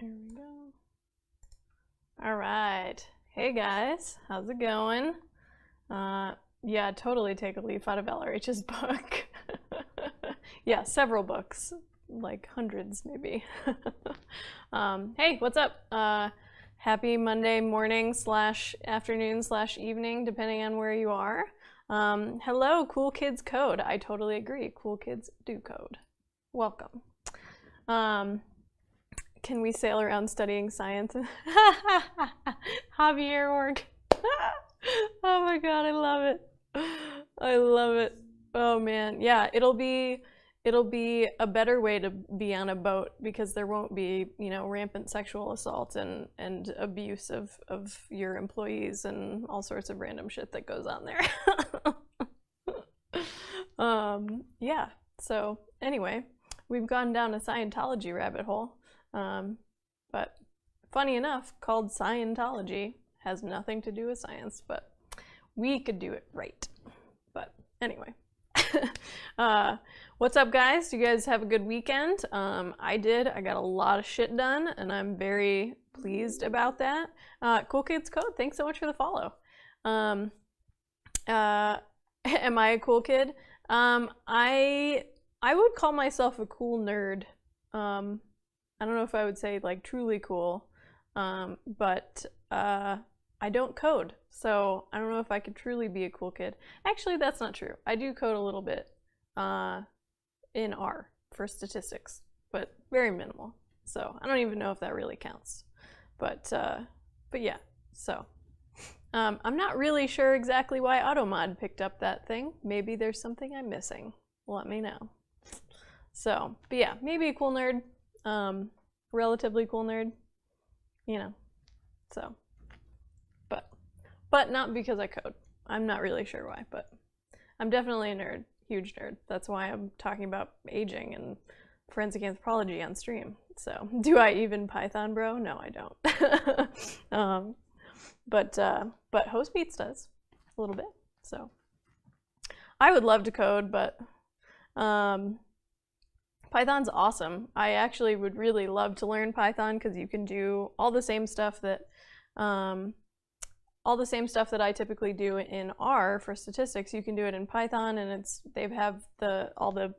There we go. All right. Hey guys, how's it going? Yeah, totally take a leaf out of LRH's book. Yeah, several books, like hundreds maybe. Hey, what's up? Happy Monday morning / afternoon / evening, depending on where you are. Hello, Cool Kids Code. I totally agree. Cool kids do code. Welcome. Can we sail around studying science? Javier org. Oh my god, I love it. I love it. Oh man, yeah, it'll be a better way to be on a boat because there won't be, you know, rampant sexual assault and abuse of your employees and all sorts of random shit that goes on there. Yeah, so anyway, we've gone down a Scientology rabbit hole, but funny enough, called Scientology, has nothing to do with science, but we could do it right. But anyway. What's up, guys? Do you guys have a good weekend? I did. I got a lot of shit done, and I'm very pleased about that. Cool Kids Code, thanks so much for the follow. Am I a cool kid? I would call myself a cool nerd. I don't know if I would say like truly cool, but I don't code, so I don't know if I could truly be a cool kid. Actually, that's not true. I do code a little bit in R for statistics, but very minimal. So I don't even know if that really counts. But yeah, so I'm not really sure exactly why Automod picked up that thing. Maybe there's something I'm missing. Let me know. So, but yeah, maybe a cool nerd, relatively cool nerd, you know, so. But not because I code. I'm not really sure why, but I'm definitely a nerd, huge nerd. That's why I'm talking about aging and forensic anthropology on stream. So, do I even Python, bro? No, I don't. But Hostbeats does a little bit. So, I would love to code, but Python's awesome. I actually would really love to learn Python because you can do all the same stuff that I typically do in R for statistics. You can do it in Python, and they have all the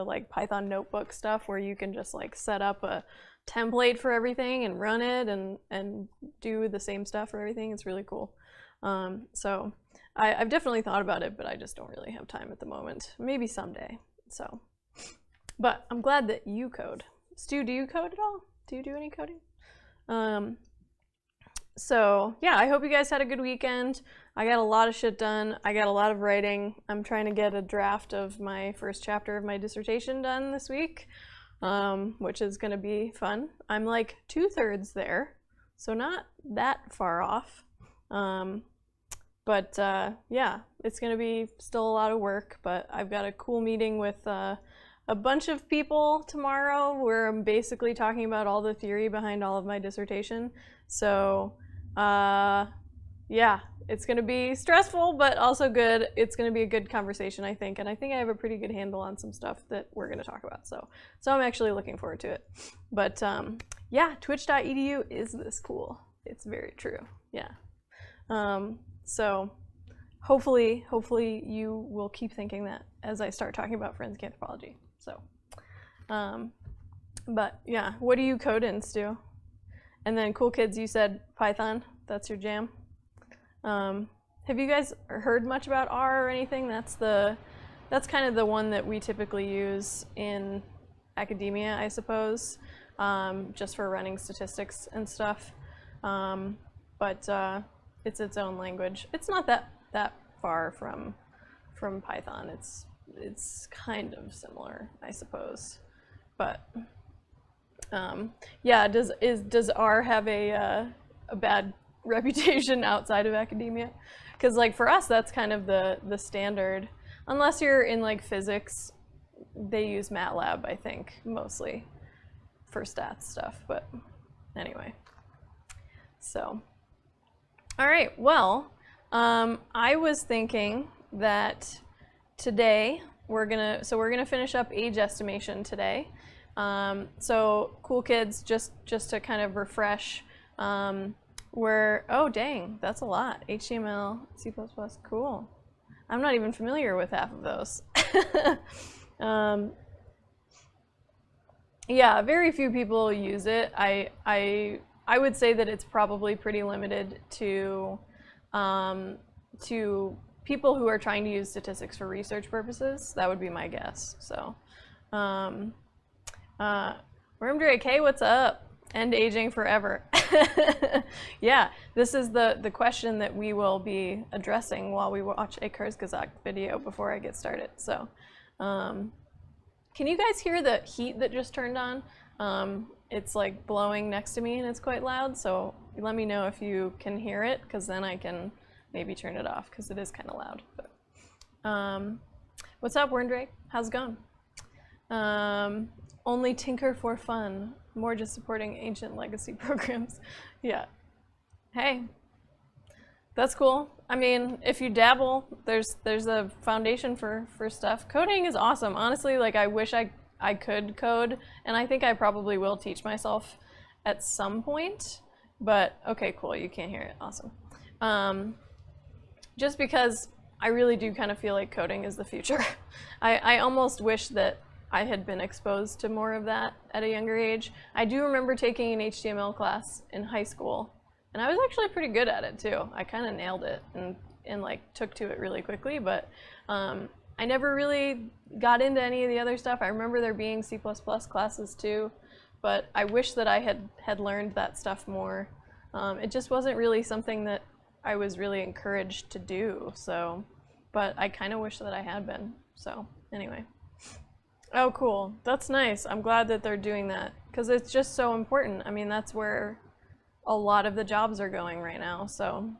like Python notebook stuff where you can just like set up a template for everything and run it and do the same stuff for everything. It's really cool. So I've definitely thought about it, but I just don't really have time at the moment. Maybe someday. So, but I'm glad that you code. Stu, do you code at all? Do you do any coding? So yeah, I hope you guys had a good weekend. I got a lot of shit done. I got a lot of writing. I'm trying to get a draft of my first chapter of my dissertation done this week, which is gonna be fun. I'm like 2/3 there, so not that far off. But yeah, it's gonna be still a lot of work, but I've got a cool meeting with a bunch of people tomorrow where I'm basically talking about all the theory behind all of my dissertation. So yeah, it's gonna be stressful, but also good. It's gonna be a good conversation, I think, and I think I have a pretty good handle on some stuff that we're gonna talk about. So I'm actually looking forward to it. But yeah, Twitch.edu is this cool. It's very true. Yeah. So hopefully you will keep thinking that as I start talking about forensic anthropology. So, but yeah, what do you code in, Stu? And then Cool Kids, you said Python, that's your jam. Have you guys heard much about R or anything? That's kind of the one that we typically use in academia, I suppose, just for running statistics and stuff. But it's its own language. It's not that far from Python. It's kind of similar, I suppose. But yeah, does R have a bad reputation outside of academia? Because like for us, that's kind of the standard. Unless you're in like physics, they use MATLAB, I think, mostly for stats stuff. But anyway, so all right. Well, I was thinking that today we're gonna finish up age estimation today. So cool kids, just to kind of refresh, oh dang, that's a lot. HTML, C++, cool. I'm not even familiar with half of those. Yeah, very few people use it. I would say that it's probably pretty limited to people who are trying to use statistics for research purposes. That would be my guess. So, Wormdrake, hey, what's up? End aging forever. Yeah, this is the question that we will be addressing while we watch a Kurzgesagt video before I get started. So, can you guys hear the heat that just turned on? It's like blowing next to me and it's quite loud, so let me know if you can hear it, because then I can maybe turn it off, because it is kind of loud. But, what's up, Wormdrake? How's it going? Only tinker for fun, more just supporting ancient legacy programs. Yeah. Hey, that's cool. I mean, if you dabble, there's a foundation for stuff. Coding is awesome. Honestly, like, I wish I could code, and I think I probably will teach myself at some point. But okay, cool. You can't hear it. Awesome. Just because I really do kind of feel like coding is the future. I almost wish that I had been exposed to more of that at a younger age. I do remember taking an HTML class in high school, and I was actually pretty good at it too. I kind of nailed it and like took to it really quickly, but I never really got into any of the other stuff. I remember there being C++ classes too, but I wish that I had learned that stuff more. It just wasn't really something that I was really encouraged to do, so, but I kind of wish that I had been. So anyway. Oh, cool. That's nice. I'm glad that they're doing that, because it's just so important. I mean, that's where a lot of the jobs are going right now. So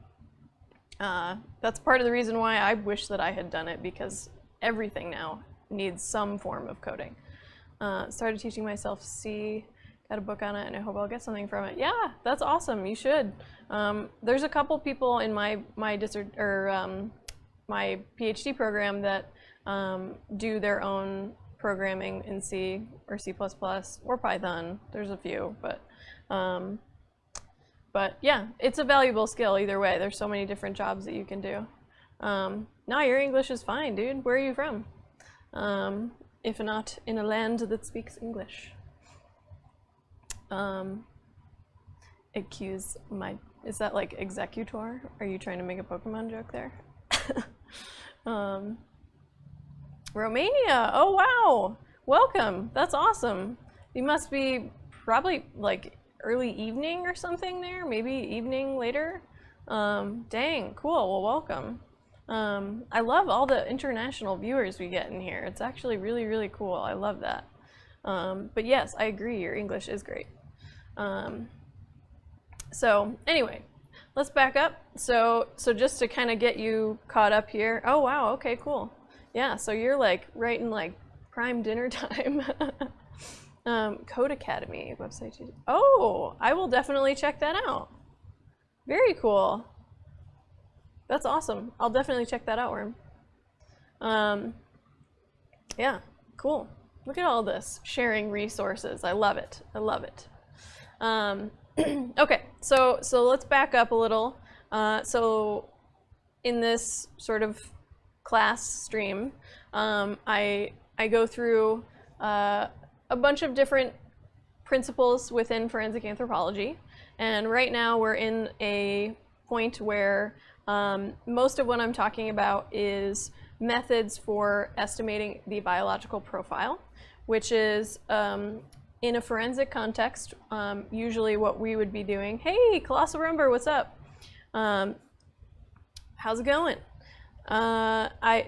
that's part of the reason why I wish that I had done it, because everything now needs some form of coding. Started teaching myself C, got a book on it, and I hope I'll get something from it. Yeah, that's awesome. You should. There's a couple people in my PhD program that do their own programming in C or C++ or Python. There's a few, but yeah, it's a valuable skill either way. There's so many different jobs that you can do. No, your English is fine, dude. Where are you from? If not in a land that speaks English. Accuse my, is that like executor? Are you trying to make a Pokemon joke there? Romania, oh wow, welcome, that's awesome. You must be probably like early evening or something there, maybe evening later. Dang, cool, well welcome. I love all the international viewers we get in here. It's actually really, really cool, I love that. But yes, I agree, your English is great. So anyway, let's back up. So just to kind of get you caught up here, oh wow, okay, cool. Yeah, so you're like right in like prime dinner time. Code Academy website. Oh, I will definitely check that out. Very cool. That's awesome. I'll definitely check that out, Worm. Yeah, cool. Look at all this sharing resources. I love it. I love it. Okay, so let's back up a little. So in this sort of class stream, I go through a bunch of different principles within forensic anthropology, and right now we're in a point where most of what I'm talking about is methods for estimating the biological profile, which is in a forensic context, usually what we would be doing. Hey, Colossal Rumber, what's up? How's it going?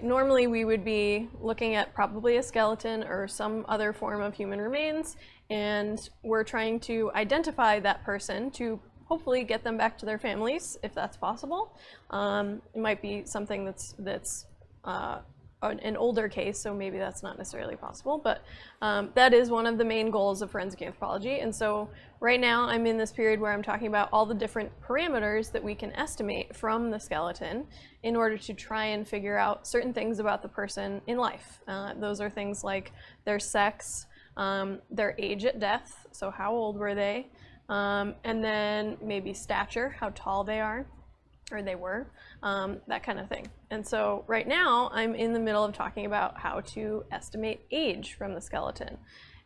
Normally we would be looking at probably a skeleton or some other form of human remains, and we're trying to identify that person to hopefully get them back to their families, if that's possible. It might be something that's an older case, so maybe that's not necessarily possible, but that is one of the main goals of forensic anthropology. And so right now I'm in this period where I'm talking about all the different parameters that we can estimate from the skeleton in order to try and figure out certain things about the person in life. Those are things like their sex, their age at death, so how old were they, and then maybe stature, how tall they are, or they were, that kind of thing. And so right now I'm in the middle of talking about how to estimate age from the skeleton.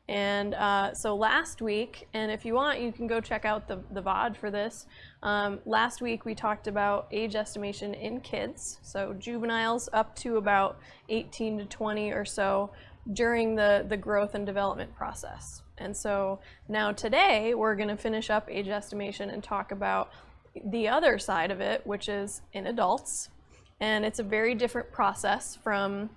And so last week, and if you want, you can go check out the VOD for this. Last week we talked about age estimation in kids, so juveniles up to about 18 to 20 or so during the growth and development process. And so now today we're going to finish up age estimation and talk about the other side of it, which is in adults. And it's a very different process from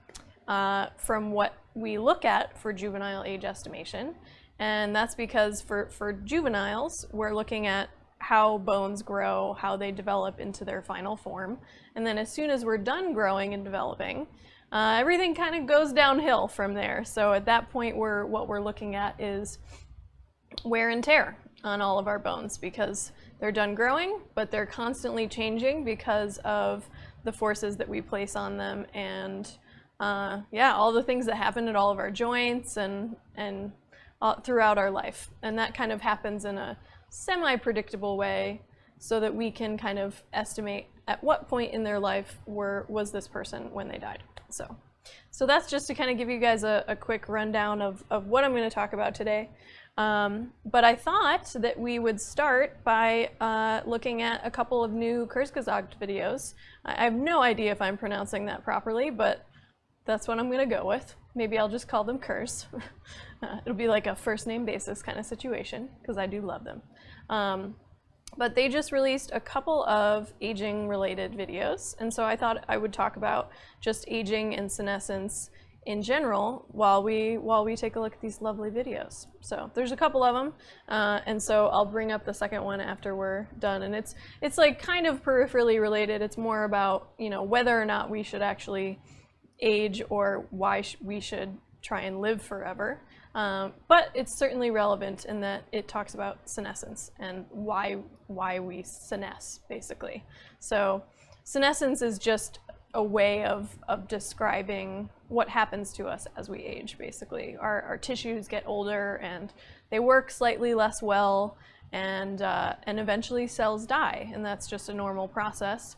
what we look at for juvenile age estimation. And that's because for juveniles, we're looking at how bones grow, how they develop into their final form. And then as soon as we're done growing and developing, everything kind of goes downhill from there. So at that point, what we're looking at is wear and tear on all of our bones, because they're done growing, but they're constantly changing because of the forces that we place on them, and yeah, all the things that happen at all of our joints and throughout our life. And that kind of happens in a semi-predictable way so that we can kind of estimate at what point in their life was this person when they died. So that's just to kind of give you guys a quick rundown of what I'm going to talk about today. But I thought that we would start by looking at a couple of new Kurzgesagt videos. I have no idea if I'm pronouncing that properly, but that's what I'm going to go with. Maybe I'll just call them Kurz. It'll be like a first name basis kind of situation, because I do love them. But they just released a couple of aging related videos, and so I thought I would talk about just aging and senescence in general while we take a look at these lovely videos. So there's a couple of them, and so I'll bring up the second one after we're done. And it's like kind of peripherally related. It's more about, you know, whether or not we should actually age or why we should try and live forever. But it's certainly relevant in that it talks about senescence and why we senesce, basically. So senescence is just a way of describing what happens to us as we age, basically. Our tissues get older and they work slightly less well, and eventually cells die, and that's just a normal process.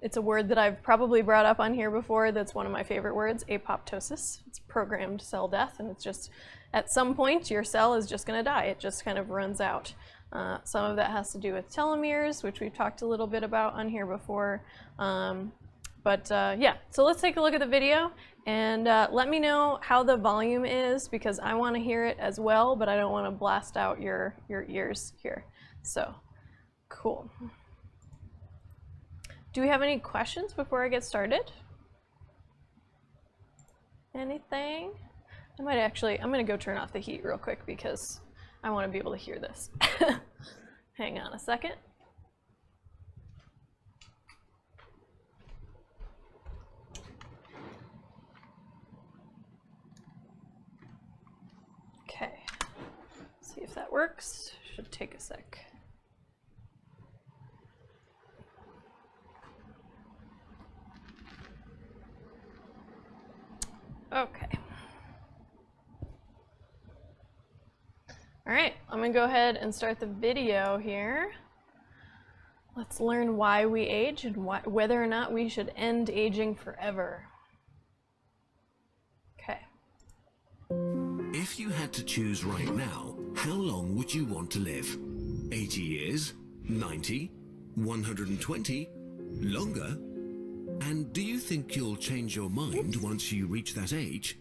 It's a word that I've probably brought up on here before. That's one of my favorite words, apoptosis. It's programmed cell death, and it's just, at some point, your cell is just going to die. It just kind of runs out. Some of that has to do with telomeres, which we've talked a little bit about on here before. Yeah, so let's take a look at the video, and let me know how the volume is, because I want to hear it as well, but I don't want to blast out your ears here. So, cool. Do we have any questions before I get started? Anything? I'm going to go turn off the heat real quick because I want to be able to hear this. Hang on a second. Okay, see if that works. Should take a sec. Okay. All right, I'm gonna go ahead and start the video here. Let's learn why we age and whether or not we should end aging forever. Okay. If you had to choose right now, how long would you want to live? 80 years? 90? 120? Longer? And do you think you'll change your mind once you reach that age?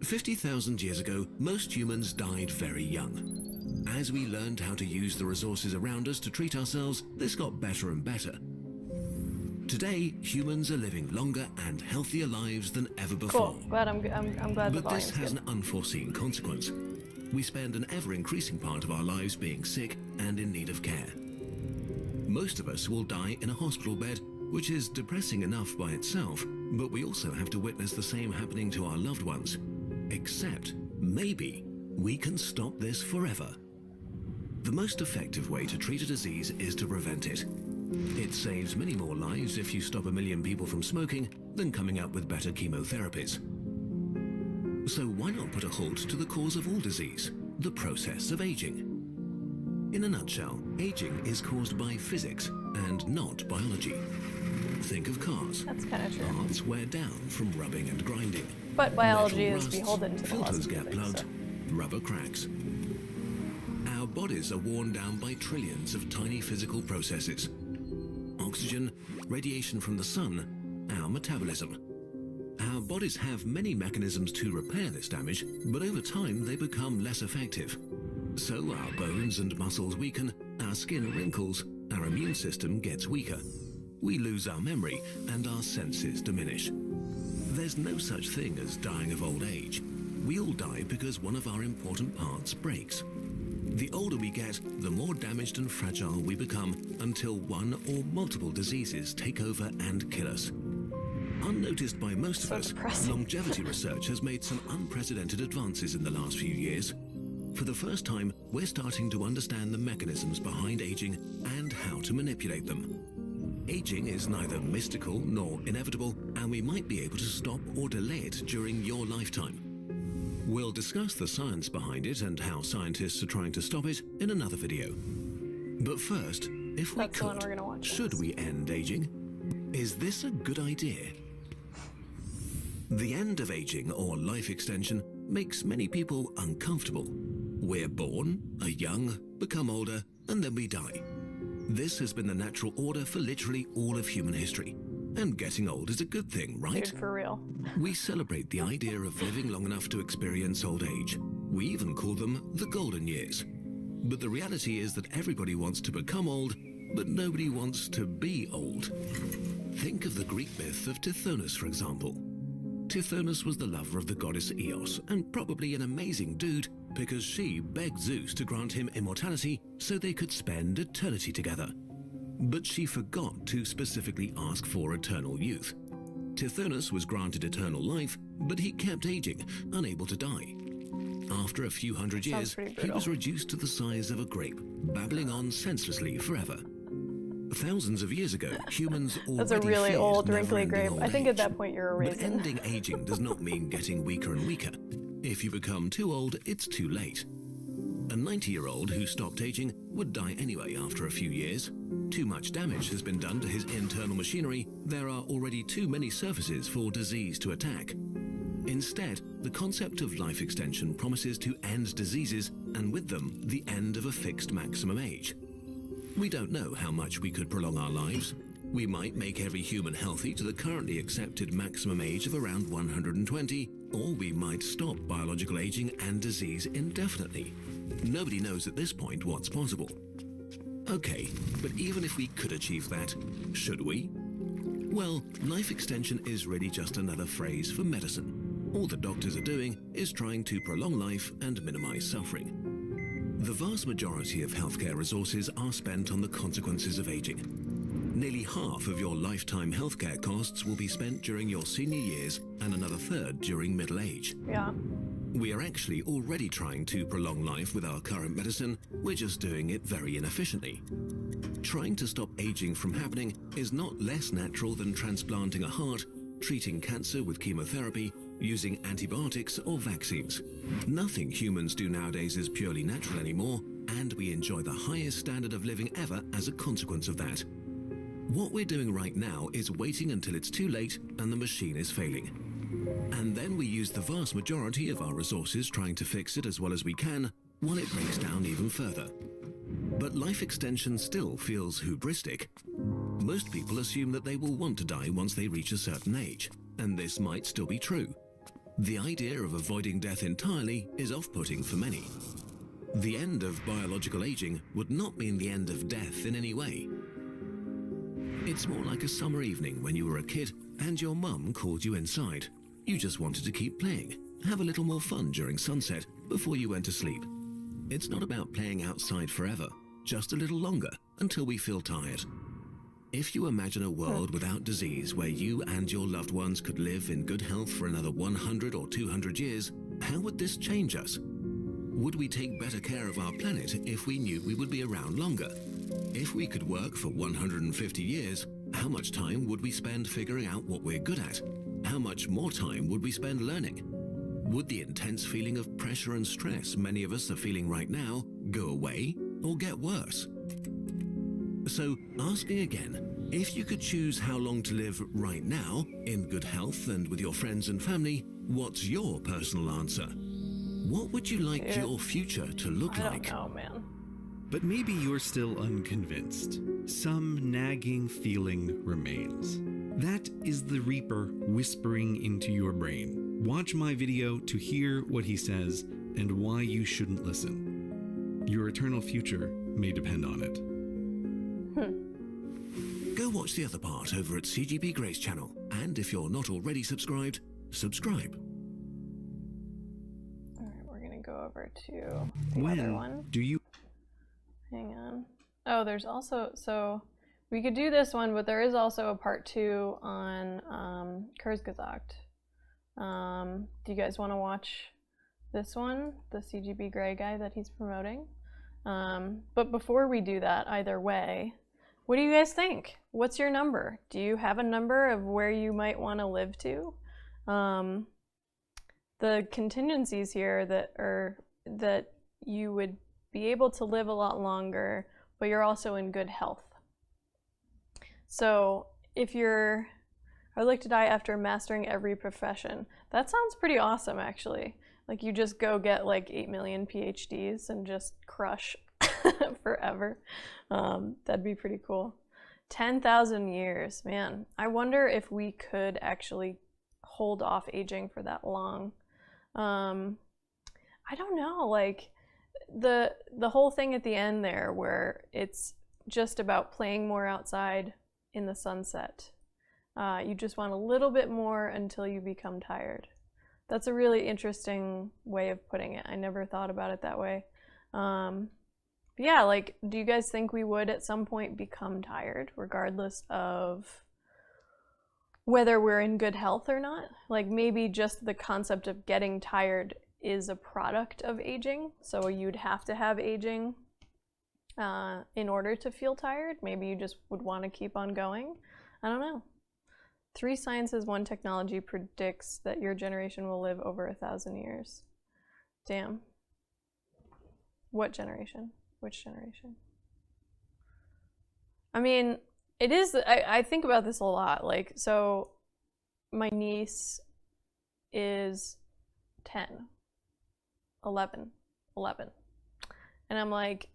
50,000 years ago, most humans died very young. As we learned how to use the resources around us to treat ourselves, this got better and better. Today, humans are living longer and healthier lives than ever before. Cool. I'm glad the But this volume's has good. an unforeseen consequence. We spend an ever-increasing part of our lives being sick and in need of care. Most of us will die in a hospital bed, which is depressing enough by itself, but we also have to witness the same happening to our loved ones. Except, maybe, we can stop this forever. The most effective way to treat a disease is to prevent it. It saves many more lives if you stop 1 million people from smoking than coming up with better chemotherapies. So why not put a halt to the cause of all disease, the process of aging? In a nutshell, aging is caused by physics and not biology. Think of cars. That's kind of true. Parts wear down from rubbing and grinding. But biology Metal is rusts, beholden to the laws filters of get physics, plugged, so. rubber cracks. Our bodies are worn down by trillions of tiny physical processes. Oxygen, radiation from the sun, our metabolism. Our bodies have many mechanisms to repair this damage, but over time they become less effective. So our bones and muscles weaken, our skin wrinkles, our immune system gets weaker. We lose our memory and our senses diminish. There's no such thing as dying of old age. We all die because one of our important parts breaks. The older we get, the more damaged and fragile we become until one or multiple diseases take over and kill us. Unnoticed by most of us, depressing. longevity research has made some unprecedented advances in the last few years. For the first time, we're starting to understand the mechanisms behind aging and how to manipulate them. Aging is neither mystical nor inevitable, and we might be able to stop or delay it during your lifetime. We'll discuss the science behind it and how scientists are trying to stop it in another video. But first, if we That's the one we're could, gonna watch should next. we end aging? Is this a good idea? The end of aging or life extension makes many people uncomfortable. We're born, are young, become older, and then we die. This has been the natural order for literally all of human history. And getting old is a good thing, right? Dude, for real. We celebrate the idea of living long enough to experience old age. We even call them the golden years. But the reality is that everybody wants to become old, but nobody wants to be old. Think of the Greek myth of Tithonus, for example. Tithonus was the lover of the goddess Eos, and probably an amazing dude because she begged Zeus to grant him immortality so they could spend eternity together. But she forgot to specifically ask for eternal youth. Tithonus was granted eternal life, but he kept aging, unable to die. After a few hundred years, he was reduced to the size of a grape, babbling on senselessly forever. Thousands of years ago, humans already That's a really feared old, wrinkly never-ending grape. old I think age. at that point you're a But raisin. ending aging does not mean getting weaker and weaker. If you become too old, it's too late. A 90-year-old who stopped aging would die anyway after a few years. Too much damage has been done to his internal machinery. There are already too many surfaces for disease to attack. Instead, the concept of life extension promises to end diseases and with them, the end of a fixed maximum age. We don't know how much we could prolong our lives. We might make every human healthy to the currently accepted maximum age of around 120, or we might stop biological aging and disease indefinitely. Nobody knows at this point what's possible. Okay, but even if we could achieve that, should we? Well, life extension is really just another phrase for medicine. All the doctors are doing is trying to prolong life and minimize suffering. The vast majority of healthcare resources are spent on the consequences of aging. Nearly half of your lifetime healthcare costs will be spent during your senior years and another third during middle age. Yeah. We are actually already trying to prolong life with our current medicine, we're just doing it very inefficiently. Trying to stop aging from happening is not less natural than transplanting a heart, treating cancer with chemotherapy, using antibiotics or vaccines. Nothing humans do nowadays is purely natural anymore, and we enjoy the highest standard of living ever as a consequence of that. What we're doing right now is waiting until it's too late and the machine is failing. And then we use the vast majority of our resources trying to fix it as well as we can, while it breaks down even further. But life extension still feels hubristic. Most people assume that they will want to die once they reach a certain age, and this might still be true. The idea of avoiding death entirely is off-putting for many. The end of biological aging would not mean the end of death in any way. It's more like a summer evening when you were a kid and your mum called you inside. You just wanted to keep playing, have a little more fun during sunset before you went to sleep. It's not about playing outside forever, just a little longer until we feel tired. If you imagine a world without disease where you and your loved ones could live in good health for another 100 or 200 years, how would this change us? Would we take better care of our planet if we knew we would be around longer? If we could work for 150 years, how much time would we spend figuring out what we're good at? How much more time would we spend learning? Would the intense feeling of pressure and stress many of us are feeling right now go away or get worse? So, asking again, if you could choose how long to live right now, in good health and with your friends and family, what's your personal answer? What would you like your future to look like? I don't know, man. But maybe you're still unconvinced. Some nagging feeling remains. That is the Reaper whispering into your brain. Watch my video to hear what he says and why you shouldn't listen. Your eternal future may depend on it. Go watch the other part over at CGP Gray's channel, and if you're not already subscribed, subscribe. Alright, we're gonna go over to the other one. When do you... Hang on. Oh, there's also, so we could do this one, but there is also a part 2 on Kurzgesagt. Do you guys want to watch this one, the CGP Grey guy that he's promoting? But before we do that, either way, what do you guys think? What's your number? Do you have a number of where you might want to live to? The contingencies here that you would be able to live a lot longer, but you're also in good health. So if you're, I'd like to die after mastering every profession. That sounds pretty awesome, actually. Like you just go get like 8 million PhDs and just crush forever. That'd be pretty cool. 10,000 years, man. I wonder if we could actually hold off aging for that long. I don't know, like the whole thing at the end there where it's just about playing more outside in the sunset. You just want a little bit more until you become tired. That's a really interesting way of putting it. I never thought about it that way. Yeah, like, do you guys think we would at some point become tired, regardless of whether we're in good health or not? Like, maybe just the concept of getting tired is a product of aging, so you'd have to have aging in order to feel tired. Maybe you just would want to keep on going. I don't know. 3 sciences, 1 technology predicts that your generation will live over 1,000 years. Damn. What generation? Which generation? I mean, it is, I think about this a lot. Like, so my niece is 10, 11. And I'm like,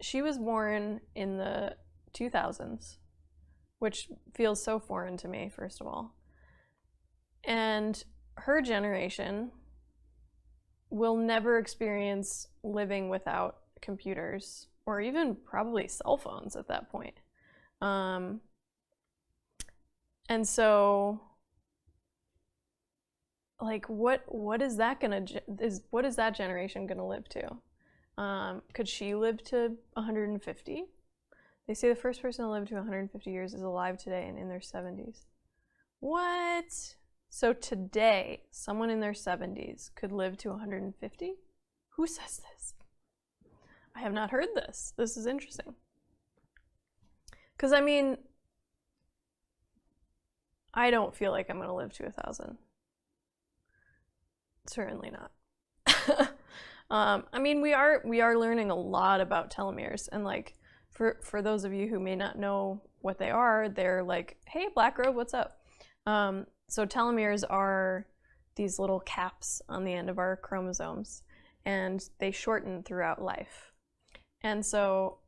she was born in the 2000s, which feels so foreign to me, first of all. And her generation will never experience living without computers, or even probably cell phones at that point. And so, like, what is that generation gonna live to? Could she live to 150? They say the first person to live to 150 years is alive today and in their 70s. What? So today, someone in their 70s could live to 150? Who says this? I have not heard this. This is interesting. Because, I mean, I don't feel like I'm going to live to 1,000. Certainly not. I mean, we are learning a lot about telomeres, and like for those of you who may not know what they are, they're like, hey, Black Robe, what's up? So telomeres are these little caps on the end of our chromosomes, and they shorten throughout life. And so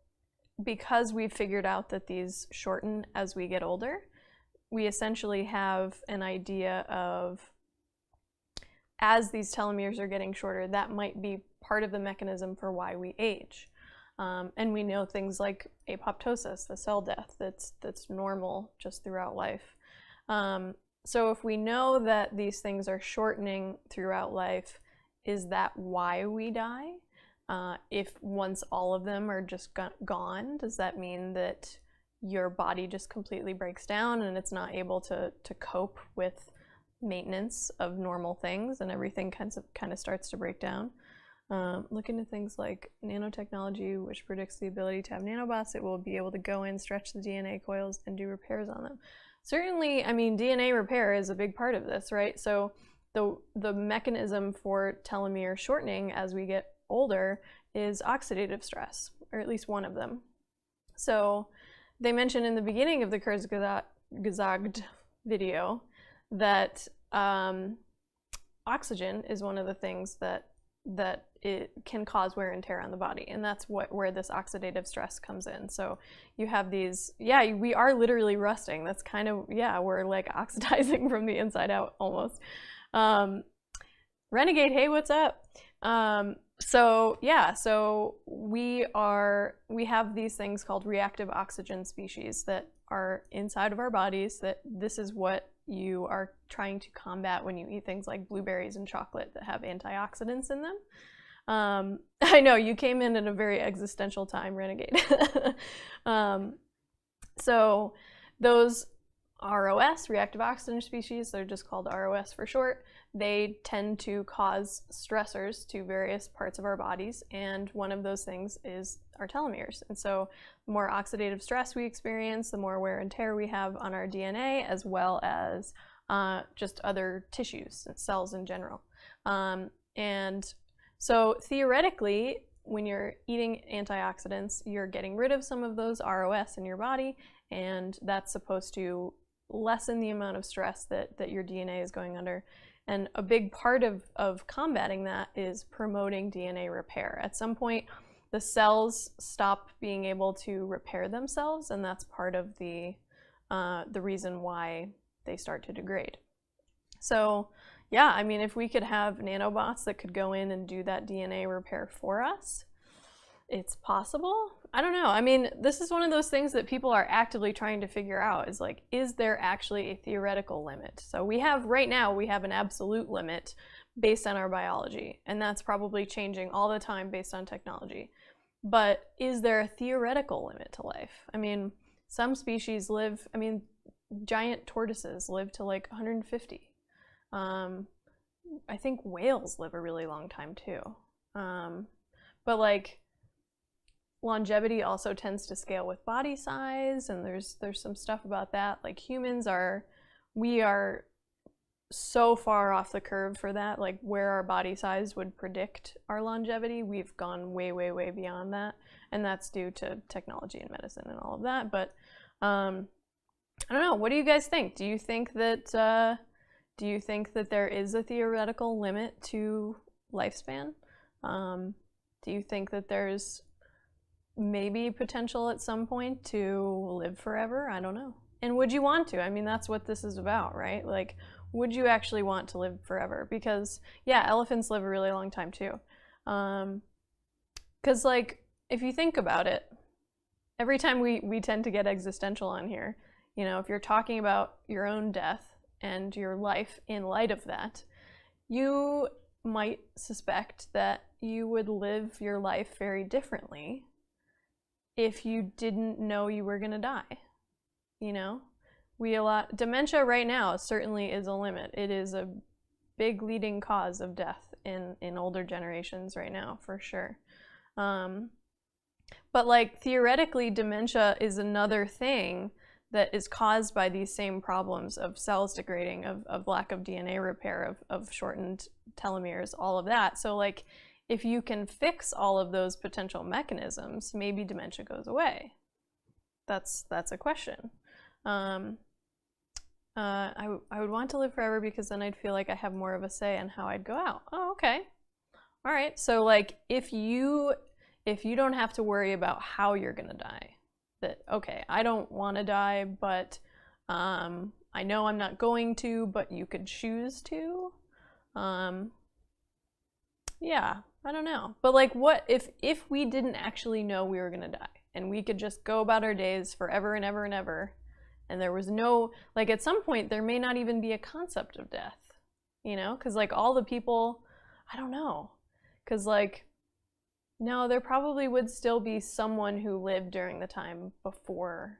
because we've figured out that these shorten as we get older, we essentially have an idea of, as these telomeres are getting shorter, that might be part of the mechanism for why we age. And we know things like apoptosis, the cell death, that's normal just throughout life. So if we know that these things are shortening throughout life, is that why we die? If once all of them are just gone, does that mean that your body just completely breaks down and it's not able to cope with maintenance of normal things, and everything kind of starts to break down? Look into things like nanotechnology, which predicts the ability to have nanobots. It will be able to go in, stretch the DNA coils, and do repairs on them. Certainly, I mean, DNA repair is a big part of this, right? So the mechanism for telomere shortening as we get older is oxidative stress, or at least one of them. So they mentioned in the beginning of the Kurzgesagt video that oxygen is one of the things that it can cause wear and tear on the body, and that's where this oxidative stress comes in. So you have these, yeah, we are literally rusting. That's kind of, yeah, we're like oxidizing from the inside out almost. Renegade, hey, what's up? So yeah, so we have these things called reactive oxygen species that are inside of our bodies, that this is what you are trying to combat when you eat things like blueberries and chocolate that have antioxidants in them. I know you came in at a very existential time, Renegade. So those ROS, reactive oxygen species, they're just called ROS for short, they tend to cause stressors to various parts of our bodies, and one of those things is our telomeres. And so the more oxidative stress we experience, the more wear and tear we have on our DNA, as well as just other tissues and cells in general. And so theoretically, when you're eating antioxidants, you're getting rid of some of those ROS in your body, and that's supposed to lessen the amount of stress that your DNA is going under. And a big part of combating that is promoting DNA repair. At some point, the cells stop being able to repair themselves, and that's part of the reason why they start to degrade. So yeah, I mean, if we could have nanobots that could go in and do that DNA repair for us, it's possible. I don't know. I mean, this is one of those things that people are actively trying to figure out, is like, is there actually a theoretical limit? So right now we have an absolute limit based on our biology, and that's probably changing all the time based on technology. But is there a theoretical limit to life? I mean, some species live, I mean, giant tortoises live to like 150. I think whales live a really long time too. But like, longevity also tends to scale with body size, and there's some stuff about that. Like, we are so far off the curve for that, like where our body size would predict our longevity. We've gone way, way, way beyond that, and that's due to technology and medicine and all of that. But I don't know. What do you guys think? Do you think that there is a theoretical limit to lifespan? Do you think that there's maybe potential at some point to live forever? I don't know. And would you want to? I mean, that's what this is about, right? Like, would you actually want to live forever? Because yeah, elephants live a really long time too. Because like, if you think about it, every time we tend to get existential on here, you know, if you're talking about your own death and your life in light of that, you might suspect that you would live your life very differently if you didn't know you were gonna die. You know, dementia right now certainly is a limit. It is a big leading cause of death in older generations right now, for sure. But like, theoretically, dementia is another thing that is caused by these same problems of cells degrading, of lack of DNA repair, of shortened telomeres, all of that. So like, if you can fix all of those potential mechanisms, maybe dementia goes away. That's a question. I would want to live forever because then I'd feel like I have more of a say on how I'd go out. Oh, okay. All right. So like, if you don't have to worry about how you're gonna die, that, okay, I don't want to die, but I know I'm not going to, but you could choose to. Yeah, I don't know. But like, what if we didn't actually know we were gonna die, and we could just go about our days forever and ever and ever, and there was no, like, at some point there may not even be a concept of death, you know? Because like, all the people, I don't know, because like, no, there probably would still be someone who lived during the time before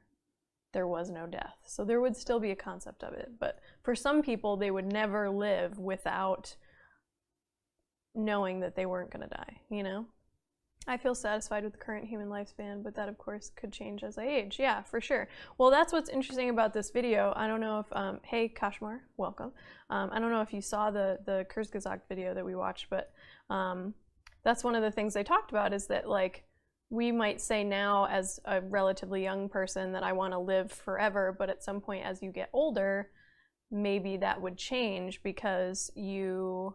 there was no death. So there would still be a concept of it. But for some people, they would never live without knowing that they weren't going to die, you know? I feel satisfied with the current human lifespan, but that of course could change as I age. Yeah, for sure. Well, that's what's interesting about this video. I don't know if, hey Kashmar, welcome. I don't know if you saw the Kurzgesagt video that we watched, but that's one of the things they talked about, is that like, we might say now as a relatively young person that I want to live forever, but at some point as you get older, maybe that would change because you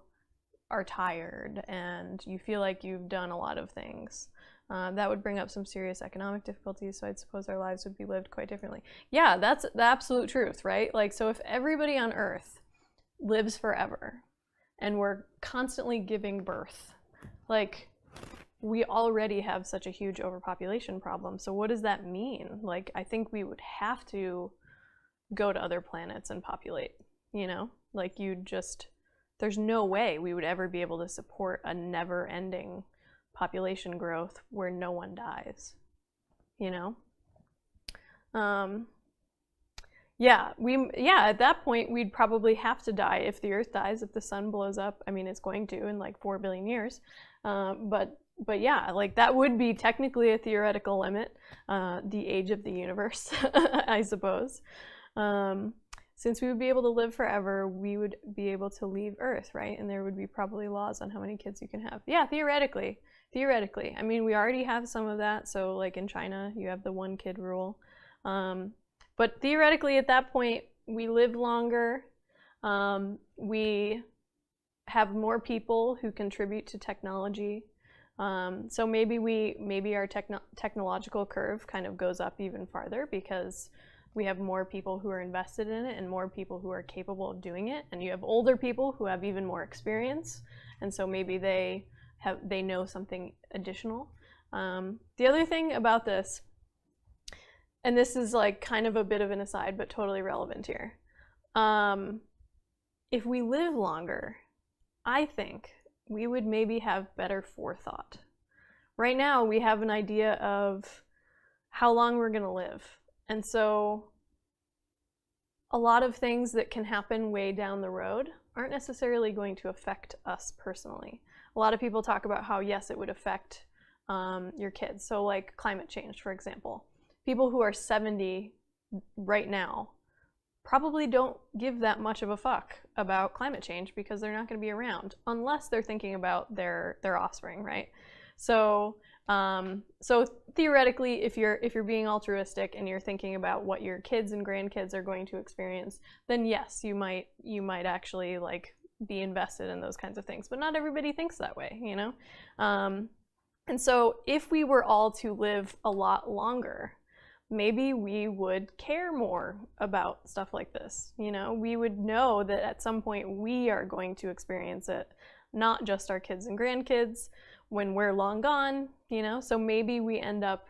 are tired and you feel like you've done a lot of things. That would bring up some serious economic difficulties, so I'd suppose our lives would be lived quite differently. Yeah, that's the absolute truth, right? Like, so if everybody on Earth lives forever and we're constantly giving birth, like, we already have such a huge overpopulation problem. So what does that mean? Like, I think we would have to go to other planets and populate, you know? Like, there's no way we would ever be able to support a never-ending population growth where no one dies, you know? At that point, we'd probably have to die if the Earth dies, if the sun blows up. I mean, it's going to in like 4 billion years. But yeah, like that would be technically a theoretical limit, the age of the universe, I suppose. Since we would be able to live forever, we would be able to leave Earth, right? And there would be probably laws on how many kids you can have. Yeah, theoretically. I mean, we already have some of that. So like in China, you have the 1-kid rule. But theoretically at that point, we live longer. We have more people who contribute to technology. So maybe our technological curve kind of goes up even farther because we have more people who are invested in it and more people who are capable of doing it. And you have older people who have even more experience. And so maybe they know something additional. The other thing about this, and this is like kind of a bit of an aside, but totally relevant here. If we live longer, I think we would maybe have better forethought. Right now, we have an idea of how long we're going to live. And so a lot of things that can happen way down the road aren't necessarily going to affect us personally. A lot of people talk about how, yes, it would affect your kids. So like climate change, for example. People who are 70 right now probably don't give that much of a fuck about climate change because they're not going to be around unless they're thinking about their offspring, right? So theoretically, if you're being altruistic and you're thinking about what your kids and grandkids are going to experience, then yes, you might actually like be invested in those kinds of things. But not everybody thinks that way, you know? And so if we were all to live a lot longer, maybe we would care more about stuff like this. You know, we would know that at some point we are going to experience it, not just our kids and grandkids when we're long gone, you know? So maybe we end up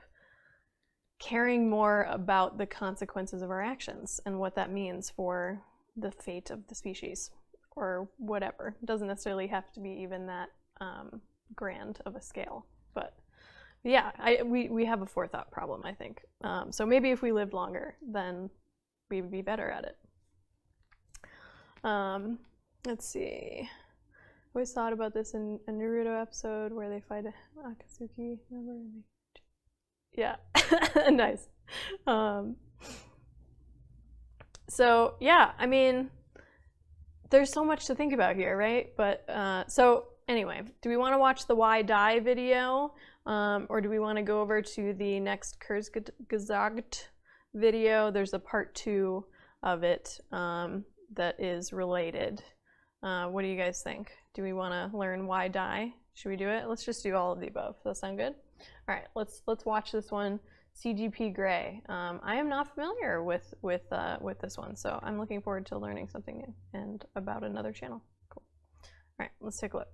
caring more about the consequences of our actions and what that means for the fate of the species or whatever. It doesn't necessarily have to be even that grand of a scale, but yeah, we have a forethought problem, I think. So maybe if we lived longer, then we would be better at it. Let's see. I always thought about this in a Naruto episode where they fight Akatsuki. Remember? Yeah, nice. So yeah, I mean, there's so much to think about here, right? But so anyway, do we want to watch the Why Die video? Or do we want to go over to the next Kurzgesagt video? There's a part 2 of it that is related. What do you guys think? Do we want to learn why die? Should we do it? Let's just do all of the above. Does that sound good? All right, let's watch this one. CGP Grey. I am not familiar with this one, so I'm looking forward to learning something new and about another channel. Cool. All right, let's take a look.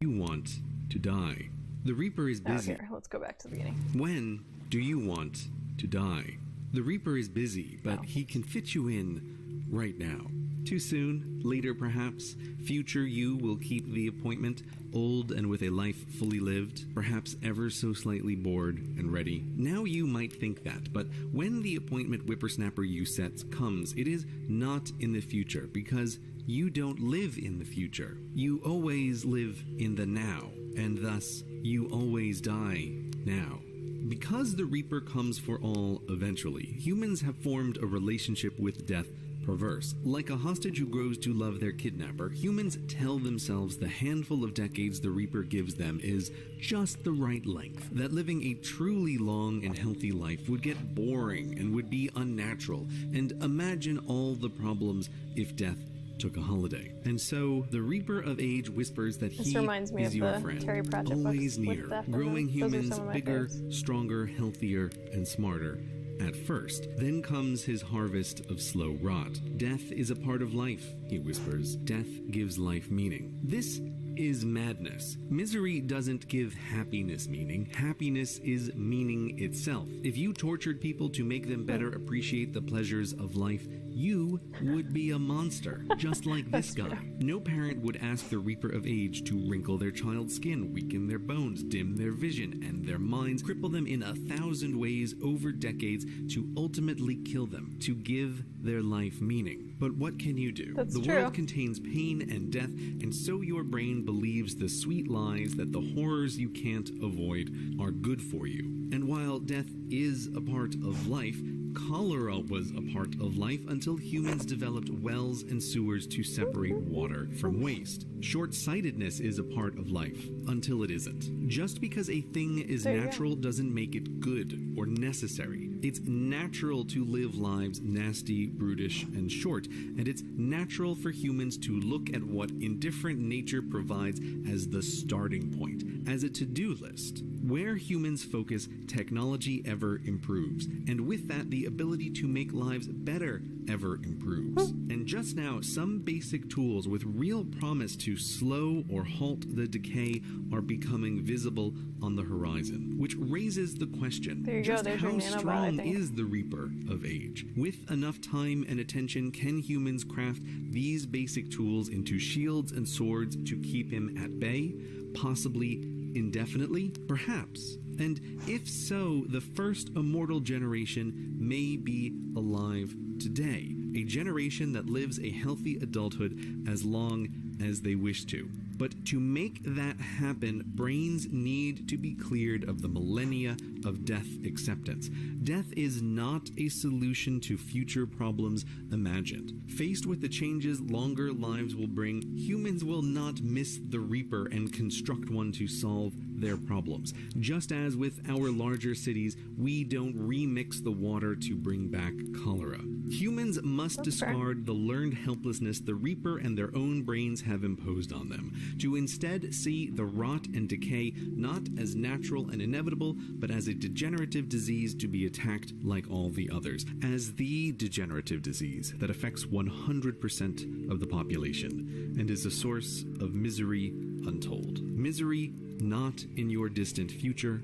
You want to die. The Reaper is busy. Here, let's go back to the beginning. When do you want to die? The Reaper is busy, but he can fit you in right now. Too soon, later perhaps, future you will keep the appointment, old and with a life fully lived, perhaps ever so slightly bored and ready. Now you might think that, but when the appointment whippersnapper you sets comes, it is not in the future, because you don't live in the future. You always live in the now. and thus you always die now. Because the Reaper comes for all eventually, humans have formed a relationship with death perverse. Like a hostage who grows to love their kidnapper, humans tell themselves the handful of decades the Reaper gives them is just the right length, that living a truly long and healthy life would get boring and would be unnatural, and imagine all the problems if death took a holiday. And so the Reaper of Age whispers that he is your friend, always near, growing humans bigger, stronger, healthier, and smarter at first. Then comes his harvest of slow rot. Death is a part of life, he whispers. Death gives life meaning. This is madness. Misery doesn't give happiness meaning. Happiness is meaning itself. If you tortured people to make them better appreciate the pleasures of life, you would be a monster, just like this guy. No parent would ask the Reaper of Age to wrinkle their child's skin, weaken their bones, dim their vision and their minds, cripple them in 1,000 ways over decades to ultimately kill them, to give their life meaning. But what can you do? The world contains pain and death, and so your brain believes the sweet lies that the horrors you can't avoid are good for you. And while death is a part of life, cholera was a part of life until humans developed wells and sewers to separate water from waste. Short-sightedness is a part of life until it isn't. Just because a thing is natural doesn't make it good or necessary. It's natural to live lives nasty, brutish, and short, and it's natural for humans to look at what indifferent nature provides as the starting point, as a to-do list. Where humans focus, technology ever improves, and with that, the ability to make lives better ever improves. And just now, some basic tools with real promise to slow or halt the decay are becoming visible on the horizon, which raises the question, just how strong is the Reaper of Age? With enough time and attention, can humans craft these basic tools into shields and swords to keep him at bay? Possibly indefinitely? Perhaps. And if so, the first immortal generation may be alive today. A generation that lives a healthy adulthood as long as they wish to. But to make that happen, brains need to be cleared of the millennia of death acceptance. Death is not a solution to future problems imagined. Faced with the changes longer lives will bring, humans will not miss the Reaper and construct one to solve their problems. Just as with our larger cities, we don't remix the water to bring back cholera. Humans must discard the learned helplessness the Reaper and their own brains have imposed on them, to instead see the rot and decay not as natural and inevitable, but as a degenerative disease to be attacked like all the others, as the degenerative disease that affects 100% of the population and is a source of misery untold. Misery not in your distant future,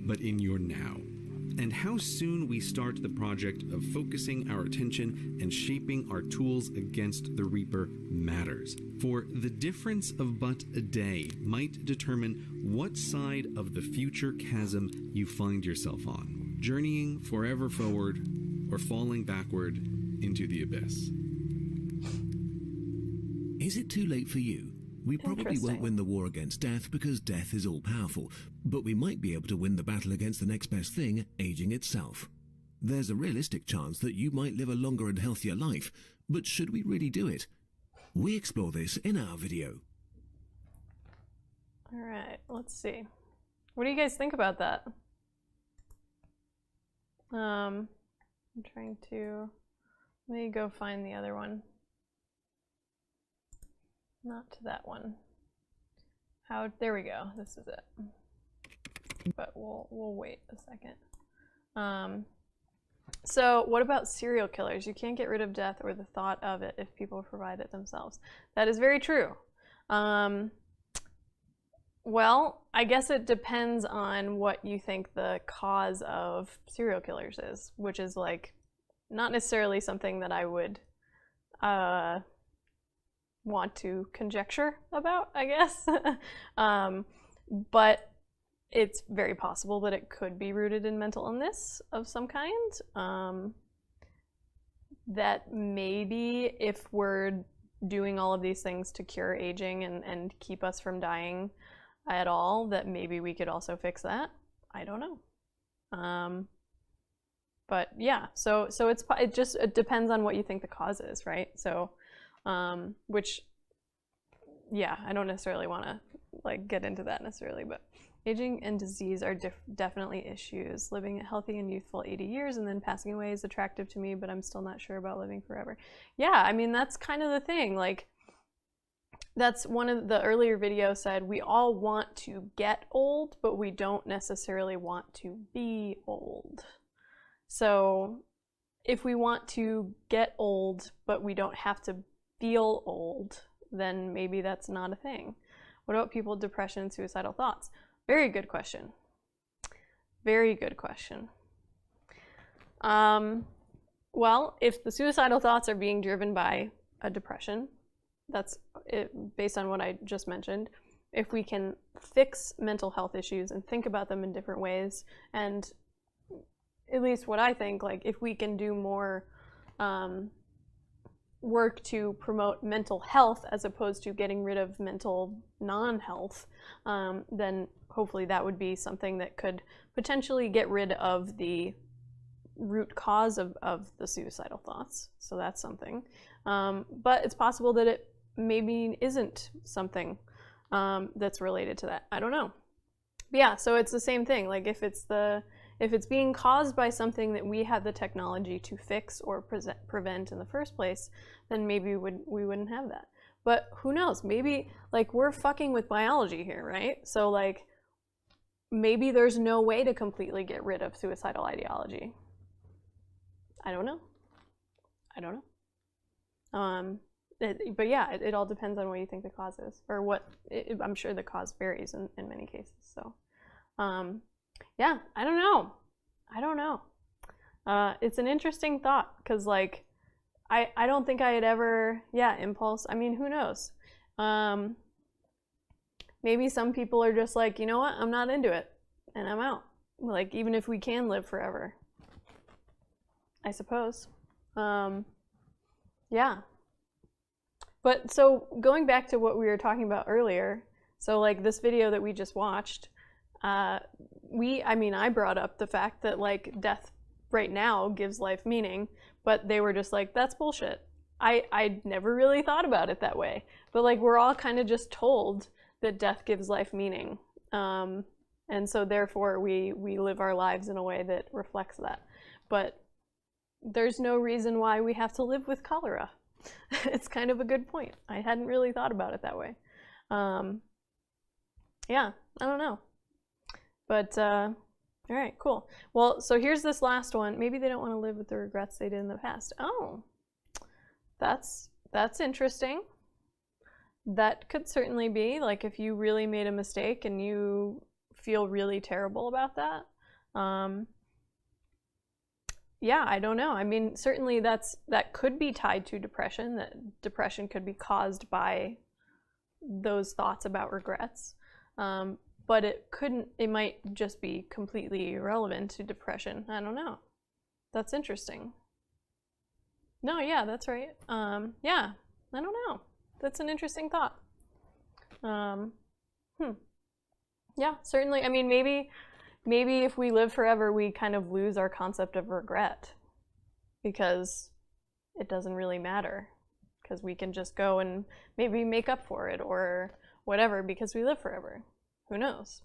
but in your now. And how soon we start the project of focusing our attention and shaping our tools against the Reaper matters. For the difference of but a day might determine what side of the future chasm you find yourself on, journeying forever forward or falling backward into the abyss. Is it too late for you? We probably won't win the war against death because death is all-powerful, but we might be able to win the battle against the next best thing, aging itself. There's a realistic chance that you might live a longer and healthier life, but should we really do it? We explore this in our video. Alright, let's see. What do you guys think about that? I'm trying to... Let me go find the other one. Not to that one. How? There we go. This is it. But we'll wait a second. So what about serial killers? You can't get rid of death or the thought of it if people provide it themselves. That is very true. Well, I guess it depends on what you think the cause of serial killers is, which is like not necessarily something that I would want to conjecture about, I guess. But it's very possible that it could be rooted in mental illness of some kind. That maybe if we're doing all of these things to cure aging and keep us from dying, at all that maybe we could also fix that. I don't know. But yeah, so it depends on what you think the cause is, right? So, which, yeah, I don't necessarily want to like get into that necessarily, but aging and disease are definitely issues. Living a healthy and youthful 80 years and then passing away is attractive to me, but I'm still not sure about living forever. Yeah, I mean, that's kind of the thing. Like, that's one of the earlier videos said we all want to get old, but we don't necessarily want to be old. So if we want to get old, but we don't have to feel old, then maybe that's not a thing. What about people with depression and suicidal thoughts? Very good question. Very good question. Well, if the suicidal thoughts are being driven by a depression, that's it, based on what I just mentioned. If we can fix mental health issues and think about them in different ways, and at least what I think, like if we can do more work to promote mental health as opposed to getting rid of mental non-health, then hopefully that would be something that could potentially get rid of the root cause of the suicidal thoughts. So that's something. But it's possible that it maybe isn't something that's related to that. I don't know. But yeah, so it's the same thing. Like if it's being caused by something that we have the technology to fix or prevent in the first place, then maybe we wouldn't have that. But who knows? Maybe like we're fucking with biology here, right? So like maybe there's no way to completely get rid of suicidal ideology. I don't know. I don't know. But yeah, it all depends on what you think the cause is, or what. I'm sure the cause varies in many cases. So, yeah, I don't know. I don't know. It's an interesting thought because, like, I don't think I had ever, impulse. I mean, who knows? Maybe some people are just like, you know what? I'm not into it, and I'm out. Like, even if we can live forever, I suppose. Yeah. But so going back to what we were talking about earlier, so like this video that we just watched, I brought up the fact that like death right now gives life meaning, but they were just like, that's bullshit. I never really thought about it that way. But like we're all kind of just told that death gives life meaning. And so therefore we live our lives in a way that reflects that. But there's no reason why we have to live with cholera. It's kind of a good point. I hadn't really thought about it that way. Yeah, I don't know. But, all right, cool. Well, so here's this last one. Maybe they don't want to live with the regrets they did in the past. Oh, that's interesting. That could certainly be, like, if you really made a mistake and you feel really terrible about that. Yeah, I don't know. I mean, certainly that could be tied to depression, that depression could be caused by those thoughts about regrets. But it might just be completely irrelevant to depression. I don't know. That's interesting. No, yeah, that's right. Yeah, I don't know. That's an interesting thought. Yeah, certainly. I mean, maybe if we live forever, we kind of lose our concept of regret because it doesn't really matter because we can just go and maybe make up for it or whatever because we live forever. Who knows?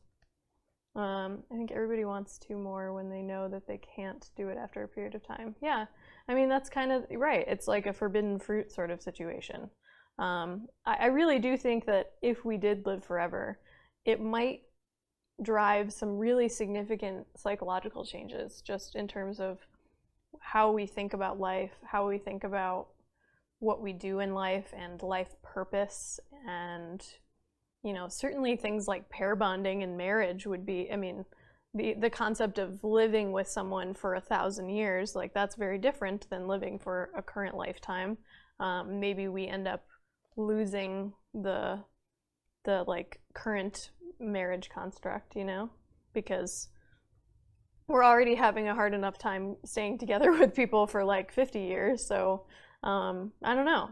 I think everybody wants to more when they know that they can't do it after a period of time. Yeah, I mean, that's kind of right. It's like a forbidden fruit sort of situation. I really do think that if we did live forever, it might drive some really significant psychological changes just in terms of how we think about life, how we think about what we do in life and life purpose, and you know, certainly things like pair bonding and marriage would be, I mean, the concept of living with someone for 1,000 years, like that's very different than living for a current lifetime. Maybe we end up losing the like current marriage construct, you know, because we're already having a hard enough time staying together with people for like 50 years. So I don't know.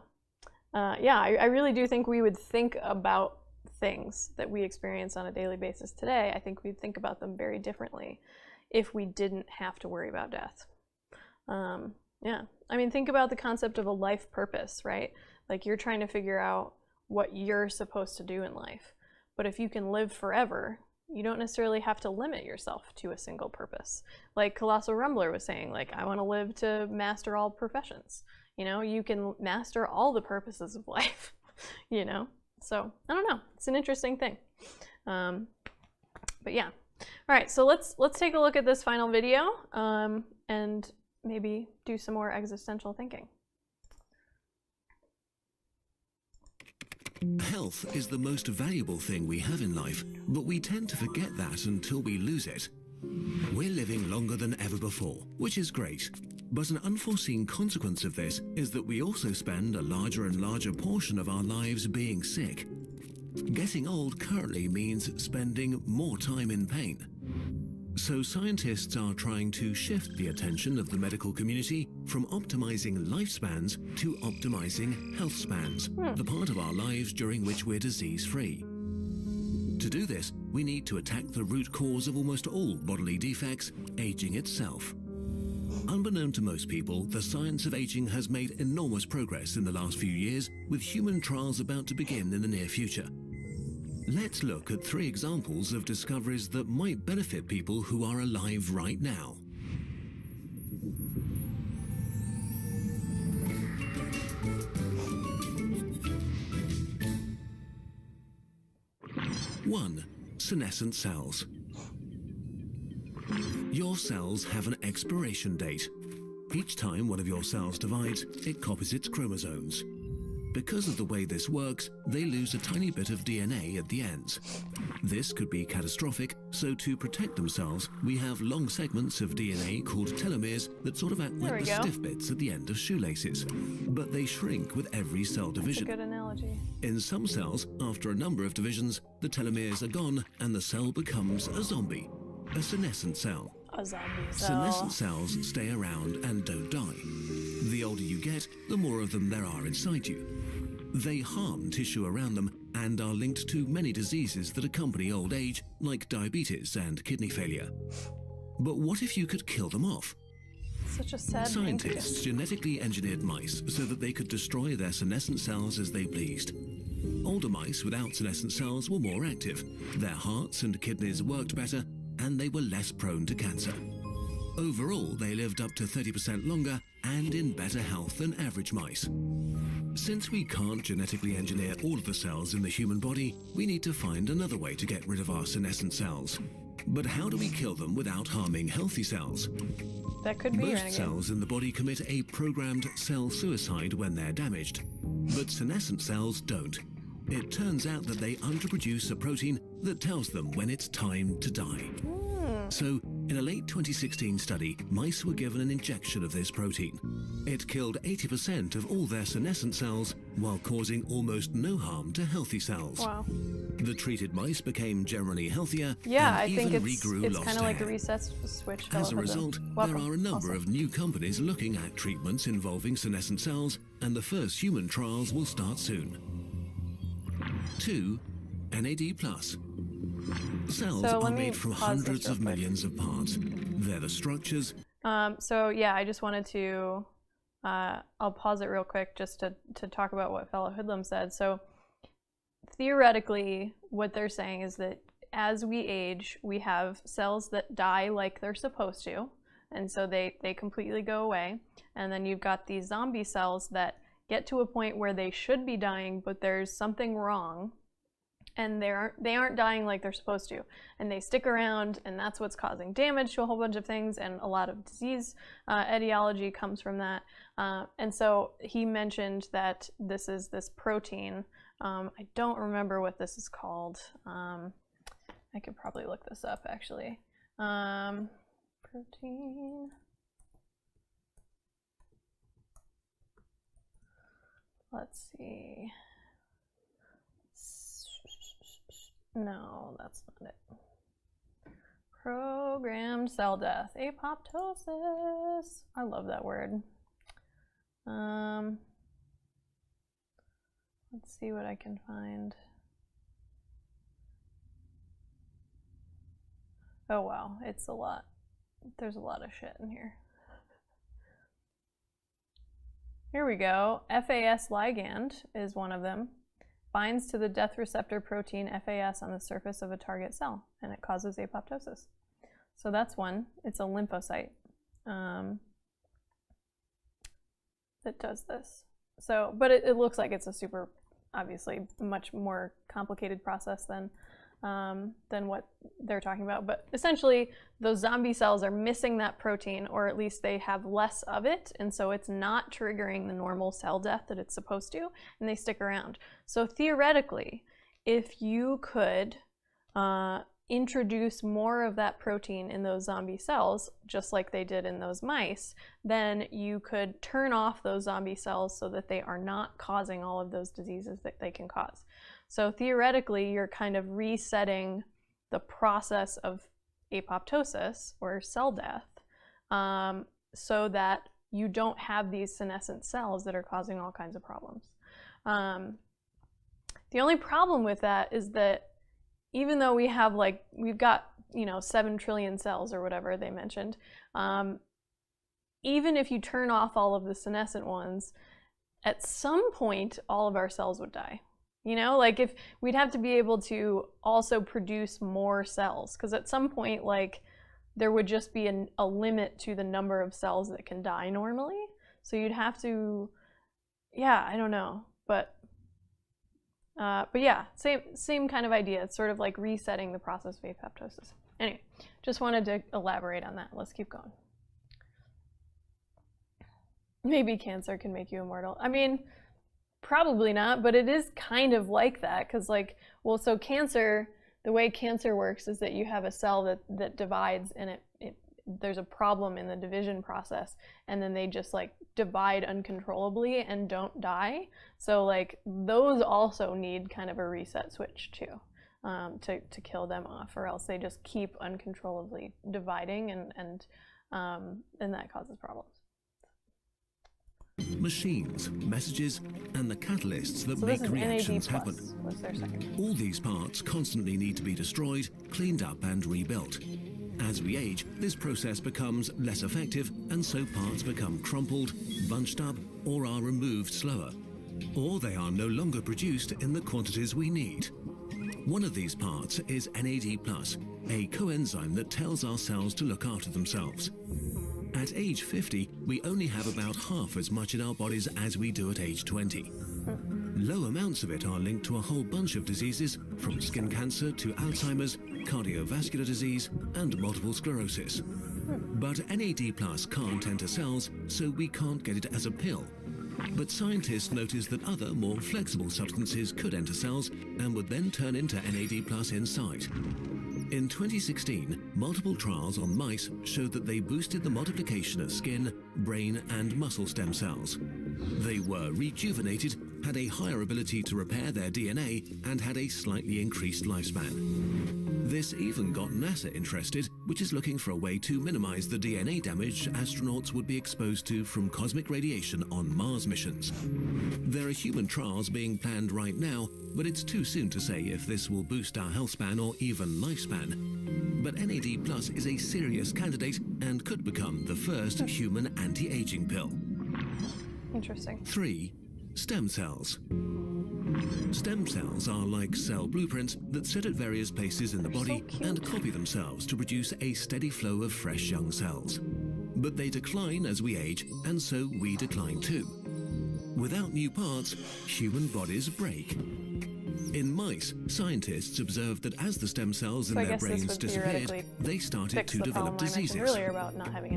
Yeah, I really do think we would think about things that we experience on a daily basis today, I think we'd think about them very differently if we didn't have to worry about death. Yeah, I mean, think about the concept of a life purpose, right? Like, you're trying to figure out what you're supposed to do in life. But if you can live forever, you don't necessarily have to limit yourself to a single purpose. Like Colossal Rumbler was saying, like, I want to live to master all professions. You know, you can master all the purposes of life, you know? So, I don't know. It's an interesting thing. But yeah. All right, so let's take a look at this final video and maybe do some more existential thinking. Health is the most valuable thing we have in life, but we tend to forget that until we lose it. We're living longer than ever before, which is great. But an unforeseen consequence of this is that we also spend a larger and larger portion of our lives being sick. Getting old currently means spending more time in pain. So scientists are trying to shift the attention of the medical community from optimizing lifespans to optimizing health spans, the part of our lives during which we're disease-free. To do this, we need to attack the root cause of almost all bodily defects, aging itself. Unbeknown to most people, the science of aging has made enormous progress in the last few years, with human trials about to begin in the near future. Let's look at 3 examples of discoveries that might benefit people who are alive right now. One, senescent cells. Your cells have an expiration date. Each time one of your cells divides, it copies its chromosomes. Because of the way this works, they lose a tiny bit of DNA at the ends. This could be catastrophic, so to protect themselves, we have long segments of DNA called telomeres that sort of act like the stiff bits at the end of shoelaces. But they shrink with every cell division. That's a good analogy. In some cells, after a number of divisions, the telomeres are gone and the cell becomes a zombie, a senescent cell. A zombie cell. Senescent cells stay around and don't die. The older you get, the more of them there are inside you. They harm tissue around them and are linked to many diseases that accompany old age, like diabetes and kidney failure. But what if you could kill them off? Such a sad Scientists genetically engineered mice so that they could destroy their senescent cells as they pleased. Older mice without senescent cells were more active, their hearts and kidneys worked better, and they were less prone to cancer. Overall, they lived up to 30% longer and in better health than average mice. Since we can't genetically engineer all of the cells in the human body, we need to find another way to get rid of our senescent cells. But how do we kill them without harming healthy cells? That could be Most cells in the body commit a programmed cell suicide when they're damaged, but senescent cells don't. It turns out that they underproduce a protein that tells them when it's time to die. So, in a late 2016 study, mice were given an injection of this protein. It killed 80% of all their senescent cells while causing almost no harm to healthy cells. Wow. The treated mice became generally healthier Yeah, and I think even it's regrew lost kind of like hair. the reset switch. As a result, there are a number of new companies looking at treatments involving senescent cells, and the first human trials will start soon. 2. NAD+. Cells are made from hundreds of millions of parts. They're the structures. So yeah, I just wanted to, I'll pause it real quick just to talk about what fellow Hoodlum said. So theoretically, what they're saying is that as we age, we have cells that die like they're supposed to, and so they completely go away. And then you've got these zombie cells that get to a point where they should be dying, but there's something wrong, and they aren't dying like they're supposed to, and they stick around, and that's what's causing damage to a whole bunch of things, and a lot of disease etiology comes from that. And so he mentioned that this is this protein. I don't remember what this is called. I could probably look this up actually. Protein. Let's see. No, that's not it. Programmed cell death. Apoptosis. I love that word. Let's see what I can find. Oh wow, it's a lot. There's a lot of shit in here. Here we go. FAS ligand is one of them. Binds to the death receptor protein FAS on the surface of a target cell, and it causes apoptosis. So that's one. It's a lymphocyte that does this. So, but it looks like it's a super, obviously, much more complicated process than what they're talking about. But essentially, those zombie cells are missing that protein, or at least they have less of it, and so it's not triggering the normal cell death that it's supposed to, and they stick around. So theoretically, if you could introduce more of that protein in those zombie cells, just like they did in those mice, then you could turn off those zombie cells so that they are not causing all of those diseases that they can cause. So theoretically, you're kind of resetting the process of apoptosis, or cell death, so that you don't have these senescent cells that are causing all kinds of problems. The only problem with that is that even though we've got, 7 trillion cells or whatever they mentioned, even if you turn off all of the senescent ones, at some point, all of our cells would die. If we'd have to be able to also produce more cells, because at some point, there would just be a limit to the number of cells that can die normally. So you'd have to, I don't know, but yeah, same kind of idea. It's sort of like resetting the process of apoptosis. Anyway, just wanted to elaborate on that. Let's keep going. Maybe cancer can make you immortal. I mean, probably not, but it is kind of like that, because so cancer, the way cancer works is that you have a cell that divides, and there's a problem in the division process, and then they just divide uncontrollably and don't die. So those also need kind of a reset switch too, to kill them off, or else they just keep uncontrollably dividing, and that causes problems. Machines, messages, and the catalysts that make reactions happen. All these parts constantly need to be destroyed, cleaned up, and rebuilt. As we age, this process becomes less effective, and so parts become crumpled, bunched up, or are removed slower. Or they are no longer produced in the quantities we need. One of these parts is NAD+, a coenzyme that tells our cells to look after themselves. At age 50, we only have about half as much in our bodies as we do at age 20. Low amounts of it are linked to a whole bunch of diseases, from skin cancer to Alzheimer's, cardiovascular disease, and multiple sclerosis. But NAD+ can't enter cells, so we can't get it as a pill. But scientists noticed that other, more flexible substances could enter cells and would then turn into NAD+ inside. In 2016, multiple trials on mice showed that they boosted the multiplication of skin, brain, and muscle stem cells. They were rejuvenated, had a higher ability to repair their DNA, and had a slightly increased lifespan. This even got NASA interested, which is looking for a way to minimize the DNA damage astronauts would be exposed to from cosmic radiation on Mars missions. There are human trials being planned right now, but it's too soon to say if this will boost our health span or even lifespan. But NAD+ is a serious candidate and could become the first human anti-aging pill. Interesting. 3. Stem cells. Stem cells are like cell blueprints that sit at various places in the body and copy themselves to produce a steady flow of fresh young cells. But they decline as we age, and so we decline too. Without new parts, human bodies break. In mice, scientists observed that as the stem cells in their brains disappeared, they started to develop diseases.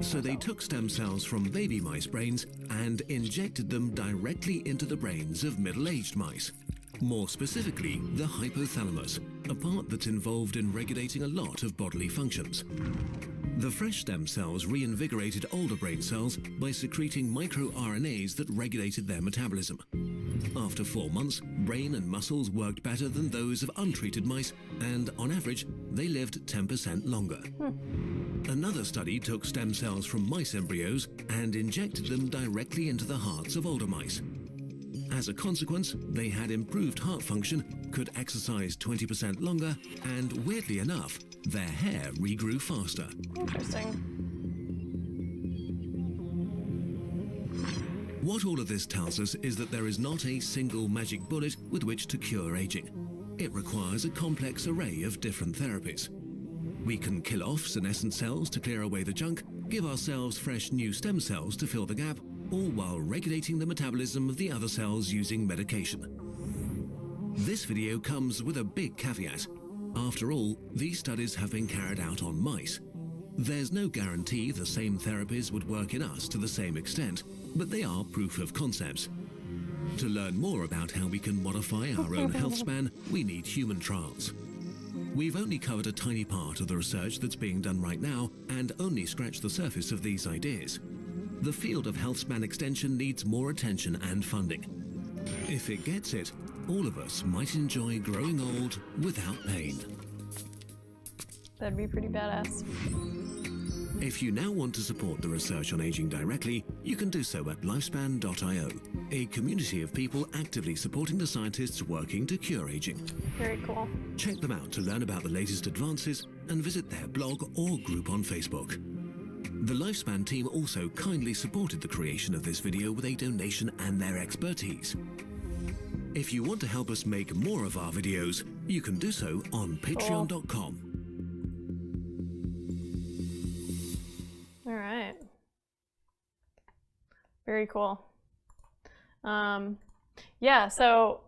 So they took stem cells from baby mice brains and injected them directly into the brains of middle-aged mice. More specifically, the hypothalamus, a part that's involved in regulating a lot of bodily functions. The fresh stem cells reinvigorated older brain cells by secreting microRNAs that regulated their metabolism. After 4 months, brain and muscles worked better than those of untreated mice, and on average, they lived 10% longer. Another study took stem cells from mice embryos and injected them directly into the hearts of older mice. As a consequence, they had improved heart function, could exercise 20% longer, and weirdly enough, their hair regrew faster. Interesting. What all of this tells us is that there is not a single magic bullet with which to cure aging. It requires a complex array of different therapies. We can kill off senescent cells to clear away the junk, give ourselves fresh new stem cells to fill the gap, all while regulating the metabolism of the other cells using medication. This video comes with a big caveat. After all, these studies have been carried out on mice. There's no guarantee the same therapies would work in us to the same extent, but they are proof of concepts. To learn more about how we can modify our own health span, we need human trials. We've only covered a tiny part of the research that's being done right now and only scratched the surface of these ideas. The field of health span extension needs more attention and funding. If it gets it, all of us might enjoy growing old without pain. That'd be pretty badass. If you now want to support the research on aging directly, you can do so at lifespan.io, a community of people actively supporting the scientists working to cure aging. Very cool. Check them out to learn about the latest advances and visit their blog or group on Facebook. The Lifespan team also kindly supported the creation of this video with a donation and their expertise. If you want to help us make more of our videos, you can do so on patreon.com. All right. Very cool. Yeah, so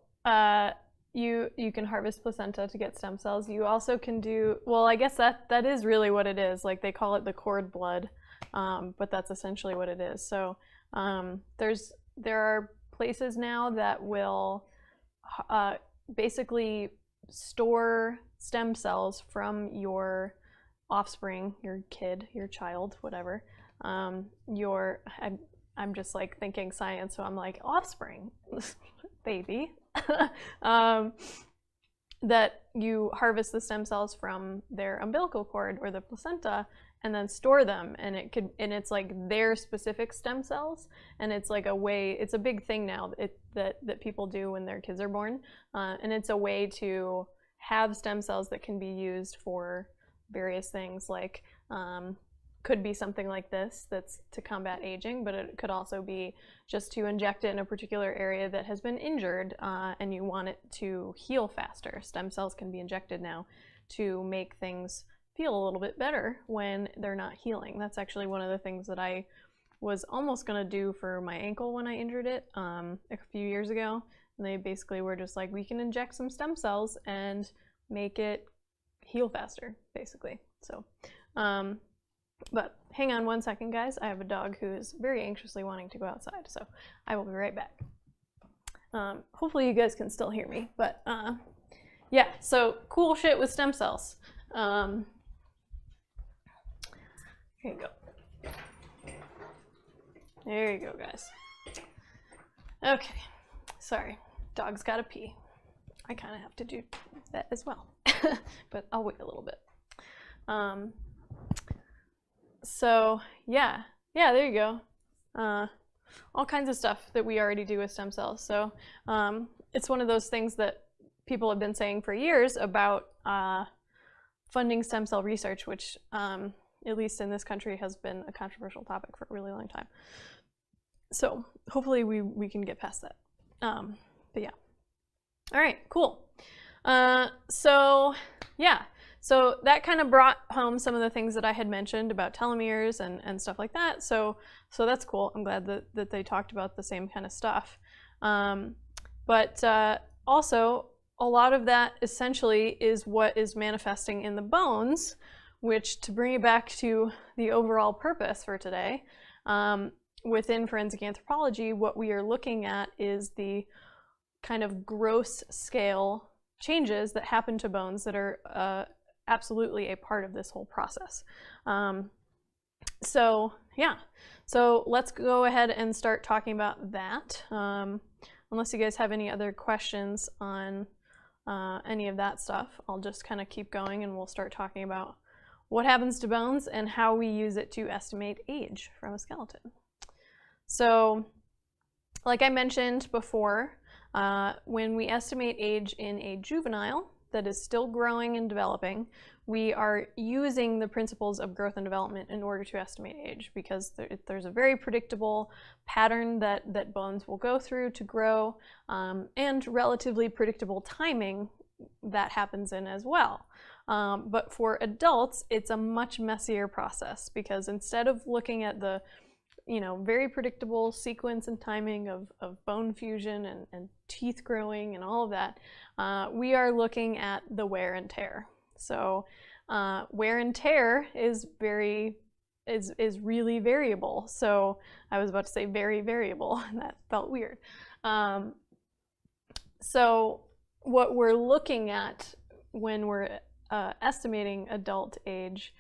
you can harvest placenta to get stem cells. You also can do, well, I guess that is really what it is. Like, they call it the cord blood, but that's essentially what it is. So there are places now that will basically store stem cells from your offspring, your kid, your child, whatever. I'm just like thinking science, so I'm like, offspring, baby. That you harvest the stem cells from their umbilical cord or the placenta and then store them, and it's like their specific stem cells, and it's like a way, it's a big thing now that people do when their kids are born, and it's a way to have stem cells that can be used for various things, like could be something like this that's to combat aging, but it could also be just to inject it in a particular area that has been injured, and you want it to heal faster. Stem cells can be injected now to make things feel a little bit better when they're not healing. That's actually one of the things that I was almost going to do for my ankle when I injured it a few years ago. And they basically were just like, we can inject some stem cells and make it heal faster, basically. So, but hang on one second, guys. I have a dog who is very anxiously wanting to go outside, so I will be right back. Hopefully you guys can still hear me, but yeah, so cool shit with stem cells. Here you go. There you go, guys. Okay, sorry, dog's gotta pee. I kind of have to do that as well, but I'll wait a little bit. So yeah, there you go. All kinds of stuff that we already do with stem cells. So it's one of those things that people have been saying for years about funding stem cell research, which at least in this country has been a controversial topic for a really long time. So hopefully we can get past that. But yeah. All right, cool. So yeah. So that kind of brought home some of the things that I had mentioned about telomeres and stuff like that. So that's cool. I'm glad that they talked about the same kind of stuff. But also, a lot of that essentially is what is manifesting in the bones, which, to bring it back to the overall purpose for today, within forensic anthropology, what we are looking at is the kind of gross scale changes that happen to bones that are absolutely a part of this whole process. So yeah, so let's go ahead and start talking about that. Unless you guys have any other questions on any of that stuff, I'll just kind of keep going and we'll start talking about what happens to bones and how we use it to estimate age from a skeleton. So like I mentioned before, When we estimate age in a juvenile that is still growing and developing, we are using the principles of growth and development in order to estimate age, because there's a very predictable pattern that bones will go through to grow, and relatively predictable timing that happens in as well. But for adults, it's a much messier process, because instead of looking at the very predictable sequence and timing of bone fusion and teeth growing and all of that, we are looking at the wear and tear. So wear and tear is really variable. So I was about to say very variable, and that felt weird. So what we're looking at when we're estimating adult age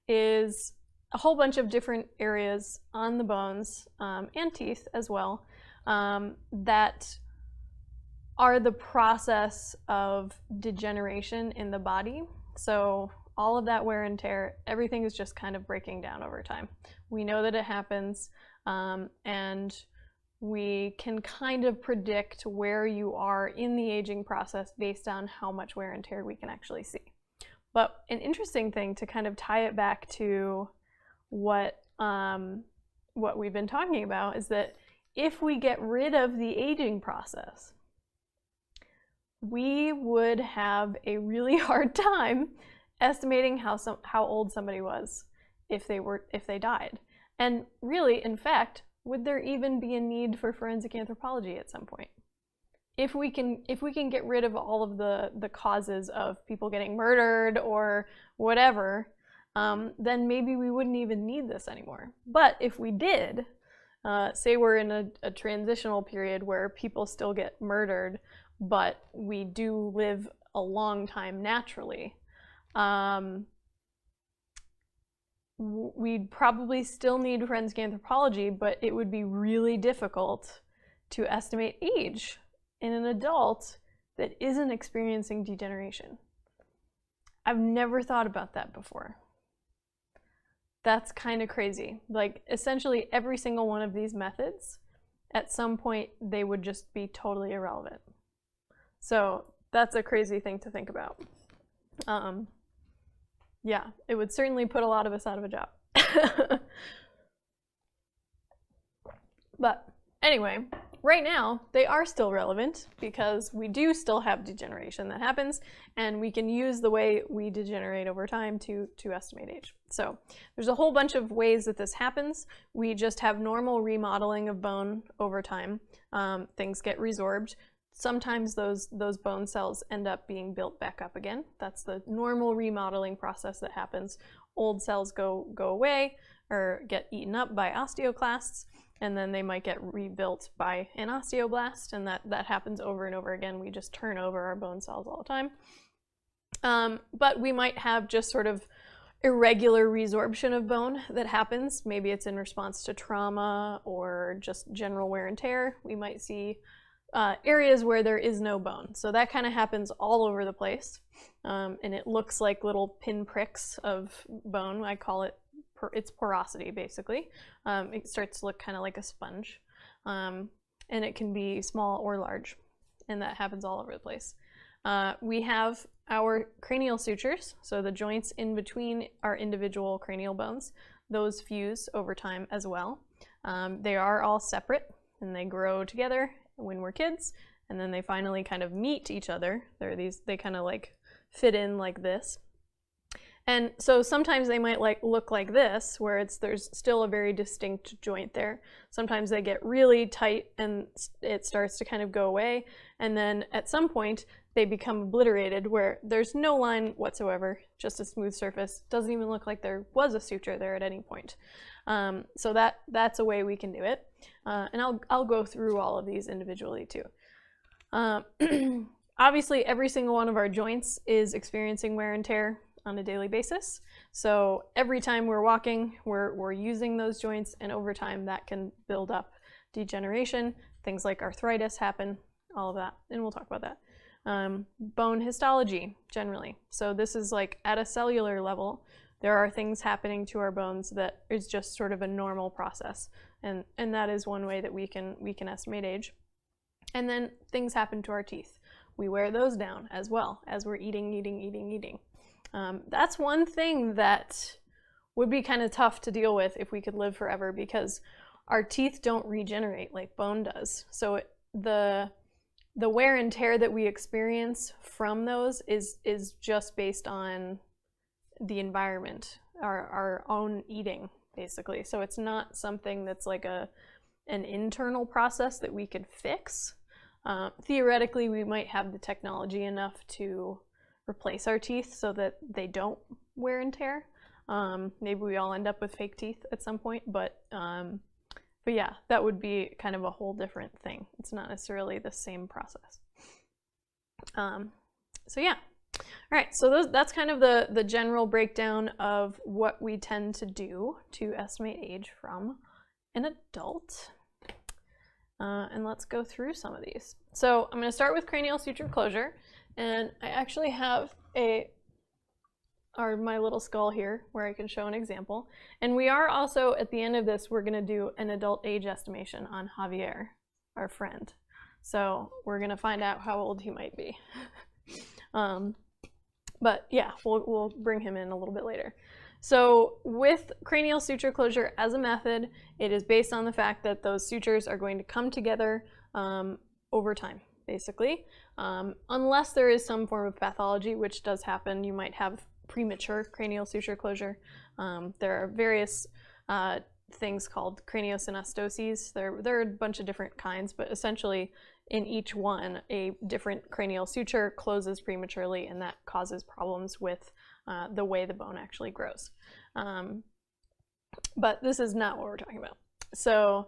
is a whole bunch of different areas on the bones, and teeth as well, that are the process of degeneration in the body. So all of that wear and tear, everything is just kind of breaking down over time. We know that it happens, and we can kind of predict where you are in the aging process based on how much wear and tear we can actually see. But an interesting thing to kind of tie it back to what we've been talking about is that if we get rid of the aging process, we would have a really hard time estimating how old somebody was if they died. And really, in fact, would there even be a need for forensic anthropology at some point? If we can get rid of all of the causes of people getting murdered or whatever, then maybe we wouldn't even need this anymore. But if we did, say we're in a transitional period where people still get murdered, but we do live a long time naturally, we'd probably still need forensic anthropology, but it would be really difficult to estimate age in an adult that isn't experiencing degeneration. I've never thought about that before. That's kind of crazy. Like, essentially every single one of these methods, at some point, they would just be totally irrelevant. So that's a crazy thing to think about. Yeah, it would certainly put a lot of us out of a job. But anyway, right now, they are still relevant because we do still have degeneration that happens, and we can use the way we degenerate over time to estimate age. So there's a whole bunch of ways that this happens. We just have normal remodeling of bone over time. Things get resorbed. Sometimes those bone cells end up being built back up again. That's the normal remodeling process that happens. Old cells go away or get eaten up by osteoclasts, and then they might get rebuilt by an osteoblast, and that happens over and over again. We just turn over our bone cells all the time. But we might have just sort of irregular resorption of bone that happens. Maybe it's in response to trauma or just general wear and tear. We might see areas where there is no bone. So that kind of happens all over the place. And it looks like little pinpricks of bone. I call it its porosity, basically. It starts to look kind of like a sponge. And it can be small or large. And that happens all over the place. We have our cranial sutures, so the joints in between our individual cranial bones. Those fuse over time as well. They are all separate, and they grow together when we're kids, and then they finally kind of meet each other. They kind of like fit in like this. And so sometimes they might look like this, where there's still a very distinct joint there. Sometimes they get really tight and it starts to kind of go away. And then at some point they become obliterated, where there's no line whatsoever, just a smooth surface. Doesn't even look like there was a suture there at any point. So that's a way we can do it. And I'll go through all of these individually too. Obviously, every single one of our joints is experiencing wear and tear on a daily basis. So every time we're walking, we're using those joints, and over time that can build up degeneration. Things like arthritis happen, all of that, and we'll talk about that. Bone histology, generally. So this is like at a cellular level, there are things happening to our bones that is just sort of a normal process, and that is one way that we can estimate age. And then things happen to our teeth. We wear those down as well as we're eating. That's one thing that would be kind of tough to deal with if we could live forever, because our teeth don't regenerate like bone does. So the wear and tear that we experience from those is just based on the environment, our own eating, basically. So it's not something that's like an internal process that we could fix. Theoretically, we might have the technology enough to replace our teeth so that they don't wear and tear. Maybe we all end up with fake teeth at some point, but yeah, that would be kind of a whole different thing. It's not necessarily the same process. So yeah. All right, so that's kind of the general breakdown of what we tend to do to estimate age from an adult. And let's go through some of these. So I'm going to start with cranial suture closure, and I actually have my little skull here where I can show an example. And we are also, at the end of this, we're going to do an adult age estimation on Javier, our friend. So we're going to find out how old he might be. But yeah, we'll bring him in a little bit later. So with cranial suture closure as a method, it is based on the fact that those sutures are going to come together over time, basically. Unless there is some form of pathology, which does happen. You might have premature cranial suture closure. There are various things called craniosynostoses. There are a bunch of different kinds, but essentially in each one, a different cranial suture closes prematurely, and that causes problems with the way the bone actually grows. But this is not what we're talking about. So,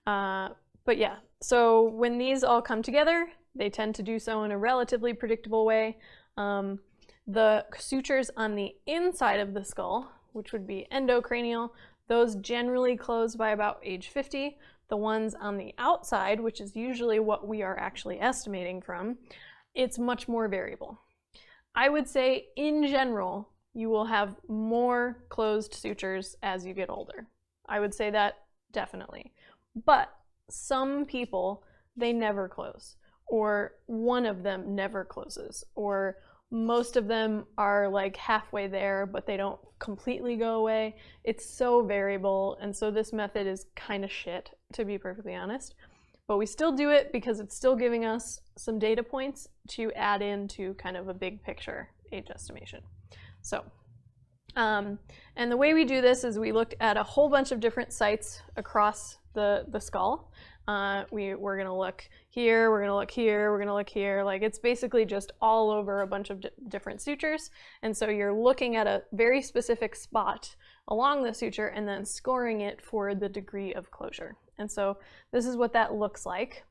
but yeah, so when these all come together, they tend to do so in a relatively predictable way. The sutures on the inside of the skull, which would be endocranial, those generally close by about age 50. The ones on the outside, which is usually what we are actually estimating from, it's much more variable. I would say, in general, you will have more closed sutures as you get older. I would say that definitely. But some people, they never close, or one of them never closes, or most of them are like halfway there, but they don't completely go away. It's so variable, and so this method is kind of shit, to be perfectly honest. But we still do it because it's still giving us some data points to add into kind of a big picture age estimation. So, and the way we do this is we looked at a whole bunch of different sites across the skull. We're going to look here, we're going to look here, we're going to look here. Like, it's basically just all over a bunch of different sutures. And so you're looking at a very specific spot along the suture and then scoring it for the degree of closure. And so this is what that looks like.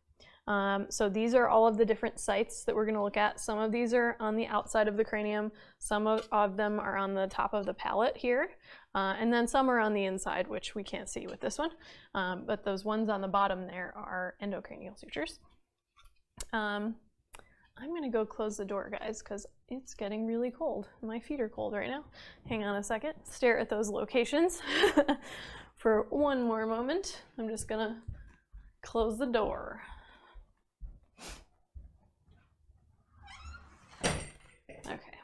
So these are all of the different sites that we're going to look at. Some of these are on the outside of the cranium. Some of them are on the top of the palate here. And then some are on the inside, which we can't see with this one. But those ones on the bottom there are endocranial sutures. I'm going to go close the door, guys, because it's getting really cold. My feet are cold right now. Hang on a second. Stare at those locations for one more moment. I'm just going to close the door. Okay.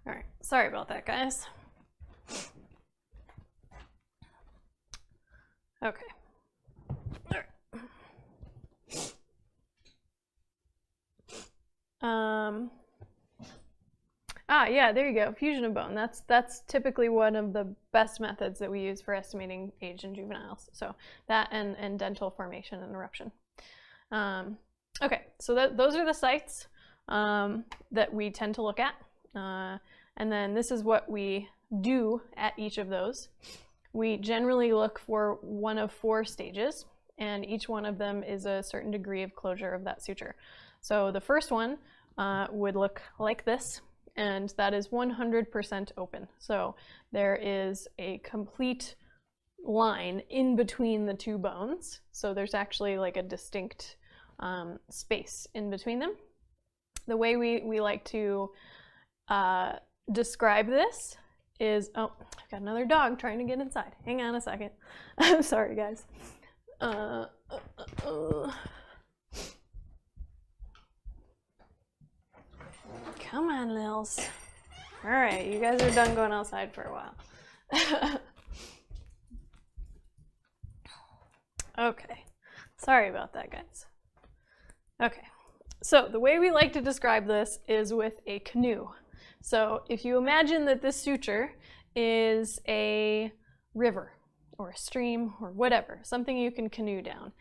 All right. Sorry about that, guys. Okay. All right. Yeah, there you go. Fusion of bone. That's typically one of the best methods that we use for estimating age in juveniles. So that and dental formation and eruption. Okay, so those are the sites that we tend to look at. And then this is what we do at each of those. We generally look for one of 4 stages, and each one of them is a certain degree of closure of that suture. So the first one would look like this, and that is 100% open. So there is a complete line in between the 2 bones. So there's actually like a distinct space in between them. The way we like to describe this is, oh, I've got another dog trying to get inside. Hang on a second. I'm sorry, guys. animals. All right, you guys are done going outside for a while. Okay, sorry about that, guys. Okay, so the way we like to describe this is with a canoe. So if you imagine that this suture is a river or a stream or whatever, something you can canoe down.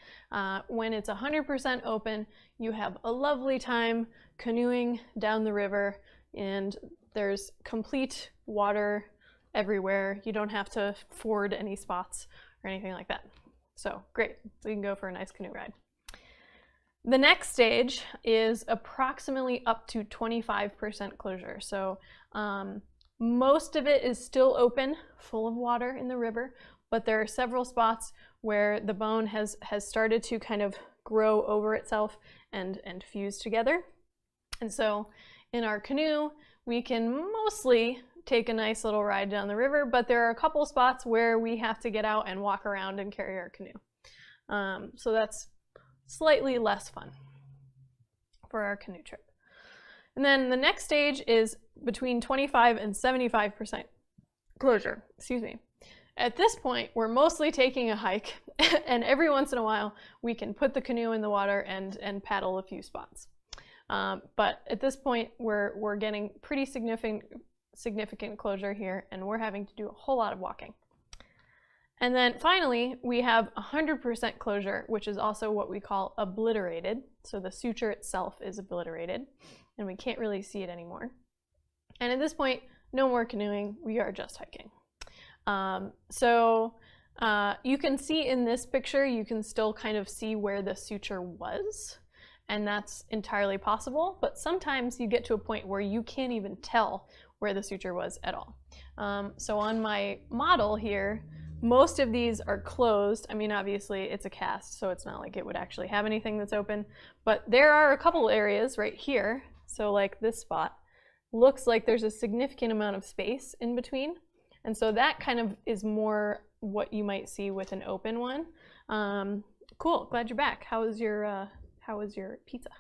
When it's 100% open, you have a lovely time canoeing down the river, and there's complete water everywhere. You don't have to ford any spots or anything like that. So great, so you can go for a nice canoe ride. The next stage is approximately up to 25% closure. So most of it is still open, full of water in the river, but there are several spots where the bone has started to kind of grow over itself and fuse together. And so in our canoe, we can mostly take a nice little ride down the river, but there are a couple spots where we have to get out and walk around and carry our canoe. So that's slightly less fun for our canoe trip. And then the next stage is between 25 and 75% closure, excuse me. At this point, we're mostly taking a hike, and every once in a while, we can put the canoe in the water and paddle a few spots. But at this point, we're getting pretty significant closure here, and we're having to do a whole lot of walking. And then finally, we have 100% closure, which is also what we call obliterated. So the suture itself is obliterated, and we can't really see it anymore. And at this point, no more canoeing, we are just hiking. You can see in this picture, you can still kind of see where the suture was, and that's entirely possible, but sometimes you get to a point where you can't even tell where the suture was at all. So on my model here, most of these are closed. I mean, obviously it's a cast, so it's not like it would actually have anything that's open, but there are a couple areas right here. So like this spot, looks like there's a significant amount of space in between. And so that kind of is more what you might see with an open one. Cool, glad you're back. How was your pizza?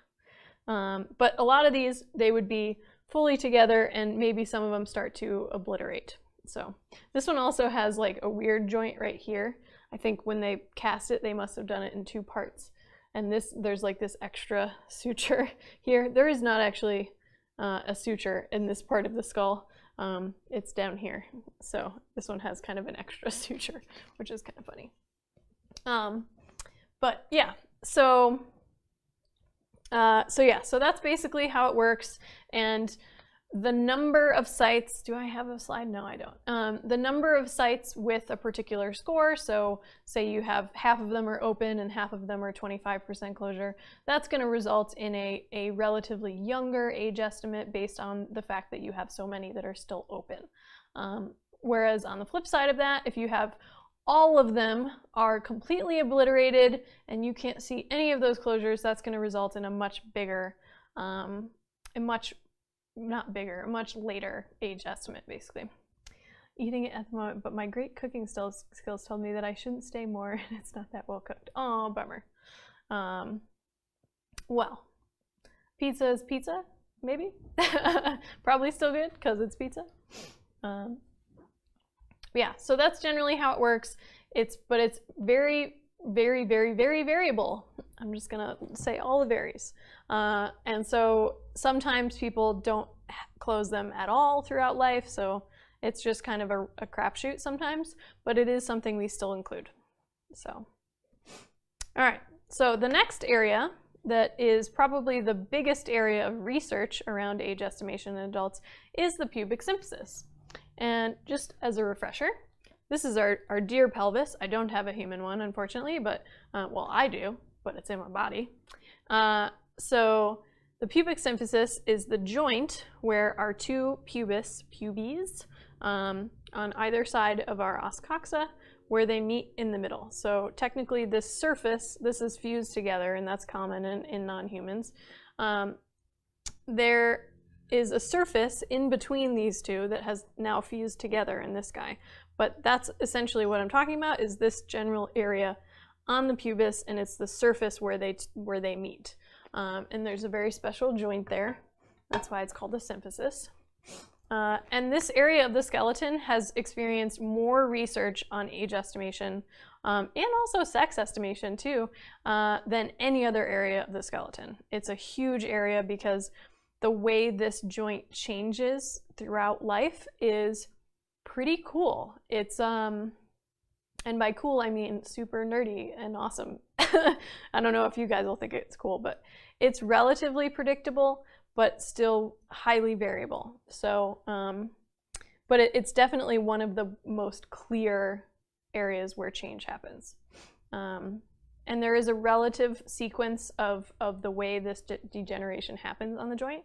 But a lot of these, they would be fully together, and maybe some of them start to obliterate. So this one also has like a weird joint right here. I think when they cast it, they must have done it in two parts. And there's like this extra suture here. There is not actually a suture in this part of the skull. It's down here. So this one has kind of an extra suture, which is kind of funny. But yeah, so that's basically how it works. And the number of sites, do I have a slide? No, I don't. The number of sites with a particular score, so say you have half of them are open and half of them are 25% closure, that's going to result in a relatively younger age estimate based on the fact that you have so many that are still open. Whereas on the flip side of that, if you have all of them are completely obliterated and you can't see any of those closures, that's going to result in a much bigger, a much later age estimate, basically. Eating it at the moment, but my great cooking skills told me that I shouldn't stay more, and it's not that well cooked. Oh, bummer. Well, pizza is pizza, maybe? Probably still good, because it's pizza. Yeah, so that's generally how it works. But it's very, very, very, very variable. I'm just gonna say all the varies. And so sometimes people don't close them at all throughout life, so it's just kind of a crapshoot sometimes, but it is something we still include. So, all right, so the next area that is probably the biggest area of research around age estimation in adults is the pubic symphysis. And just as a refresher, this is our deer pelvis. I don't have a human one, unfortunately, but, well, I do, but it's in my body. So the pubic symphysis is the joint where our two pubes on either side of our os coxa, where they meet in the middle. So technically this surface, this is fused together, and that's common in non-humans. There is a surface in between these two that has now fused together in this guy. But that's essentially what I'm talking about, is this general area on the pubis, and it's the surface where they meet. And there's a very special joint there. That's why it's called a symphysis. And this area of the skeleton has experienced more research on age estimation and also sex estimation too than any other area of the skeleton. It's a huge area because the way this joint changes throughout life is pretty cool. It's and by cool I mean super nerdy and awesome. I don't know if you guys will think it's cool, but it's relatively predictable, but still highly variable. So, but it's definitely one of the most clear areas where change happens. And there is a relative sequence of the way this degeneration happens on the joint.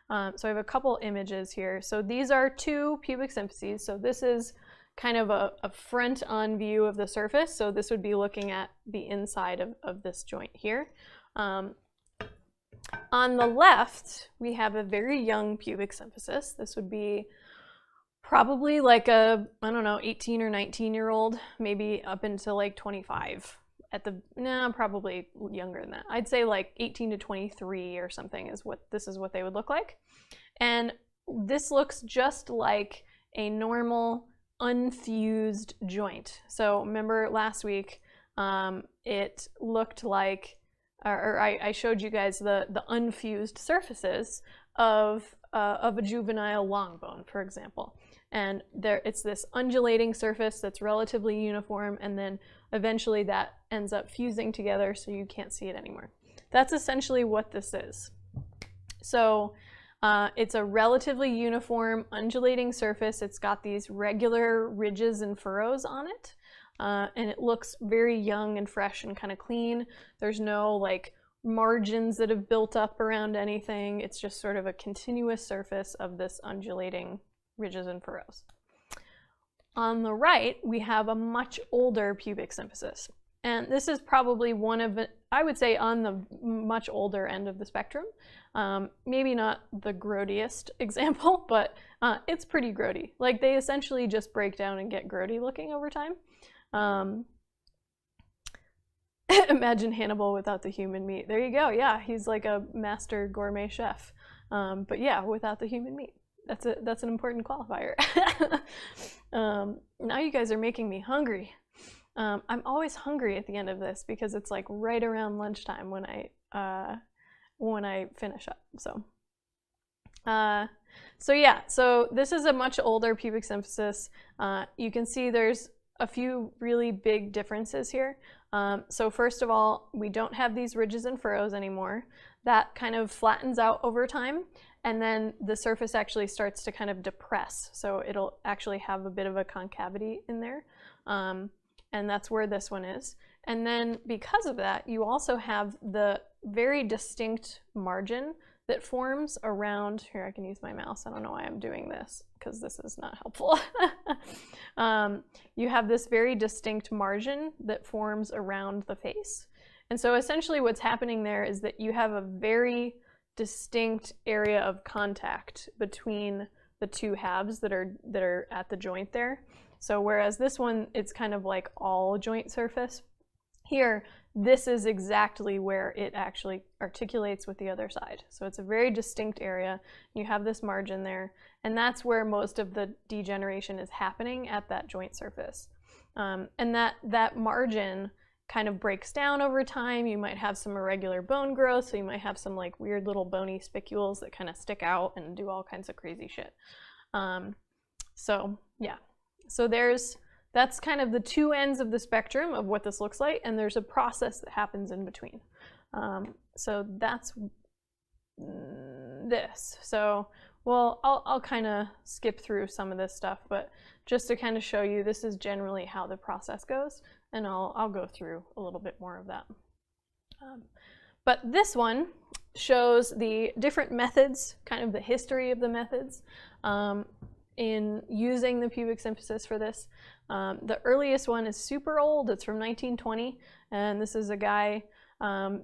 So I have a couple images here. So these are two pubic symphyses. So this is kind of a front-on view of the surface. So this would be looking at the inside of this joint here. On the left, we have a very young pubic symphysis. This would be probably like a, I don't know, 18 or 19-year-old, maybe up into like 25. Probably younger than that. I'd say like 18 to 23 or something is what they would look like. And this looks just like a normal unfused joint. So remember last week, it looked like, I showed you guys the unfused surfaces of a juvenile long bone, for example. And it's this undulating surface that's relatively uniform, and then eventually that ends up fusing together so you can't see it anymore. That's essentially what this is. So it's a relatively uniform undulating surface. It's got these regular ridges and furrows on it, and it looks very young and fresh and kind of clean. There's no like margins that have built up around anything. It's just sort of a continuous surface of this undulating ridges and furrows. On the right, we have a much older pubic symphysis. And this is probably one of, I would say, on the much older end of the spectrum. Maybe not the grodiest example, but it's pretty grody. Like, they essentially just break down and get grody looking over time. Imagine Hannibal without the human meat. There you go. Yeah, he's like a master gourmet chef. But yeah, without the human meat. That's an important qualifier. Now you guys are making me hungry. I'm always hungry at the end of this because it's like right around lunchtime when I finish up. So yeah, so this is a much older pubic symphysis. You can see there's a few really big differences here. So first of all, we don't have these ridges and furrows anymore. That kind of flattens out over time, and then the surface actually starts to kind of depress. So it'll actually have a bit of a concavity in there. And that's where this one is. And then because of that, you also have the very distinct margin that forms around, here I can use my mouse, I don't know why I'm doing this because this is not helpful. You have this very distinct margin that forms around the face. And so essentially what's happening there is that you have a very distinct area of contact between the two halves that are at the joint there. So whereas this one, it's kind of like all joint surface, here, this is exactly where it actually articulates with the other side. So it's a very distinct area. You have this margin there, and that's where most of the degeneration is happening at that joint surface. And that margin kind of breaks down over time. You might have some irregular bone growth, so you might have some like weird little bony spicules that kind of stick out and do all kinds of crazy shit. So yeah, so that's kind of the two ends of the spectrum of what this looks like, and there's a process that happens in between. So that's this. So, well, I'll kind of skip through some of this stuff, but just to kind of show you, this is generally how the process goes, and I'll go through a little bit more of that. But this one shows the different methods, kind of the history of the methods in using the pubic symphysis for this. The earliest one is super old. It's from 1920, and this is a guy,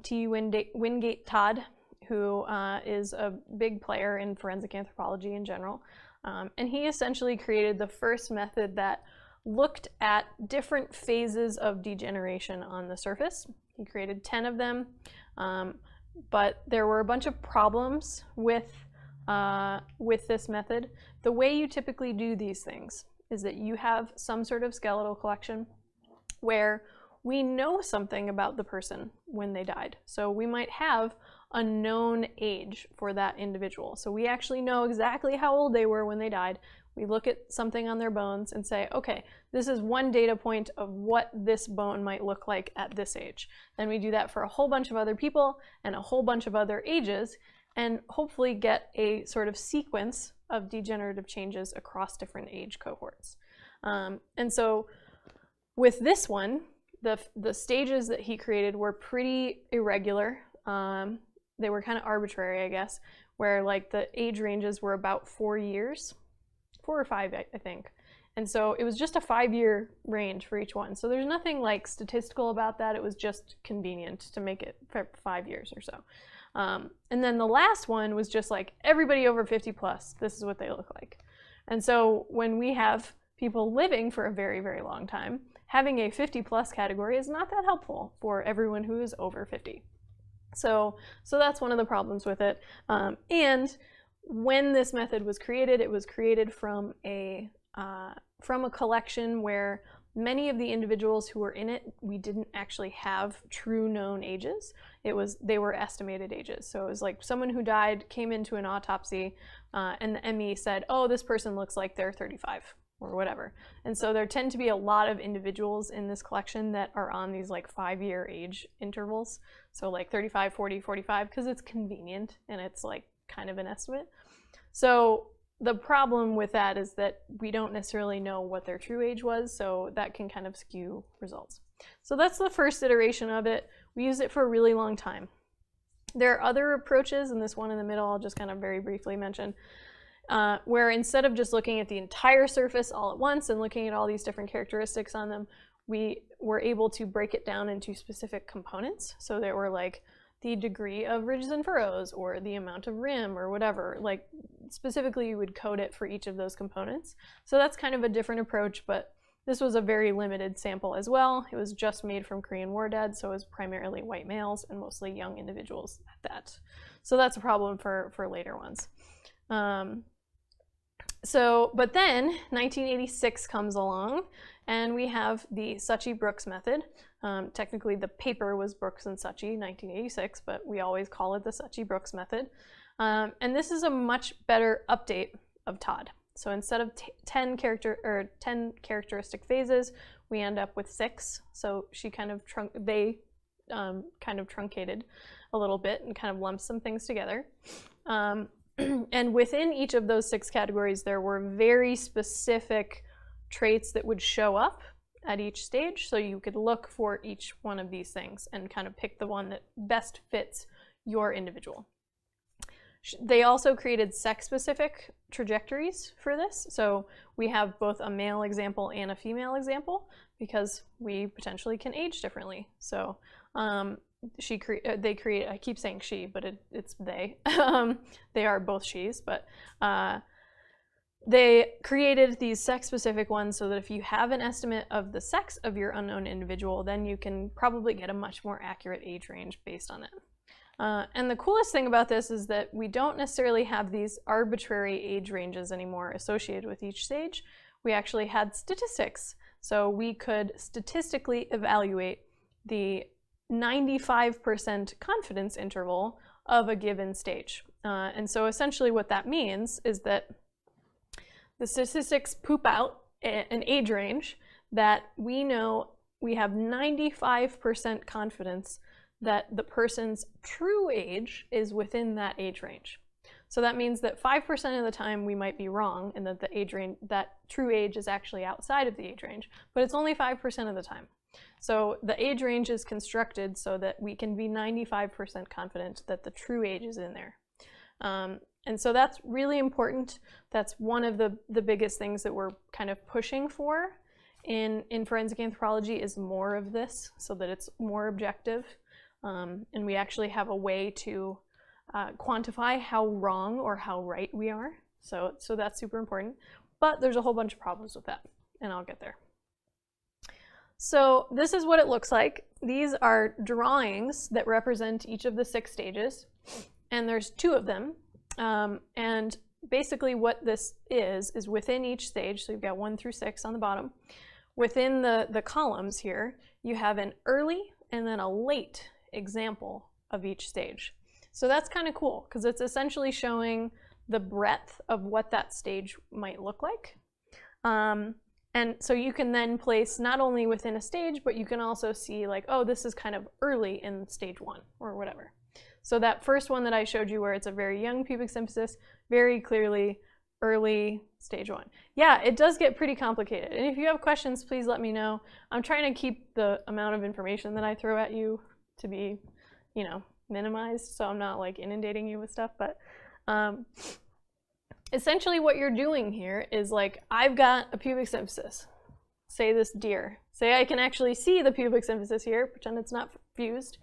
T. Wingate Todd, who is a big player in forensic anthropology in general. And he essentially created the first method that looked at different phases of degeneration on the surface. He created 10 of them, but there were a bunch of problems with with this method. The way you typically do these things is that you have some sort of skeletal collection where we know something about the person when they died. So we might have a known age for that individual. So we actually know exactly how old they were when they died. We look at something on their bones and say, okay, this is one data point of what this bone might look like at this age. Then we do that for a whole bunch of other people and a whole bunch of other ages, and hopefully get a sort of sequence of degenerative changes across different age cohorts. And so with this one, the stages that he created were pretty irregular. They were kind of arbitrary, I guess, where like the age ranges were about 4 years. 4 or 5, I think. And so it was just a 5-year range for each one. So there's nothing like statistical about that. It was just convenient to make it for 5 years or so. And then the last one was just like everybody over 50 plus, this is what they look like. And so when we have people living for a very, very long time, having a 50 plus category is not that helpful for everyone who is over 50. So that's one of the problems with it. And when this method was created, it was created from a collection where many of the individuals who were in it, we didn't actually have true known ages. They were estimated ages. So it was like someone who died came into an autopsy and the ME said, oh, this person looks like they're 35 or whatever. And so there tend to be a lot of individuals in this collection that are on these like 5-year age intervals. So like 35, 40, 45, because it's convenient and it's like kind of an estimate. So the problem with that is that we don't necessarily know what their true age was, so that can kind of skew results. So that's the first iteration of it. We used it for a really long time. There are other approaches, and this one in the middle I'll just kind of very briefly mention, where instead of just looking at the entire surface all at once and looking at all these different characteristics on them, we were able to break it down into specific components. So there were like the degree of ridges and furrows or the amount of rim or whatever, like specifically you would code it for each of those components. So that's kind of a different approach, but this was a very limited sample as well. It was just made from Korean War dead, so it was primarily white males and mostly young individuals at that. So that's a problem for later ones. But then 1986 comes along and we have the Saatchi-Brooks method. Technically the paper was Brooks and Saatchi 1986, but we always call it the Saatchi-Brooks method. And this is a much better update of Todd. So instead of 10 characteristic phases, we end up with 6. So she kind of truncated a little bit and kind of lumped some things together. And within each of those 6 categories, there were very specific traits that would show up at each stage. So you could look for each one of these things and kind of pick the one that best fits your individual. They also created sex-specific trajectories for this. So we have both a male example and a female example because we potentially can age differently. So they create, I keep saying she, but it's they. They are both she's, but they created these sex-specific ones so that if you have an estimate of the sex of your unknown individual, then you can probably get a much more accurate age range based on it. And the coolest thing about this is that we don't necessarily have these arbitrary age ranges anymore associated with each stage. We actually had statistics. So we could statistically evaluate the 95% confidence interval of a given stage. And so essentially what that means is that the statistics poop out an age range that we know we have 95% confidence that the person's true age is within that age range. So that means that 5% of the time we might be wrong and that the age range, that true age is actually outside of the age range, but it's only 5% of the time. So the age range is constructed so that we can be 95% confident that the true age is in there. And so that's really important. That's one of the biggest things that we're kind of pushing for in forensic anthropology is more of this so that it's more objective. And we actually have a way to quantify how wrong or how right we are. So that's super important. But there's a whole bunch of problems with that, and I'll get there. So this is what it looks like. These are drawings that represent each of the 6 stages, and there's 2 of them. And basically what this is within each stage, so you've got 1 through 6 on the bottom, within the columns here, you have an early and then a late example of each stage. So that's kind of cool, because it's essentially showing the breadth of what that stage might look like. And so you can then place not only within a stage, but you can also see like, oh, this is kind of early in stage 1 or whatever. So that first one that I showed you where it's a very young pubic symphysis, very clearly early stage 1. Yeah, it does get pretty complicated. And if you have questions, please let me know. I'm trying to keep the amount of information that I throw at you to be, you know, minimized, so I'm not like inundating you with stuff. But essentially what you're doing here is like, I've got a pubic symphysis, say this deer. Say I can actually see the pubic symphysis here, pretend it's not fused.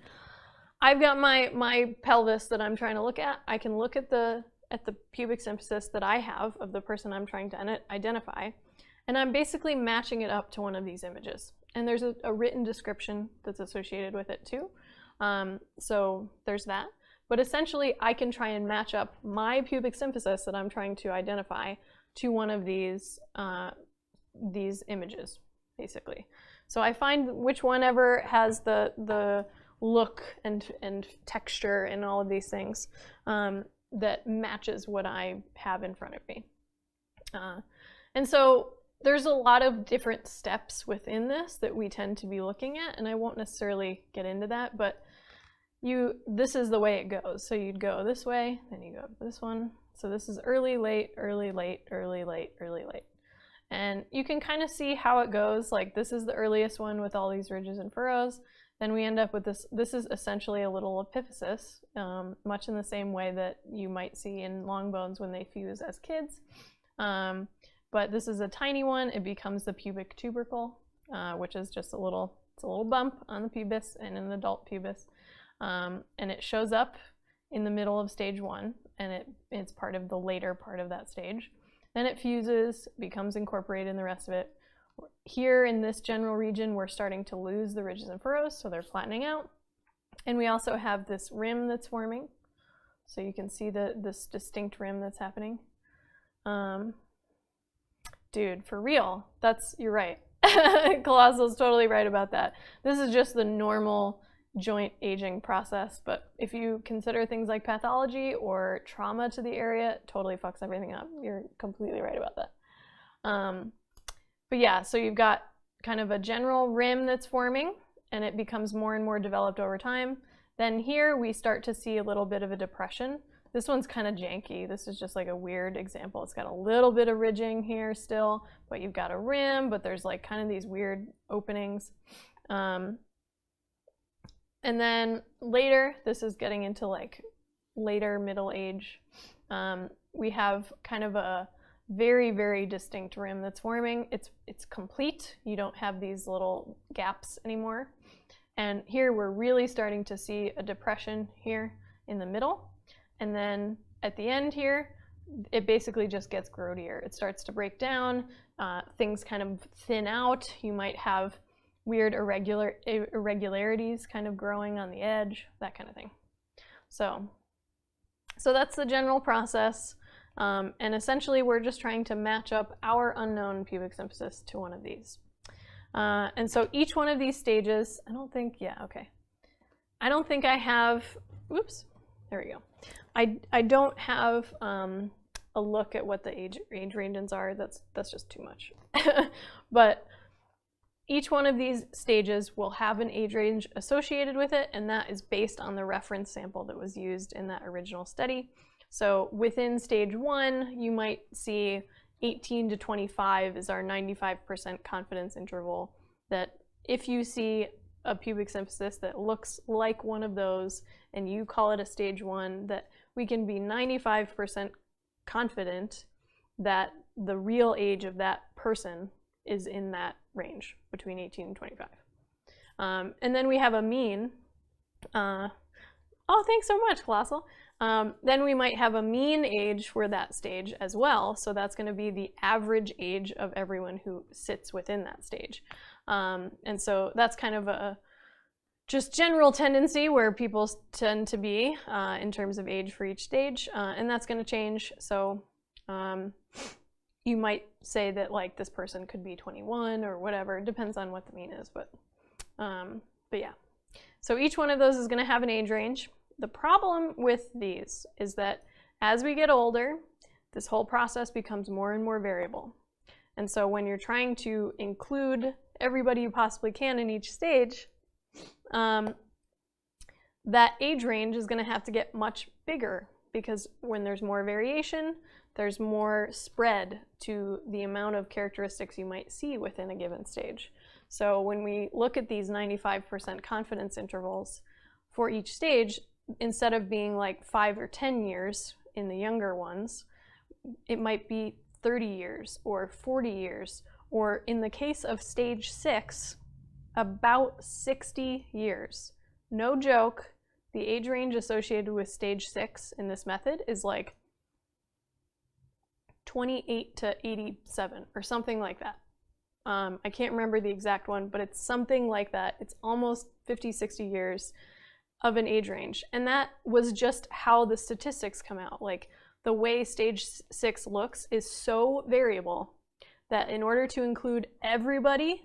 I've got my pelvis that I'm trying to look at. I can look at the pubic symphysis that I have of the person I'm trying to identify, and I'm basically matching it up to one of these images. And there's a written description that's associated with it too. So there's that. But essentially, I can try and match up my pubic symphysis that I'm trying to identify to one of these images, basically. So I find which one ever has the look and texture and all of these things that matches what I have in front of me. And so there's a lot of different steps within this that we tend to be looking at, and I won't necessarily get into that, but this is the way it goes. So you'd go this way, then you go this one. So this is early, late, early, late, early, late, early, late. And you can kind of see how it goes. Like this is the earliest one with all these ridges and furrows. Then we end up with this. This is essentially a little epiphysis, much in the same way that you might see in long bones when they fuse as kids. But this is a tiny one. It becomes the pubic tubercle, which is just it's a little bump on the pubis and an adult pubis. And it shows up in the middle of stage 1, and it's part of the later part of that stage. Then it fuses, becomes incorporated in the rest of it. Here in this general region, we're starting to lose the ridges and furrows, so they're flattening out. And we also have this rim that's forming. So you can see this distinct rim that's happening. Dude, for real, you're right. Colossal's totally right about that. This is just the normal joint aging process, but if you consider things like pathology or trauma to the area, it totally fucks everything up. You're completely right about that. But yeah, so you've got kind of a general rim that's forming, and it becomes more and more developed over time. Then here we start to see a little bit of a depression. This one's kind of janky. This is just like a weird example. It's got a little bit of ridging here still, but you've got a rim, but there's like kind of these weird openings. And then later, this is getting into like later middle age. We have kind of a very, very distinct rim that's forming. It's complete. You don't have these little gaps anymore. And here we're really starting to see a depression here in the middle. And then at the end here, it basically just gets grodier. It starts to break down. Things kind of thin out. You might have weird irregularities kind of growing on the edge, that kind of thing. So that's the general process. And essentially, we're just trying to match up our unknown pubic symphysis to one of these. And so each one of these stages, I don't think I have, oops, there we go. I don't have a look at what the age ranges are. That's just too much. But each one of these stages will have an age range associated with it, and that is based on the reference sample that was used in that original study. So within stage 1, you might see 18 to 25 is our 95% confidence interval, that if you see a pubic symphysis that looks like one of those and you call it a stage 1, that we can be 95% confident that the real age of that person is in that range between 18 and 25. And then we have a mean. Oh, thanks so much, Colossal. Then we might have a mean age for that stage as well. So that's going to be the average age of everyone who sits within that stage. And so that's kind of just general tendency where people tend to be in terms of age for each stage, and that's going to change. So you might say that like this person could be 21 or whatever. It depends on what the mean is, but yeah. So each one of those is going to have an age range. The problem with these is that as we get older, this whole process becomes more and more variable. And so when you're trying to include everybody you possibly can in each stage, that age range is going to have to get much bigger, because when there's more variation, there's more spread to the amount of characteristics you might see within a given stage. So when we look at these 95% confidence intervals for each stage, instead of being like 5 or 10 years in the younger ones, it might be 30 years or 40 years, or in the case of stage 6, about 60 years. No joke, the age range associated with stage 6 in this method is like 28 to 87 or something like that. I can't remember the exact one, but it's something like that. It's almost 50, 60 years of an age range. And that was just how the statistics come out. Like, the way stage 6 looks is so variable that in order to include everybody's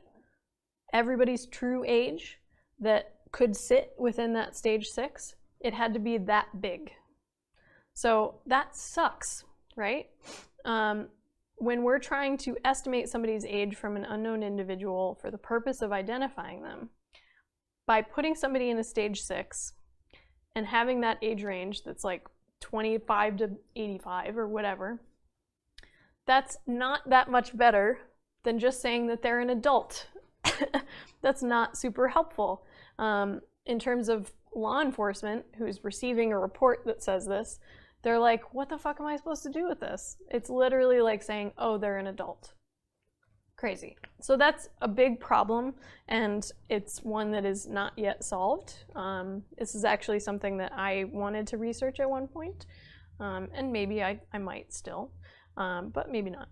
true age that could sit within that stage 6, it had to be that big. So that sucks, right? When we're trying to estimate somebody's age from an unknown individual for the purpose of identifying them, by putting somebody in a stage 6 and having that age range that's like 25 to 85 or whatever, that's not that much better than just saying that they're an adult. That's not super helpful. In terms of law enforcement who's receiving a report that says this, they're like, what the fuck am I supposed to do with this? It's literally like saying, oh, they're an adult. Crazy. So that's a big problem, and it's one that is not yet solved. This is actually something that I wanted to research at one point, and maybe I might still, but maybe not.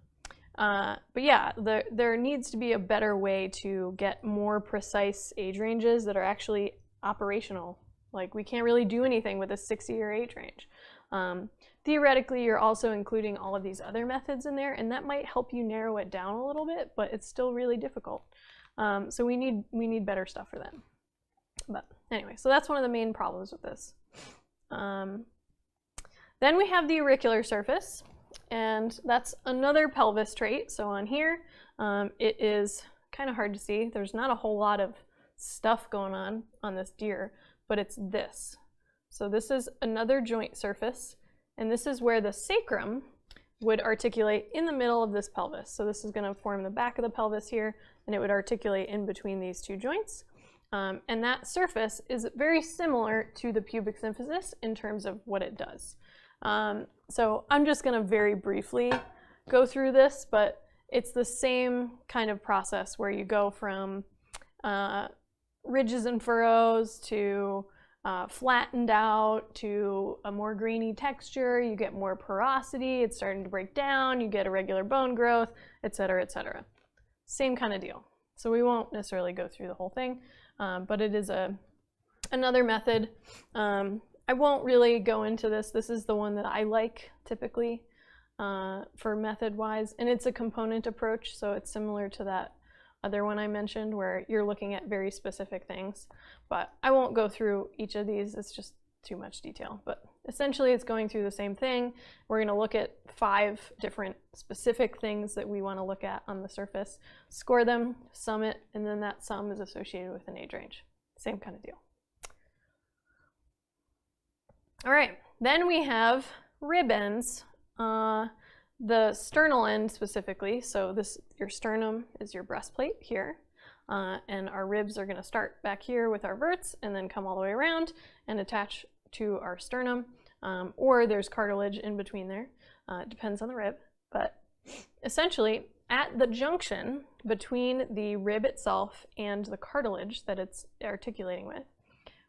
But yeah, there needs to be a better way to get more precise age ranges that are actually operational. Like, we can't really do anything with a 60-year age range. Theoretically, you're also including all of these other methods in there, and that might help you narrow it down a little bit, but it's still really difficult. So we need better stuff for that. But anyway, so that's one of the main problems with this. Then we have the auricular surface, and that's another pelvis trait. So on here, it is kind of hard to see. There's not a whole lot of stuff going on this deer, but it's this. So this is another joint surface, and this is where the sacrum would articulate in the middle of this pelvis. So this is going to form the back of the pelvis here, and it would articulate in between these two joints. And that surface is very similar to the pubic symphysis in terms of what it does. So I'm just going to very briefly go through this, but it's the same kind of process where you go from ridges and furrows to flattened out to a more grainy texture. You get more porosity, it's starting to break down, you get irregular bone growth, etc., etc. Same kind of deal. So we won't necessarily go through the whole thing, but it is another method. I won't really go into this. This is the one that I like typically for method-wise, and it's a component approach, so it's similar to that other one I mentioned where you're looking at very specific things. But I won't go through each of these, it's just too much detail. But essentially it's going through the same thing. We're going to look at 5 different specific things that we want to look at on the surface, score them, sum it, and then that sum is associated with an age range. Same kind of deal. All right, then we have rib ends. The sternal end specifically, so your sternum is your breastplate here, and our ribs are going to start back here with our verts and then come all the way around and attach to our sternum, or there's cartilage in between there. It depends on the rib, but essentially at the junction between the rib itself and the cartilage that it's articulating with,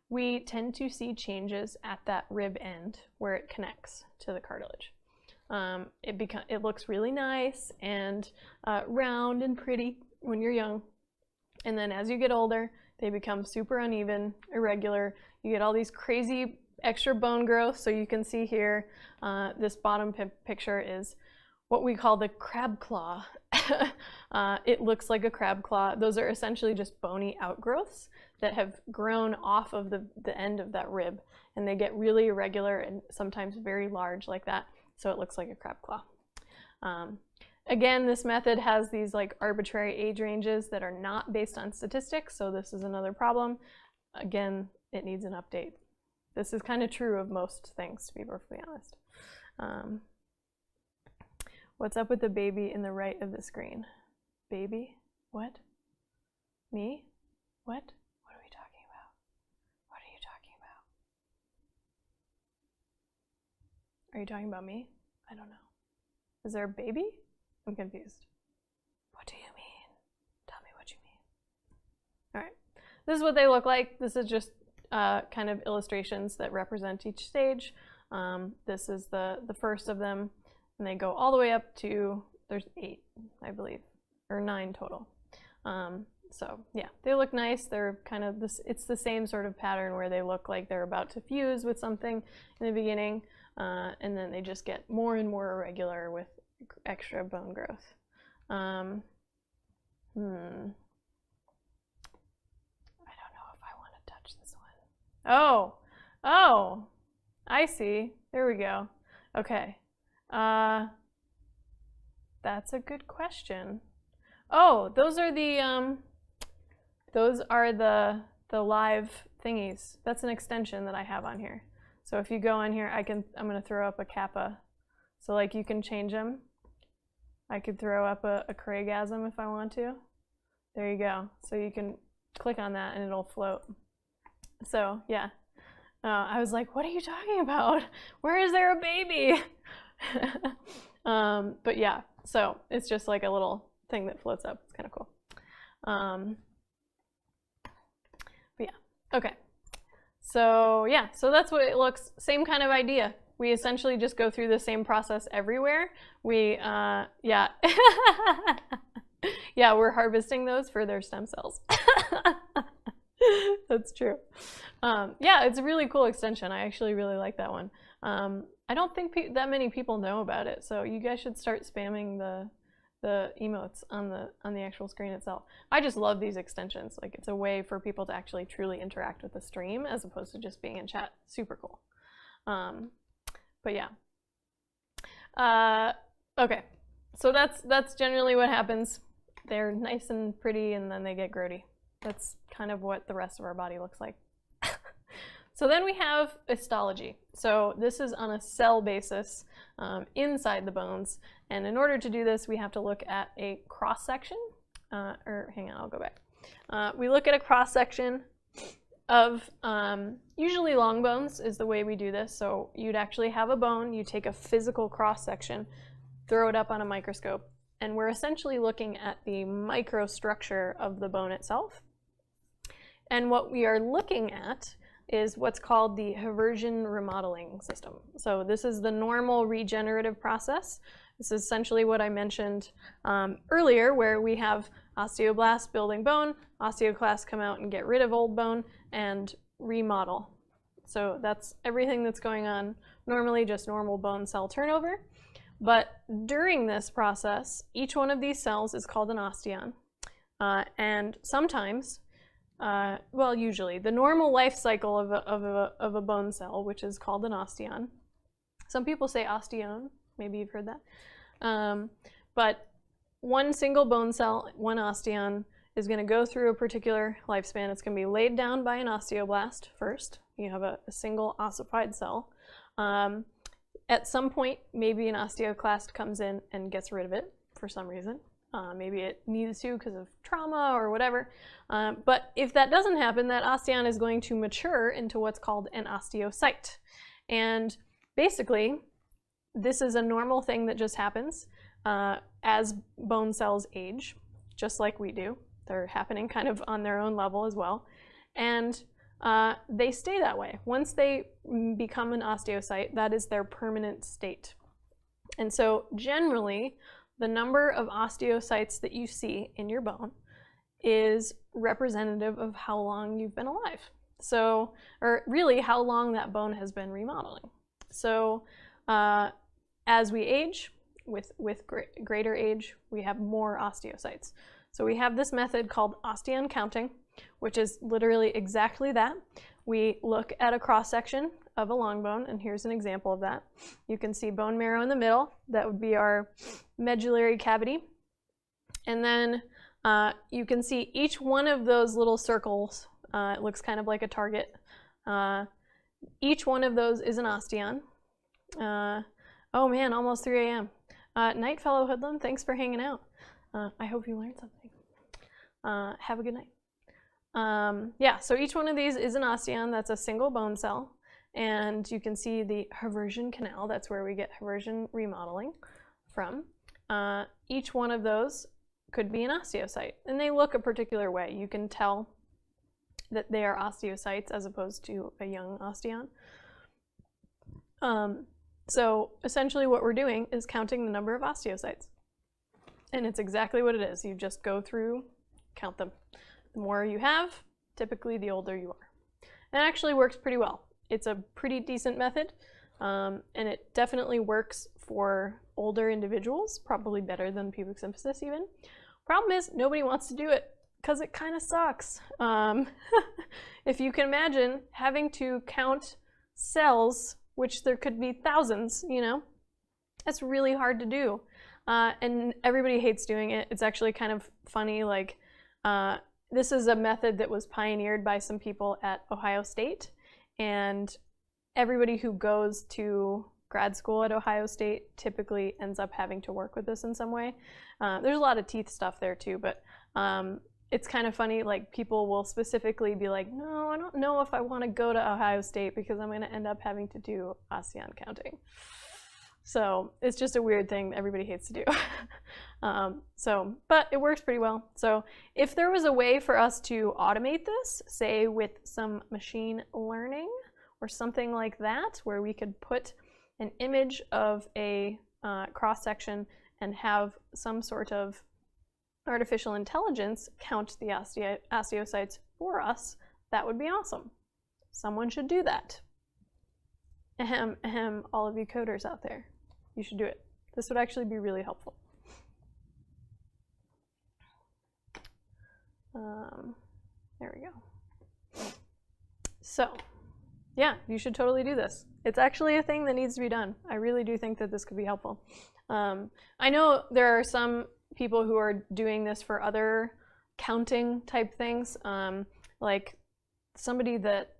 we tend to see changes at that rib end where it connects to the cartilage. It looks really nice and round and pretty when you're young, and then as you get older, They become super uneven, irregular. You get all these crazy extra bone growth. So you can see here, this bottom picture is what we call the crab claw. It looks like a crab claw. Those are essentially just bony outgrowths that have grown off of the end of that rib, and they get really irregular and sometimes very large like that, so it looks like a crab claw. Again, this method has these like arbitrary age ranges that are not based on statistics, so this is another problem. Again, it needs an update. This is kind of true of most things, to be perfectly honest. What's up with the baby in the right of the screen? Baby? What? Me? What? What are we talking about? What are you talking about? Are you talking about me? I don't know. Is there a baby? I'm confused. What do you mean? Tell me what you mean. All right. This is what they look like. This is just kind of illustrations that represent each stage. This is the first of them. And they go all the way up to, there's 8, I believe, or 9 total. So yeah, they look nice. They're kind of this, it's the same sort of pattern where they look like they're about to fuse with something in the beginning, and then they just get more and more irregular with extra bone growth. I don't know if I want to touch this one. Oh, I see. There we go. Okay. That's a good question. Oh, those are the live thingies. That's an extension that I have on here. So if you go on here, I'm gonna throw up a kappa. So like you can change them. I could throw up a Craigasm if I want to. There you go. So you can click on that and it'll float. So yeah. I was like, what are you talking about? Where is there a baby? But yeah, so it's just like a little thing that floats up. It's kind of cool. But yeah, okay. So yeah, so that's what it looks, same kind of idea. We essentially just go through the same process everywhere. We, yeah. Yeah, we're harvesting those for their stem cells. That's true. Yeah, it's a really cool extension. I actually really like that one. I don't think that many people know about it, so you guys should start spamming the emotes on the actual screen itself. I just love these extensions. Like, it's a way for people to actually truly interact with the stream as opposed to just being in chat. Super cool. But yeah. Okay, so that's generally what happens. They're nice and pretty, and then they get grody. That's kind of what the rest of our body looks like. So then we have histology. So this is on a cell basis inside the bones. And in order to do this, we have to look at a cross-section. Or hang on, I'll go back. We look at a cross-section of usually long bones is the way we do this. So you'd actually have a bone, you take a physical cross-section, throw it up on a microscope, and we're essentially looking at the microstructure of the bone itself. And what we are looking at is what's called the Haversian remodeling system. So this is the normal regenerative process. This is essentially what I mentioned earlier, where we have osteoblasts building bone, osteoclasts come out and get rid of old bone and remodel. So that's everything that's going on normally, just normal bone cell turnover. But during this process, each one of these cells is called an osteon. And sometimes, well, usually, the normal life cycle of a bone cell, which is called an osteon. Some people say osteon, maybe you've heard that. But one single bone cell, one osteon, is going to go through a particular lifespan. It's going to be laid down by an osteoblast first. You have a single ossified cell. At some point, maybe an osteoclast comes in and gets rid of it for some reason. Maybe it needs to because of trauma or whatever. But if that doesn't happen, that osteon is going to mature into what's called an osteocyte. And basically, this is a normal thing that just happens as bone cells age, just like we do. They're happening kind of on their own level as well. And they stay that way. Once they become an osteocyte, that is their permanent state. And so generally, the number of osteocytes that you see in your bone is representative of how long you've been alive. So, or really how long that bone has been remodeling. So as we age, with greater age, we have more osteocytes. So we have this method called Osteon Counting, which is literally exactly that. We look at a cross-section of a long bone, and here's an example of that. You can see bone marrow in the middle. That would be our medullary cavity. And then you can see each one of those little circles. It looks kind of like a target. Each one of those is an osteon. Oh man, almost 3 a.m. Night, fellow hoodlum. Thanks for hanging out. I hope you learned something. Have a good night. Yeah, so each one of these is an osteon. That's a single bone cell. And you can see the Haversian canal. That's where we get Haversian remodeling from. Each one of those could be an osteocyte. And they look a particular way. You can tell that they are osteocytes as opposed to a young osteon. So essentially what we're doing is counting the number of osteocytes. And it's exactly what it is. You just go through, count them. The more you have, typically the older you are. And it actually works pretty well. It's a pretty decent method, and it definitely works for older individuals, probably better than pubic symphysis even. Problem is, nobody wants to do it because it kind of sucks. If you can imagine having to count cells, which there could be thousands, you know, that's really hard to do. And everybody hates doing it. It's actually kind of funny, like, this is a method that was pioneered by some people at Ohio State, and everybody who goes to grad school at Ohio State typically ends up having to work with this in some way. There's a lot of teeth stuff there too, but it's kind of funny, like people will specifically be like, no, I don't know if I want to go to Ohio State because I'm going to end up having to do Osteon counting. So it's just a weird thing that everybody hates to do. But it works pretty well. So if there was a way for us to automate this, say with some machine learning or something like that, where we could put an image of a cross-section and have some sort of artificial intelligence count the osteocytes for us, that would be awesome. Someone should do that. Ahem, ahem, all of you coders out there. You should do it. This would actually be really helpful. There we go. So, yeah, you should totally do this. It's actually a thing that needs to be done. I really do think that this could be helpful. I know there are some people who are doing this for other counting type things, like somebody that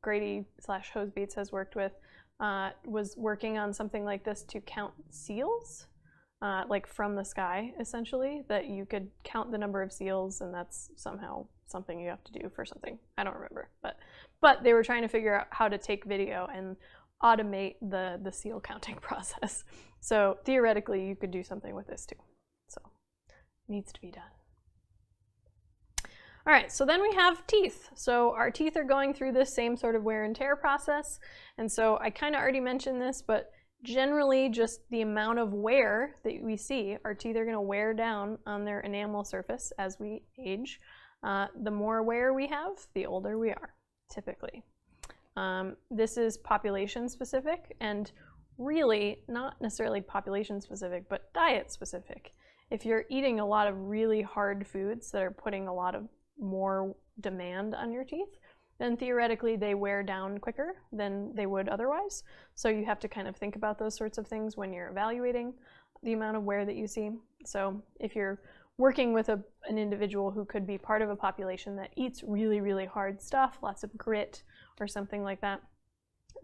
Grady/Hosebeats has worked with was working on something like this to count seals, like from the sky, essentially, that you could count the number of seals, and that's somehow something you have to do for something. I don't remember, but they were trying to figure out how to take video and automate the seal counting process. So theoretically, you could do something with this too. So it needs to be done. All right, so then we have teeth. So our teeth are going through this same sort of wear and tear process. And so I kind of already mentioned this, but generally just the amount of wear that we see, our teeth are going to wear down on their enamel surface as we age. The more wear we have, the older we are, typically. This is population specific, and really not necessarily population specific, but diet specific. If you're eating a lot of really hard foods that are putting a lot of more demand on your teeth, then theoretically they wear down quicker than they would otherwise. So you have to kind of think about those sorts of things when you're evaluating the amount of wear that you see. So if you're working with an individual who could be part of a population that eats really, really hard stuff, lots of grit or something like that,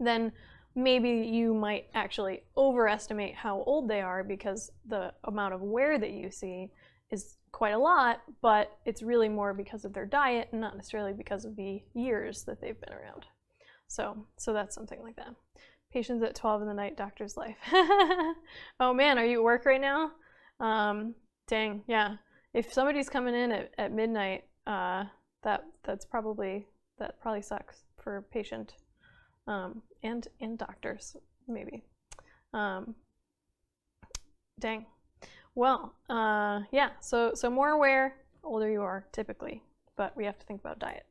then maybe you might actually overestimate how old they are because the amount of wear that you see is quite a lot, but it's really more because of their diet and not necessarily because of the years that they've been around. So that's something like that. Patients at 12 in the night, doctor's life. Oh man, are you at work right now? Dang, yeah. If somebody's coming in at midnight, that probably sucks for a patient and doctors, maybe. Dang. Well, yeah, so more aware, older you are typically, but we have to think about diet.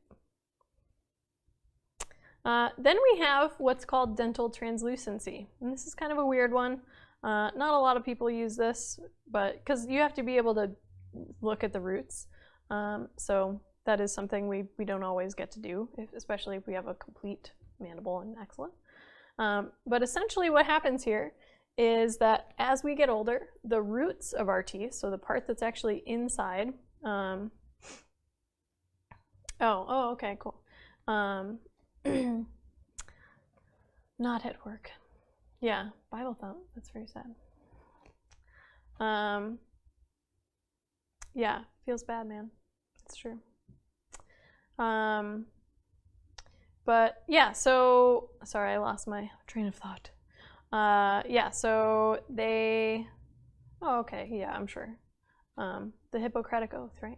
Then we have what's called dental translucency, and this is kind of a weird one. Not a lot of people use this, but because you have to be able to look at the roots, so that is something we don't always get to do, especially if we have a complete mandible and maxilla. But essentially what happens here is that as we get older, the roots of our teeth, so the part that's actually inside, okay, cool. Not at work. Yeah, Bible thump, that's very sad. Yeah, feels bad, man. It's true. But yeah, so, sorry, I lost my train of thought. Yeah, so they, oh, okay, yeah, I'm sure. The Hippocratic Oath, right?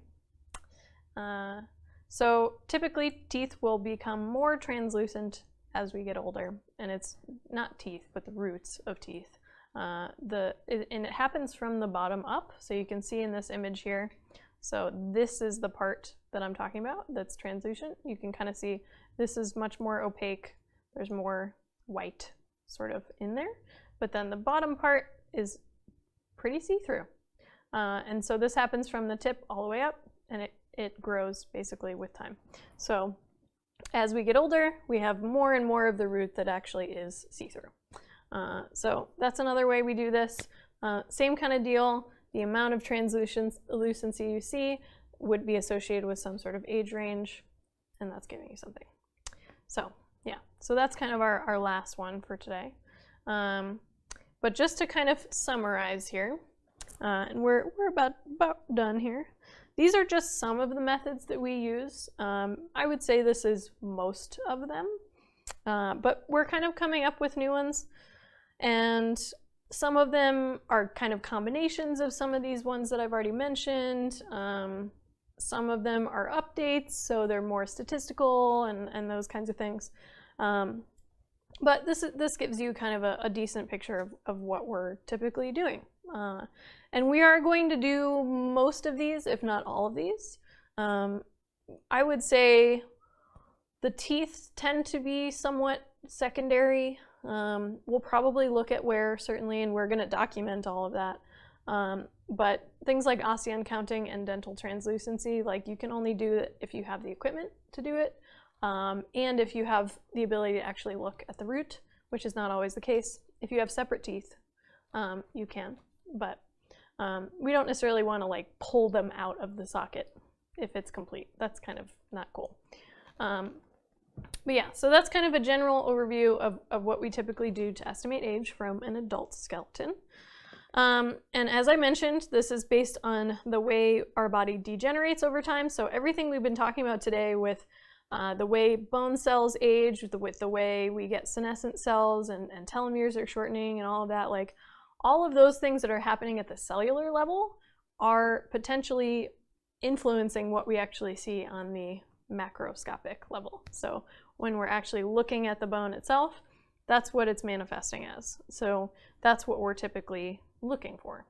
So typically teeth will become more translucent as we get older, and it's not teeth, but the roots of teeth. And it happens from the bottom up, so you can see in this image here. So this is the part that I'm talking about that's translucent. You can kind of see this is much more opaque. There's more white sort of in there, but then the bottom part is pretty see-through. And so this happens from the tip all the way up, and it grows basically with time. So as we get older, we have more and more of the root that actually is see-through. So that's another way we do this. Same kind of deal. The amount of translucency you see would be associated with some sort of age range, and that's giving you something. So yeah, so that's kind of our last one for today. But just to kind of summarize here, and we're about done here. These are just some of the methods that we use. I would say this is most of them, but we're kind of coming up with new ones, and some of them are kind of combinations of some of these ones that I've already mentioned. Some of them are updates, so they're more statistical and those kinds of things. But this gives you kind of a decent picture of what we're typically doing. And we are going to do most of these, if not all of these. I would say the teeth tend to be somewhat secondary. We'll probably look at wear, certainly, and we're going to document all of that. But things like Osteon Counting and dental translucency, like, you can only do it if you have the equipment to do it, and if you have the ability to actually look at the root, which is not always the case. If you have separate teeth, you can, but we don't necessarily want to like pull them out of the socket if it's complete. That's kind of not cool. But yeah, so that's kind of a general overview of what we typically do to estimate age from an adult skeleton. And as I mentioned, this is based on the way our body degenerates over time. So everything we've been talking about today with the way bone cells age, with the way we get senescent cells and telomeres are shortening and all of that, like all of those things that are happening at the cellular level are potentially influencing what we actually see on the macroscopic level. So when we're actually looking at the bone itself, that's what it's manifesting as. So that's what we're typically looking for.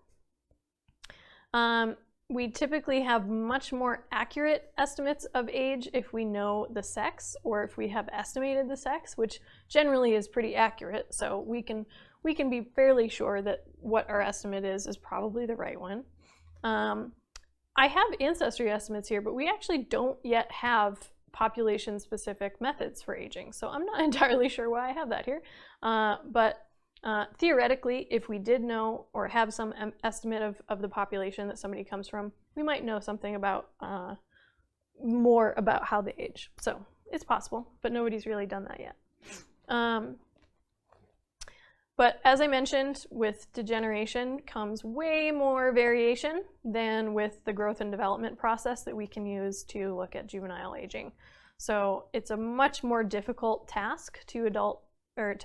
We typically have much more accurate estimates of age if we know the sex, or if we have estimated the sex, which generally is pretty accurate. So we can be fairly sure that what our estimate is probably the right one. I have ancestry estimates here, but we actually don't yet have population-specific methods for aging. So I'm not entirely sure why I have that here. But theoretically, if we did know or have some estimate of the population that somebody comes from, we might know something about more about how they age. So it's possible, but nobody's really done that yet. But as I mentioned, with degeneration comes way more variation than with the growth and development process that we can use to look at juvenile aging. So it's a much more difficult task to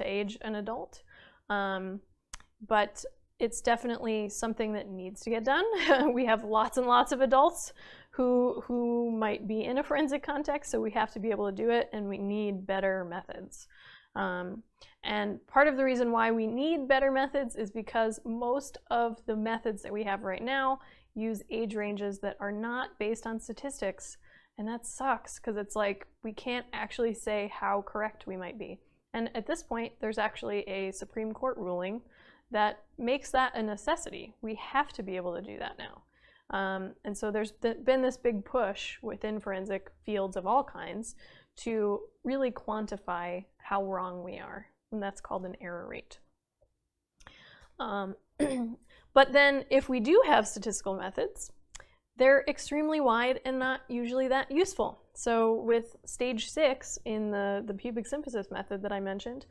age an adult. But it's definitely something that needs to get done. We have lots and lots of adults who might be in a forensic context, so we have to be able to do it, and we need better methods. And part of the reason why we need better methods is because most of the methods that we have right now use age ranges that are not based on statistics. And that sucks, because it's like we can't actually say how correct we might be. And at this point, there's actually a Supreme Court ruling that makes that a necessity. We have to be able to do that now. And so there's been this big push within forensic fields of all kinds to really quantify how wrong we are, and that's called an error rate. But then if we do have statistical methods, they're extremely wide and not usually that useful. So with stage 6 in the pubic symphysis method that I mentioned,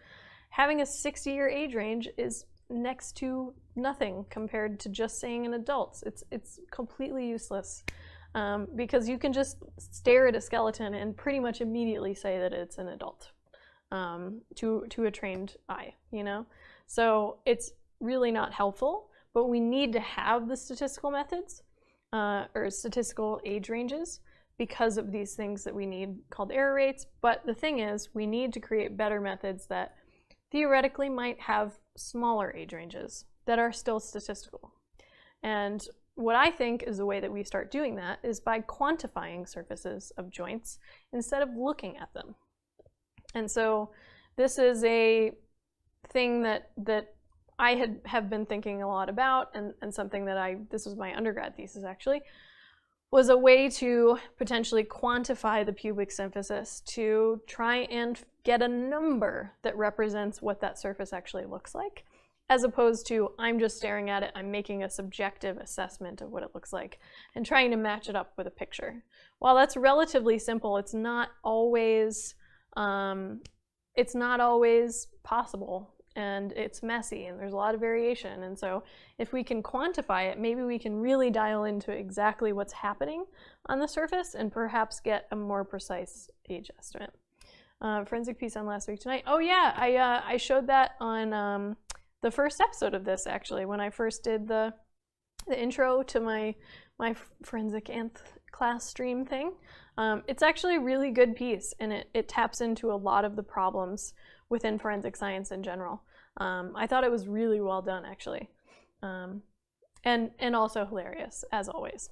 having a 60-year age range is next to nothing compared to just saying in adults. It's completely useless, because you can just stare at a skeleton and pretty much immediately say that it's an adult to a trained eye, you know? So it's really not helpful, but we need to have the statistical methods or statistical age ranges because of these things that we need called error rates. But the thing is, we need to create better methods that theoretically might have smaller age ranges that are still statistical. And what I think is the way that we start doing that is by quantifying surfaces of joints instead of looking at them. And so this is a thing that I have been thinking a lot about, and something that this was my undergrad thesis actually, was a way to potentially quantify the pubic symphysis to try and get a number that represents what that surface actually looks like, as opposed to I'm just staring at it, I'm making a subjective assessment of what it looks like and trying to match it up with a picture. While that's relatively simple, it's not always possible, and it's messy, and there's a lot of variation. And so if we can quantify it, maybe we can really dial into exactly what's happening on the surface and perhaps get a more precise age estimate. Forensic piece on last week tonight. Oh yeah, I showed that on the first episode of this, actually, when I first did the intro to my forensic anth class stream thing. It's actually a really good piece, and it taps into a lot of the problems within forensic science in general. I thought it was really well done, actually, and also hilarious, as always.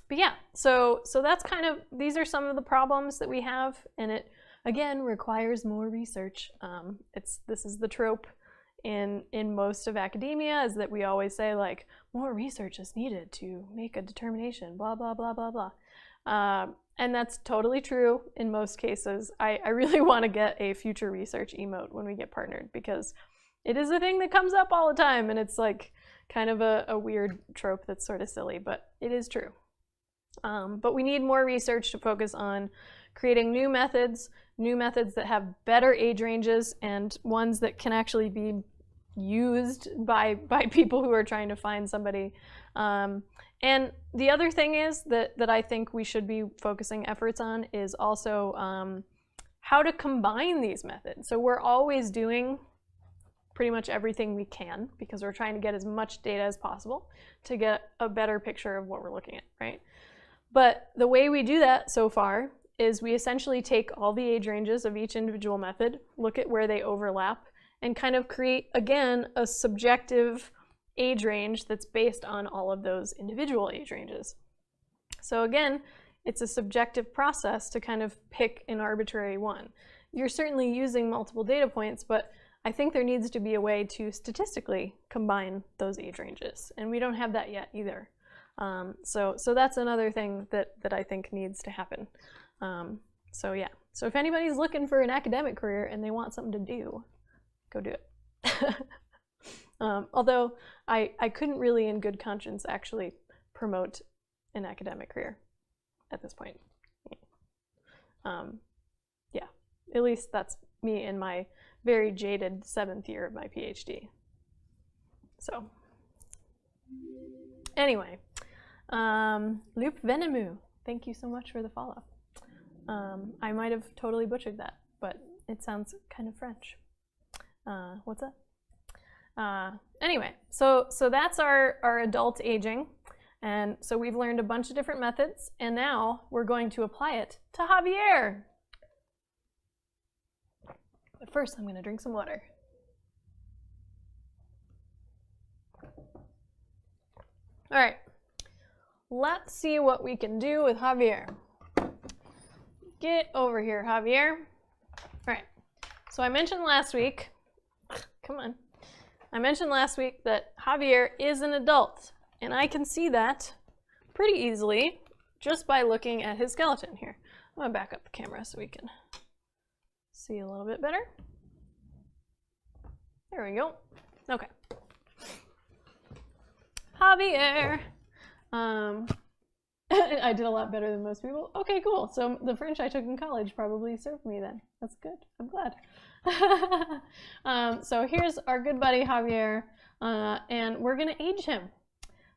But yeah, so that's kind of, these are some of the problems that we have, and it again requires more research. This is the trope in most of academia, is that we always say, like, more research is needed to make a determination, blah blah blah blah blah. And that's totally true in most cases. I really want to get a future research emote when we get partnered, because it is a thing that comes up all the time, and it's like kind of a weird trope that's sort of silly, but it is true. But we need more research to focus on creating new methods that have better age ranges, and ones that can actually be used by people who are trying to find somebody. And the other thing is that I think we should be focusing efforts on is also how to combine these methods. So we're always doing pretty much everything we can, because we're trying to get as much data as possible to get a better picture of what we're looking at, right? But the way we do that so far is we essentially take all the age ranges of each individual method, look at where they overlap, and kind of create, again, a subjective age range that's based on all of those individual age ranges. So again, it's a subjective process to kind of pick an arbitrary one. You're certainly using multiple data points, but I think there needs to be a way to statistically combine those age ranges, and we don't have that yet either. So that's another thing that I think needs to happen. So yeah, so if anybody's looking for an academic career and they want something to do, go do it. Although I couldn't really in good conscience actually promote an academic career at this point. Yeah, at least that's me in my very jaded 7th year of my PhD. So anyway, Loup Venemu, thank you so much for the follow. I might have totally butchered that, but it sounds kind of French. What's up? Anyway, so that's our adult aging. And so we've learned a bunch of different methods, and now we're going to apply it to Javier. first I'm gonna drink some water. All right, let's see what we can do with Javier. Get over here, Javier. All right, so I mentioned last week, come on. I mentioned last week that Javier is an adult, and I can see that pretty easily just by looking at his skeleton here. I'm gonna back up the camera so we can see a little bit better. There we go. Okay. Javier. I did a lot better than most people. Okay, cool. So the French I took in college probably served me then. That's good. I'm glad. So here's our good buddy Javier, and we're gonna age him.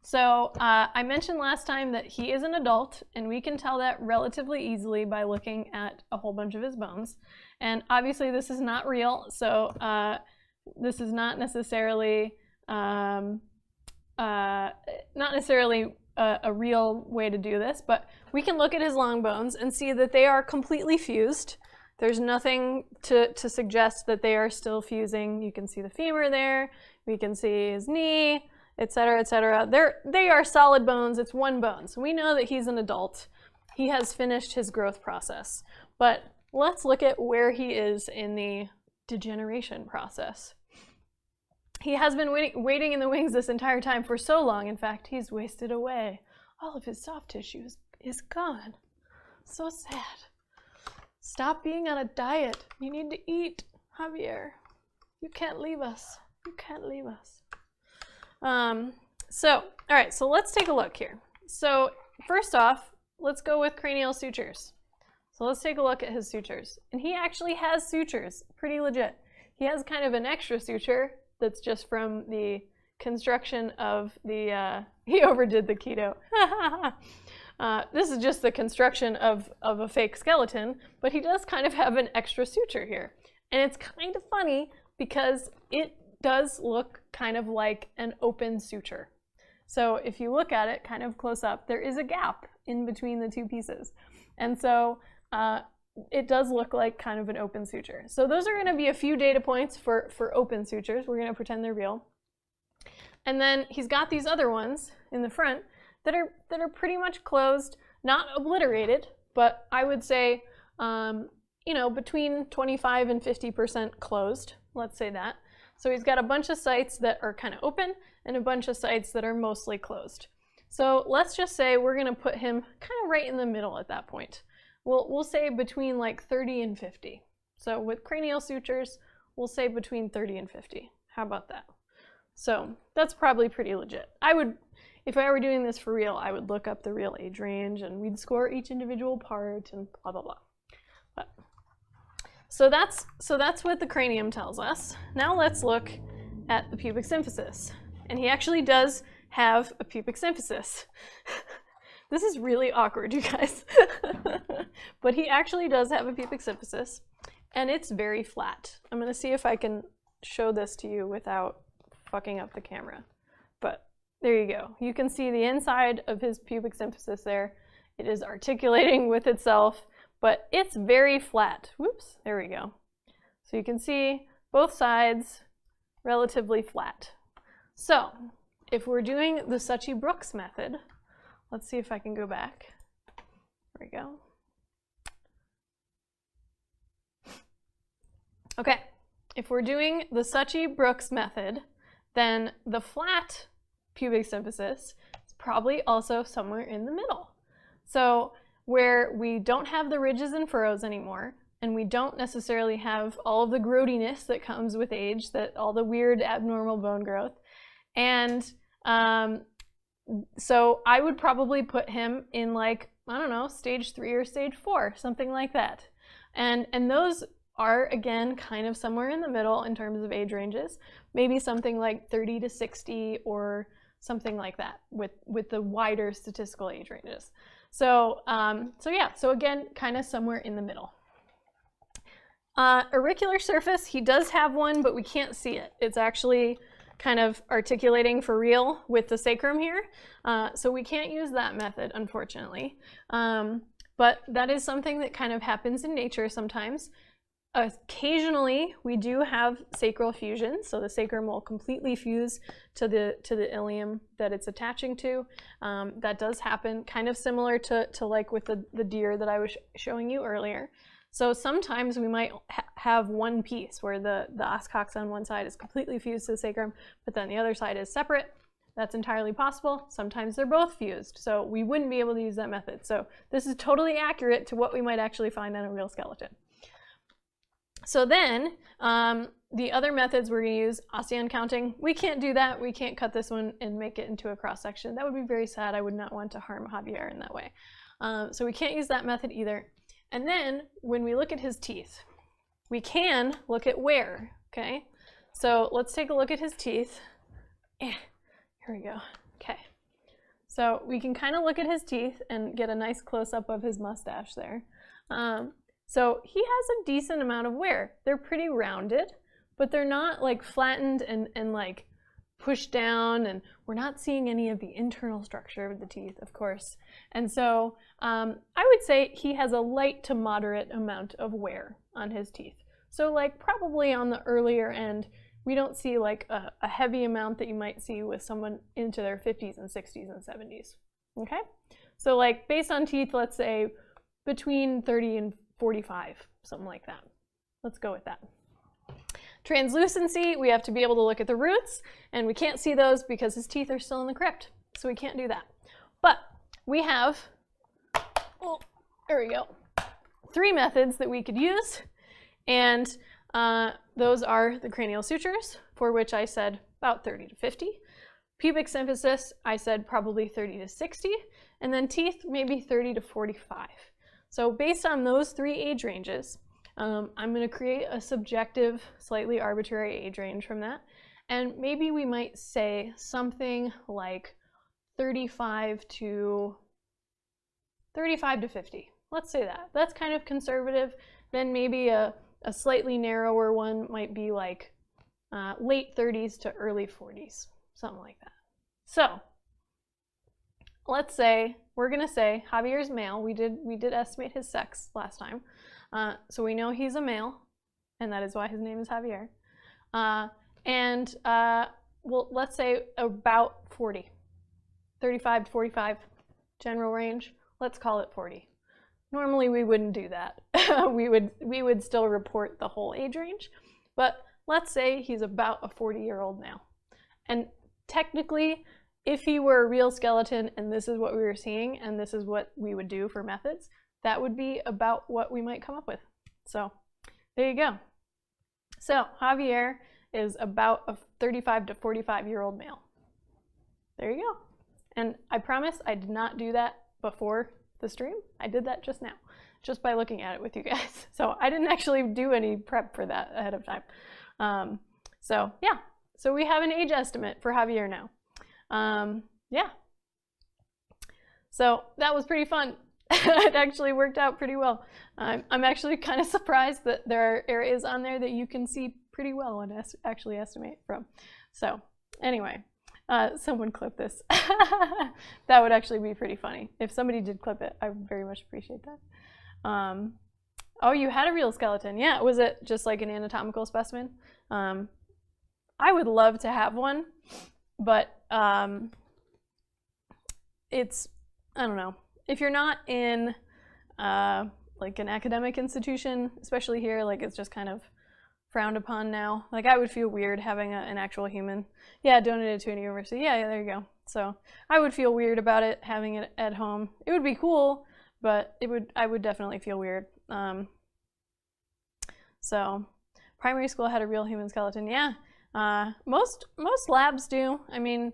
So I mentioned last time that he is an adult, and we can tell that relatively easily by looking at a whole bunch of his bones. And obviously this is not real, so this is not necessarily a real way to do this, but we can look at his long bones and see that they are completely fused. There's nothing to suggest that they are still fusing. You can see the femur there, we can see his knee, etc., etc. They are solid bones, it's one bone. So we know that he's an adult. He has finished his growth process. But let's look at where he is in the degeneration process. He has been waiting in the wings this entire time for so long. In fact, he's wasted away. All of his soft tissue is gone. So sad. Stop being on a diet. You need to eat, Javier. You can't leave us. You can't leave us. All right, so let's take a look here. So first off, let's go with cranial sutures. So let's take a look at his sutures. And he actually has sutures, pretty legit. He has kind of an extra suture that's just from the construction of the, he overdid the keto. This is just the construction of a fake skeleton, but he does kind of have an extra suture here. And it's kind of funny because it does look kind of like an open suture. So if you look at it kind of close up, there is a gap in between the two pieces. And so it does look like kind of an open suture. So those are going to be a few data points for open sutures. We're going to pretend they're real. And then he's got these other ones in the front that are pretty much closed, not obliterated, but I would say you know, between 25 and 50% closed. Let's say that. So he's got a bunch of sites that are kind of open and a bunch of sites that are mostly closed. So let's just say we're going to put him kind of right in the middle at that point. We'll say between like 30 and 50. So with cranial sutures, we'll say between 30 and 50. How about that? So that's probably pretty legit. If I were doing this for real, I would look up the real age range and we'd score each individual part and blah, blah, blah. But, so that's what the cranium tells us. Now let's look at the pubic symphysis. And he actually does have a pubic symphysis. This is really awkward, you guys. But he actually does have a pubic symphysis, and it's very flat. I'm going to see if I can show this to you without fucking up the camera. But there you go. You can see the inside of his pubic symphysis there. It is articulating with itself, but it's very flat. Whoops, there we go. So you can see both sides relatively flat. So if we're doing the Saatchi-Brooks method, let's see if I can go back. There we go. Okay, if we're doing the Saatchi-Brooks method, then the flat pubic symphysis is probably also somewhere in the middle. So where we don't have the ridges and furrows anymore, and we don't necessarily have all of the growtiness that comes with age, that all the weird abnormal bone growth, and so I would probably put him in, like, I don't know, stage 3 or stage 4, something like that. And those are, again, kind of somewhere in the middle in terms of age ranges, maybe something like 30 to 60 or something like that with the wider statistical age ranges. So, so again, kind of somewhere in the middle. Auricular surface, he does have one, but we can't see it. It's actually kind of articulating for real with the sacrum here. So we can't use that method, unfortunately. But that is something that kind of happens in nature sometimes. Occasionally, we do have sacral fusions, so the sacrum will completely fuse to the ilium that it's attaching to. That does happen, kind of similar to like with the deer that I was showing you earlier. So sometimes we might have one piece where the os cox on one side is completely fused to the sacrum, but then the other side is separate. That's entirely possible. Sometimes they're both fused, so we wouldn't be able to use that method. So this is totally accurate to what we might actually find on a real skeleton. So then, the other methods we're going to use, Osteon counting, we can't do that. We can't cut this one and make it into a cross-section. That would be very sad. I would not want to harm Javier in that way. So we can't use that method either. And then, when we look at his teeth, we can look at where, okay? So let's take a look at his teeth. Here we go. Okay. So we can kind of look at his teeth and get a nice close-up of his mustache there. So he has a decent amount of wear. They're pretty rounded, but they're not like flattened and like pushed down, and we're not seeing any of the internal structure of the teeth, of course. And so I would say he has a light to moderate amount of wear on his teeth. So like probably on the earlier end, we don't see like a heavy amount that you might see with someone into their 50s and 60s and 70s, okay? So like based on teeth, let's say between 30 and 45, something like that. Let's go with that. Translucency, we have to be able to look at the roots, and we can't see those because his teeth are still in the crypt, so we can't do that. But we have, oh, there we go, 3 methods that we could use, and those are the cranial sutures, for which I said about 30 to 50. Pubic symphysis, I said probably 30 to 60, and then teeth, maybe 30 to 45. So based on those 3 age ranges, I'm going to create a subjective, slightly arbitrary age range from that. And maybe we might say something like 35 to 50. Let's say that. That's kind of conservative. Then maybe a slightly narrower one might be like late 30s to early 40s, something like that. So let's say, we're going to say Javier's male. We did estimate his sex last time. So we know he's a male, and that is why his name is Javier. Well, let's say about 40. 35 to 45, general range. Let's call it 40. Normally we wouldn't do that. we would still report the whole age range. But let's say he's about a 40-year-old now. And technically, if he were a real skeleton and this is what we were seeing and this is what we would do for methods, that would be about what we might come up with. So there you go. So Javier is about a 35 to 45-year-old male. There you go. And I promise I did not do that before the stream. I did that just now, just by looking at it with you guys. So I didn't actually do any prep for that ahead of time. So yeah, so we have an age estimate for Javier now. Yeah, so that was pretty fun. It actually worked out pretty well. I'm actually kind of surprised that there are areas on there that you can see pretty well and actually estimate from. So anyway, someone clip this. That would actually be pretty funny. If somebody did clip it, I would very much appreciate that. Oh, you had a real skeleton. Yeah, was it just like an anatomical specimen? I would love to have one. But it's, I don't know, if you're not in like an academic institution, especially here, like it's just kind of frowned upon now. Like I would feel weird having an actual human, yeah, donated to a university. Yeah, there you go. So I would feel weird about it, having it at home. It would be cool, but I would definitely feel weird. So primary school had a real human skeleton, yeah. Most labs do. I mean,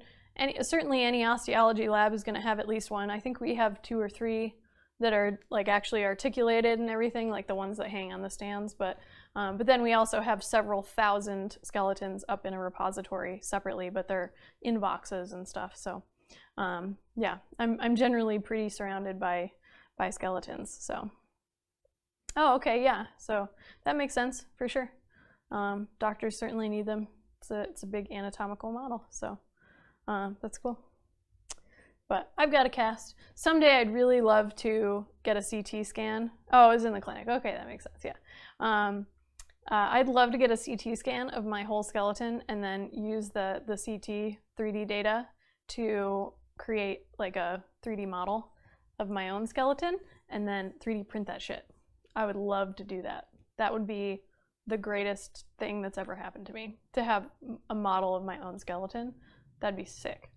certainly any osteology lab is going to have at least one. I think we have 2 or 3 that are like actually articulated and everything, like the ones that hang on the stands. But then we also have several thousand skeletons up in a repository separately, but they're in boxes and stuff. So yeah, I'm generally pretty surrounded by skeletons. So oh, okay, yeah. So that makes sense for sure. Doctors certainly need them. It's a big anatomical model, so that's cool. But I've got a cast. Someday I'd really love to get a CT scan. Oh, it was in the clinic. Okay, that makes sense, yeah. I'd love to get a CT scan of my whole skeleton and then use the CT 3D data to create like a 3D model of my own skeleton and then 3D print that shit. I would love to do that. That would be the greatest thing that's ever happened to me, to have a model of my own skeleton. That'd be sick.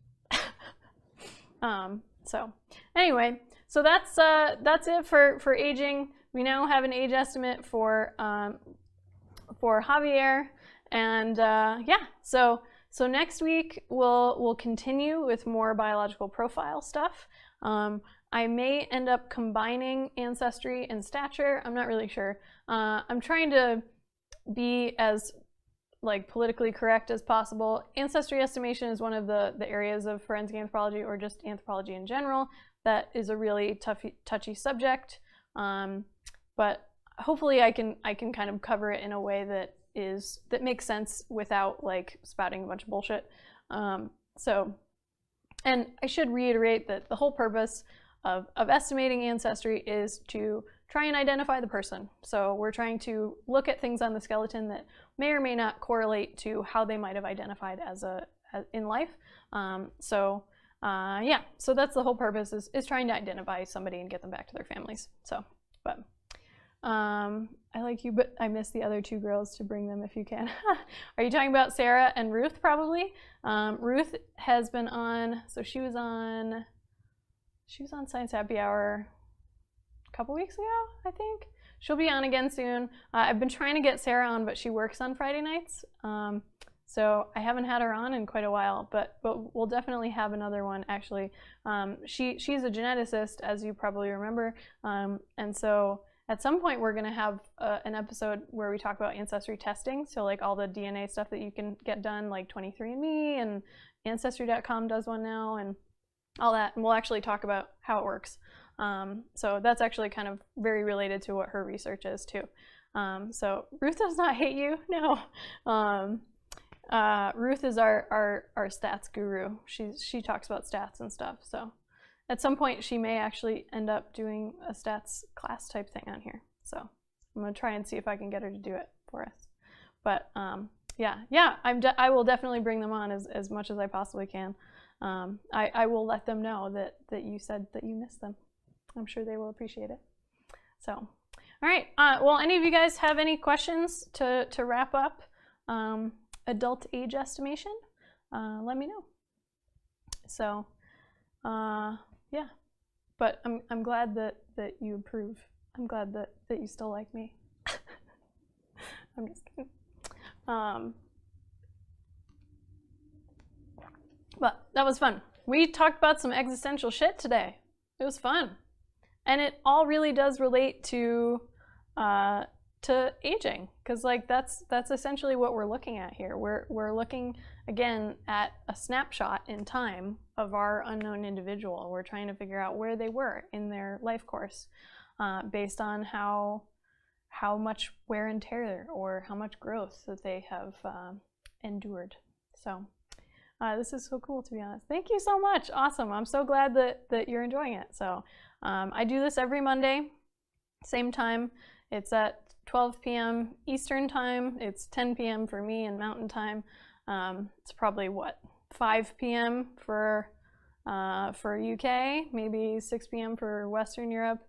So anyway, so that's it for aging. We now have an age estimate for Javier, and yeah. So next week we'll continue with more biological profile stuff. I may end up combining ancestry and stature. I'm not really sure. I'm trying to be as like politically correct as possible. Ancestry estimation is one of the areas of forensic anthropology, or just anthropology in general, that is a really touchy subject. But hopefully I can kind of cover it in a way that makes sense without like spouting a bunch of bullshit. And I should reiterate that the whole purpose of estimating ancestry is to try and identify the person. So we're trying to look at things on the skeleton that may or may not correlate to how they might have identified in life. Yeah, so that's the whole purpose, is trying to identify somebody and get them back to their families. So, but I like you, but I miss the other two girls, to bring them if you can. Are you talking about Sarah and Ruth? Probably. Ruth has been on, so she was on Science Happy Hour a couple weeks ago, I think. She'll be on again soon. I've been trying to get Sarah on, but she works on Friday nights. So I haven't had her on in quite a while, but we'll definitely have another one, actually. She's a geneticist, as you probably remember. And so at some point we're gonna have an episode where we talk about ancestry testing. So like all the DNA stuff that you can get done, like 23andMe, and Ancestry.com does one now, and all that. And we'll actually talk about how it works. So that's actually kind of very related to what her research is too. So Ruth does not hate you, no. Ruth is our stats guru. She talks about stats and stuff. So at some point she may actually end up doing a stats class type thing on here. So I'm gonna try and see if I can get her to do it for us. But yeah, I will definitely bring them on as much as I possibly can. I will let them know that you said that you missed them. I'm sure they will appreciate it. So, all right. Well, any of you guys have any questions to wrap up adult age estimation? Let me know. So, yeah. But I'm glad that you approve. I'm glad that you still like me. I'm just kidding. But that was fun. We talked about some existential shit today. It was fun. And it all really does relate to aging, because like that's essentially what we're looking at here. We're looking again at a snapshot in time of our unknown individual. We're trying to figure out where they were in their life course, based on how much wear and tear or how much growth that they have endured. So this is so cool, to be honest. Thank you so much. Awesome. I'm so glad that you're enjoying it. So I do this every Monday, same time. It's at 12 p.m. Eastern time. It's 10 p.m. for me in Mountain time. It's probably what, 5 p.m. for UK, maybe 6 p.m. for Western Europe.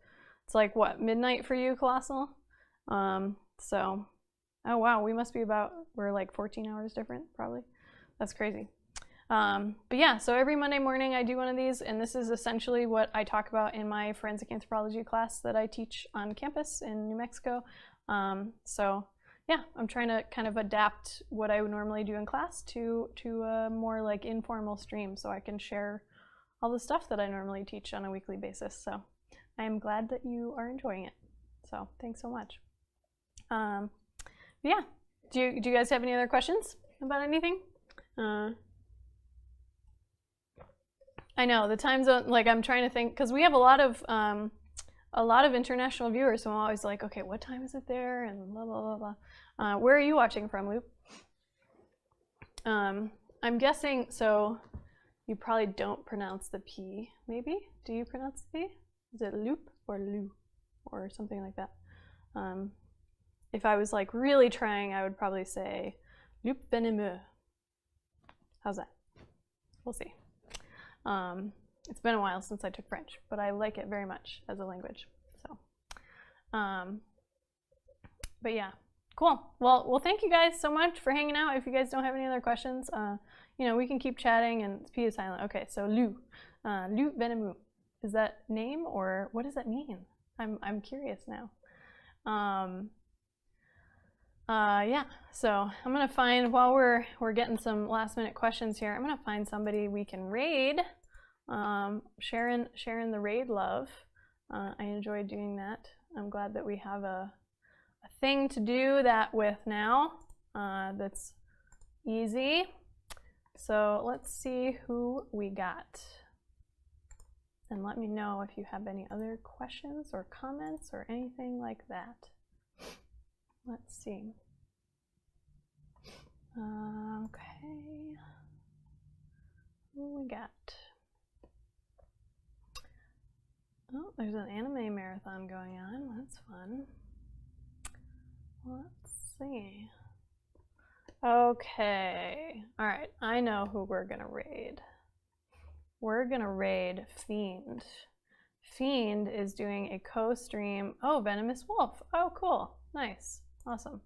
It's like what, midnight for you, Colossal? So, oh wow, we're like 14 hours different, probably. That's crazy. But yeah, so every Monday morning I do one of these, and this is essentially what I talk about in my forensic anthropology class that I teach on campus in New Mexico. So yeah, I'm trying to kind of adapt what I would normally do in class to a more like informal stream, so I can share all the stuff that I normally teach on a weekly basis. So I am glad that you are enjoying it. So thanks so much. Yeah, do you guys have any other questions about anything? I know the time zone, like I'm trying to think, because we have a lot of international viewers, so I'm always like, okay, what time is it there, and blah blah blah blah. Where are you watching from, Loop? I'm guessing, so you probably don't pronounce the P, maybe? Do you pronounce the P? Is it Loop or Lou or something like that? if I was like really trying, I would probably say loup venimeux. How's that? We'll see. It's been a while since I took French, but I like it very much as a language. So, but yeah, cool. Well, thank you guys so much for hanging out. If you guys don't have any other questions, you know, we can keep chatting, and P is silent. Okay, so loup venimeux. Is that name, or what does that mean? I'm curious now. Yeah, so I'm gonna find, while we're getting some last minute questions here, I'm gonna find somebody we can raid. Sharing the raid love. I enjoy doing that. I'm glad that we have a thing to do that with now. That's easy. So let's see who we got. And let me know if you have any other questions or comments or anything like that. Let's see. Okay. Who we got? Oh, there's an anime marathon going on. That's fun. Let's see. Okay. All right. I know who we're going to raid. We're going to raid Fiend. Fiend is doing a co-stream. Oh, Venomous Wolf. Oh, cool. Nice. Awesome.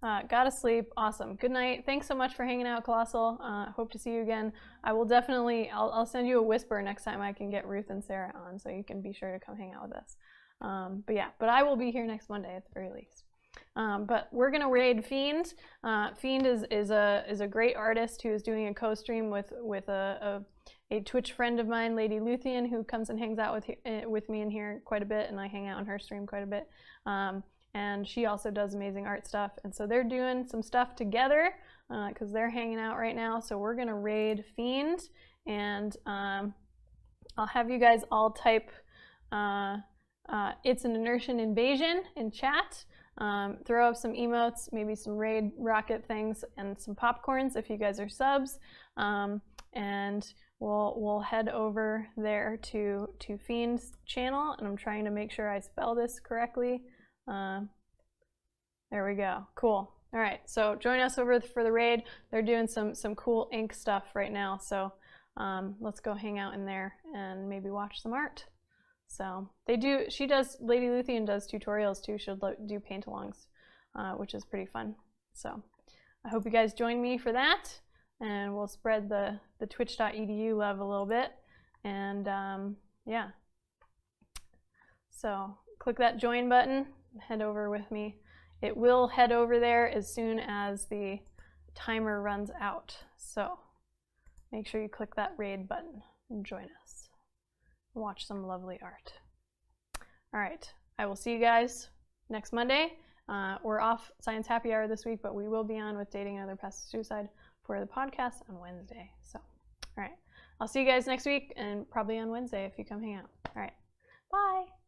Gotta sleep. Awesome. Good night. Thanks so much for hanging out, Colossal. Hope to see you again. I will definitely, I'll send you a whisper next time I can get Ruth and Sarah on, so you can be sure to come hang out with us. But yeah, but I will be here next Monday at the very least. But we're gonna raid Fiend. Fiend is a great artist who is doing a co-stream with a Twitch friend of mine, Lady Luthien, who comes and hangs out with me in here quite a bit, and I hang out on her stream quite a bit. And she also does amazing art stuff, and so they're doing some stuff together because they're hanging out right now. So we're gonna raid Fiend, and I'll have you guys all type "It's an Inertian Invasion" in chat. Throw up some emotes, maybe some raid rocket things, and some popcorns if you guys are subs, and we'll head over there to Fiend's channel, and I'm trying to make sure I spell this correctly. There we go. Cool. All right, so join us over for the raid. They're doing some cool ink stuff right now, so let's go hang out in there and maybe watch some art. So Lady Luthien does tutorials too. She'll do paint-alongs, which is pretty fun. So I hope you guys join me for that, and we'll spread the Twitch.edu love a little bit. And yeah, so click that join button, head over with me. It will head over there as soon as the timer runs out. So make sure you click that raid button and join us. Watch some lovely art. All right, I will see you guys next Monday. We're off Science Happy Hour this week, but we will be on with Dating Another Path to Suicide for the podcast on Wednesday. So, all right, I'll see you guys next week, and probably on Wednesday if you come hang out. All right, bye.